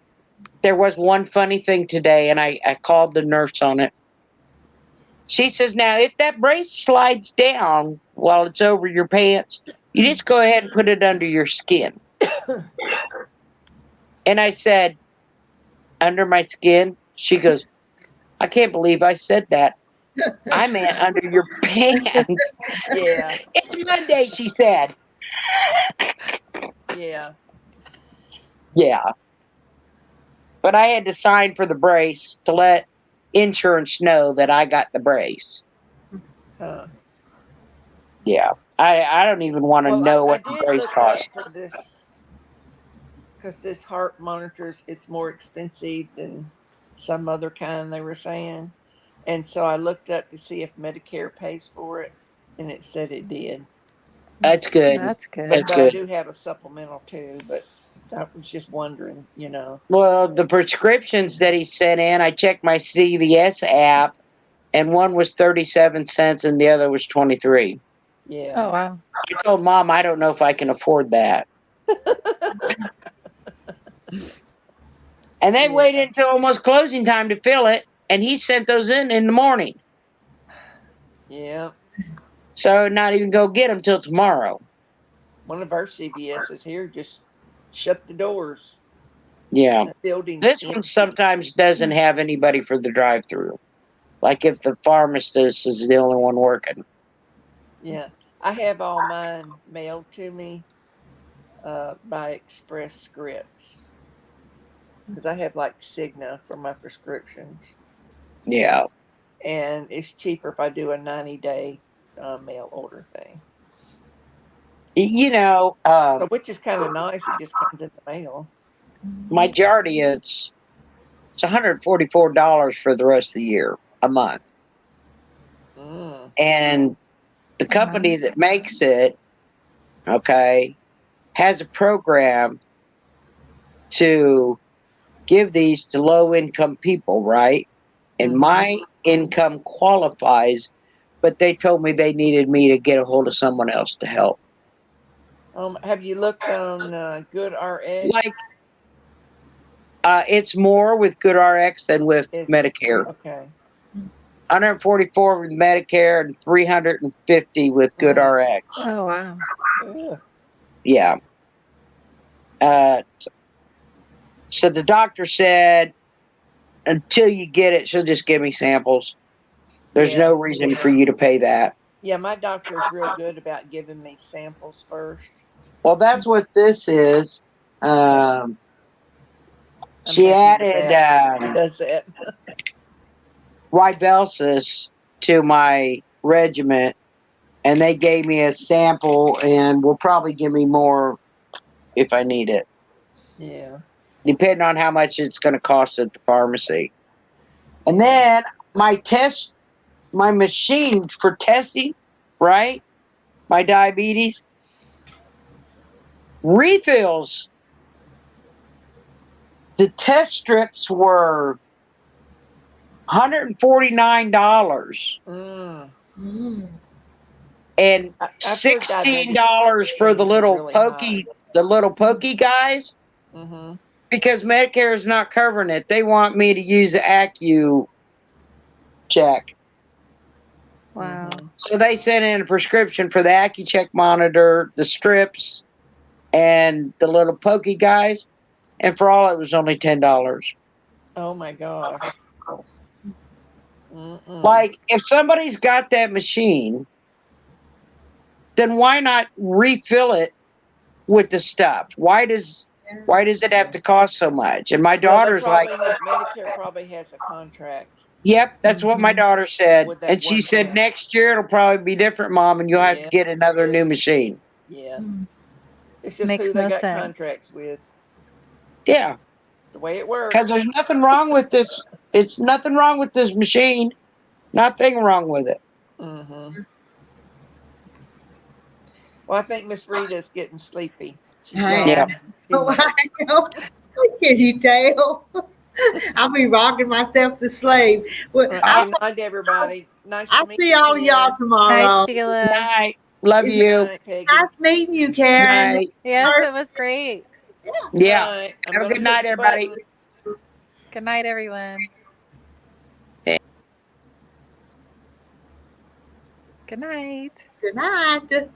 [SPEAKER 7] there was one funny thing today, and I called the nurse on it. She says, now, if that brace slides down while it's over your pants, you just go ahead and put it under your skin. And I said, under my skin? She goes, I can't believe I said that. I meant under your pants.
[SPEAKER 5] Yeah.
[SPEAKER 7] It's Monday, she said.
[SPEAKER 5] Yeah.
[SPEAKER 7] Yeah. But I had to sign for the brace to let insurance know that I got the brace.
[SPEAKER 5] Huh.
[SPEAKER 7] Yeah. I don't even want to
[SPEAKER 5] Well,
[SPEAKER 7] know
[SPEAKER 5] I
[SPEAKER 7] what the
[SPEAKER 5] did
[SPEAKER 7] brace
[SPEAKER 5] look up
[SPEAKER 7] costs.
[SPEAKER 5] for this because this heart monitors, it's more expensive than some other kind they were saying. And so I looked up to see if Medicare pays for it, and it said it did.
[SPEAKER 7] That's good.
[SPEAKER 9] That's good.
[SPEAKER 7] That's
[SPEAKER 5] But I
[SPEAKER 7] good.
[SPEAKER 5] do have a supplemental too, but I was just wondering,
[SPEAKER 7] Well, the prescriptions that he sent in, I checked my CVS app, and one was 37 cents and the other was 23.
[SPEAKER 5] Yeah.
[SPEAKER 9] Oh wow.
[SPEAKER 7] I told Mom I don't know if I can afford that. And they
[SPEAKER 5] Yeah.
[SPEAKER 7] waited until almost closing time to fill it, and he sent those in the morning.
[SPEAKER 5] Yeah.
[SPEAKER 7] So not even go get them till tomorrow.
[SPEAKER 5] One of our CVS's here just shut the doors.
[SPEAKER 7] Yeah.
[SPEAKER 5] The building's
[SPEAKER 7] This one
[SPEAKER 5] empty.
[SPEAKER 7] sometimes doesn't have anybody for the drive-through. Like if the pharmacist is the only one working.
[SPEAKER 5] Yeah. I have all mine mailed to me by Express Scripts because I have like Cigna for my prescriptions,
[SPEAKER 7] Yeah.
[SPEAKER 5] and it's cheaper if I do a 90-day mail order thing.
[SPEAKER 7] You know,
[SPEAKER 5] So, which is kind of nice. It just comes in the mail.
[SPEAKER 7] my Jardia, it's $144 for the rest of the year, a month.
[SPEAKER 5] Mm.
[SPEAKER 7] And the company that makes it, okay, has a program to give these to low income people, right? And my income qualifies, but they told me they needed me to get a hold of someone else to help.
[SPEAKER 5] Have you looked on Good RX?
[SPEAKER 7] Like, it's more with GoodRx than with Medicare.
[SPEAKER 5] Okay.
[SPEAKER 7] 144 with Medicare and 350 with GoodRx.
[SPEAKER 9] Oh wow.
[SPEAKER 5] Ugh.
[SPEAKER 7] Yeah. So the doctor said, until you get it, she'll just give me samples. There's no reason for you to pay that.
[SPEAKER 5] Yeah, my doctor's real good about giving me samples first.
[SPEAKER 7] Well, that's what this is. She added
[SPEAKER 5] does that.
[SPEAKER 7] Ribelsis to my regimen, and they gave me a sample, and will probably give me more if I need it,
[SPEAKER 5] Yeah.
[SPEAKER 7] depending on how much it's going to cost at the pharmacy. And then my machine for testing, right? My diabetes refills. The test strips were $149 and $16 for the little pokey guys.
[SPEAKER 5] Mm-hmm.
[SPEAKER 7] Because Medicare is not covering it. They want me to use the Acu check.
[SPEAKER 9] Wow.
[SPEAKER 7] So they sent in a prescription for the AccuCheck monitor, the strips, and the little pokey guys. And for all, it was only $10.
[SPEAKER 5] Oh my gosh. Mm-mm.
[SPEAKER 7] Like, if somebody's got that machine, then why not refill it with the stuff? Why does Why does it have to cost so much? And my
[SPEAKER 5] Well, they
[SPEAKER 7] daughter's like,
[SPEAKER 5] probably have, Medicare probably has a contract
[SPEAKER 7] yep, that's what my
[SPEAKER 1] Mhm.
[SPEAKER 7] daughter said.
[SPEAKER 5] with that
[SPEAKER 7] And she
[SPEAKER 5] one
[SPEAKER 7] said,
[SPEAKER 5] plant.
[SPEAKER 7] next year it'll probably be different, Mom, and you'll have to
[SPEAKER 5] Yeah.
[SPEAKER 7] get another new machine.
[SPEAKER 5] Yeah.
[SPEAKER 1] Mm.
[SPEAKER 5] It's just
[SPEAKER 9] Makes
[SPEAKER 5] who they
[SPEAKER 9] no
[SPEAKER 5] got
[SPEAKER 9] sense.
[SPEAKER 5] contracts with.
[SPEAKER 7] Yeah,
[SPEAKER 5] The way it
[SPEAKER 7] because
[SPEAKER 5] works.
[SPEAKER 7] there's nothing wrong with this. It's nothing wrong with this machine. Nothing wrong with it.
[SPEAKER 5] Mm-hmm. Well, I think Miss Rita's getting sleepy. She's
[SPEAKER 1] I
[SPEAKER 5] yawning
[SPEAKER 7] Yeah.
[SPEAKER 5] too
[SPEAKER 1] know.
[SPEAKER 5] much.
[SPEAKER 1] I know. Can you tell? I'll be rocking myself to sleep. Well,
[SPEAKER 5] Good night, everybody. Nice to
[SPEAKER 1] I'll
[SPEAKER 5] meet
[SPEAKER 1] see
[SPEAKER 5] you,
[SPEAKER 1] all of y'all
[SPEAKER 5] Ken.
[SPEAKER 9] Hi,
[SPEAKER 1] tomorrow.
[SPEAKER 9] Sheila.
[SPEAKER 7] Night. Love
[SPEAKER 1] It's
[SPEAKER 5] Good
[SPEAKER 7] you.
[SPEAKER 5] night, Peggy.
[SPEAKER 1] nice meeting you, Karen.
[SPEAKER 7] Night.
[SPEAKER 9] Yes, it was great.
[SPEAKER 7] Yeah.
[SPEAKER 5] Night. I'm
[SPEAKER 7] Have a
[SPEAKER 5] gonna
[SPEAKER 7] good
[SPEAKER 5] push
[SPEAKER 7] night,
[SPEAKER 5] the
[SPEAKER 7] everybody.
[SPEAKER 5] button.
[SPEAKER 9] Good night, everyone. Good night.
[SPEAKER 1] Good night.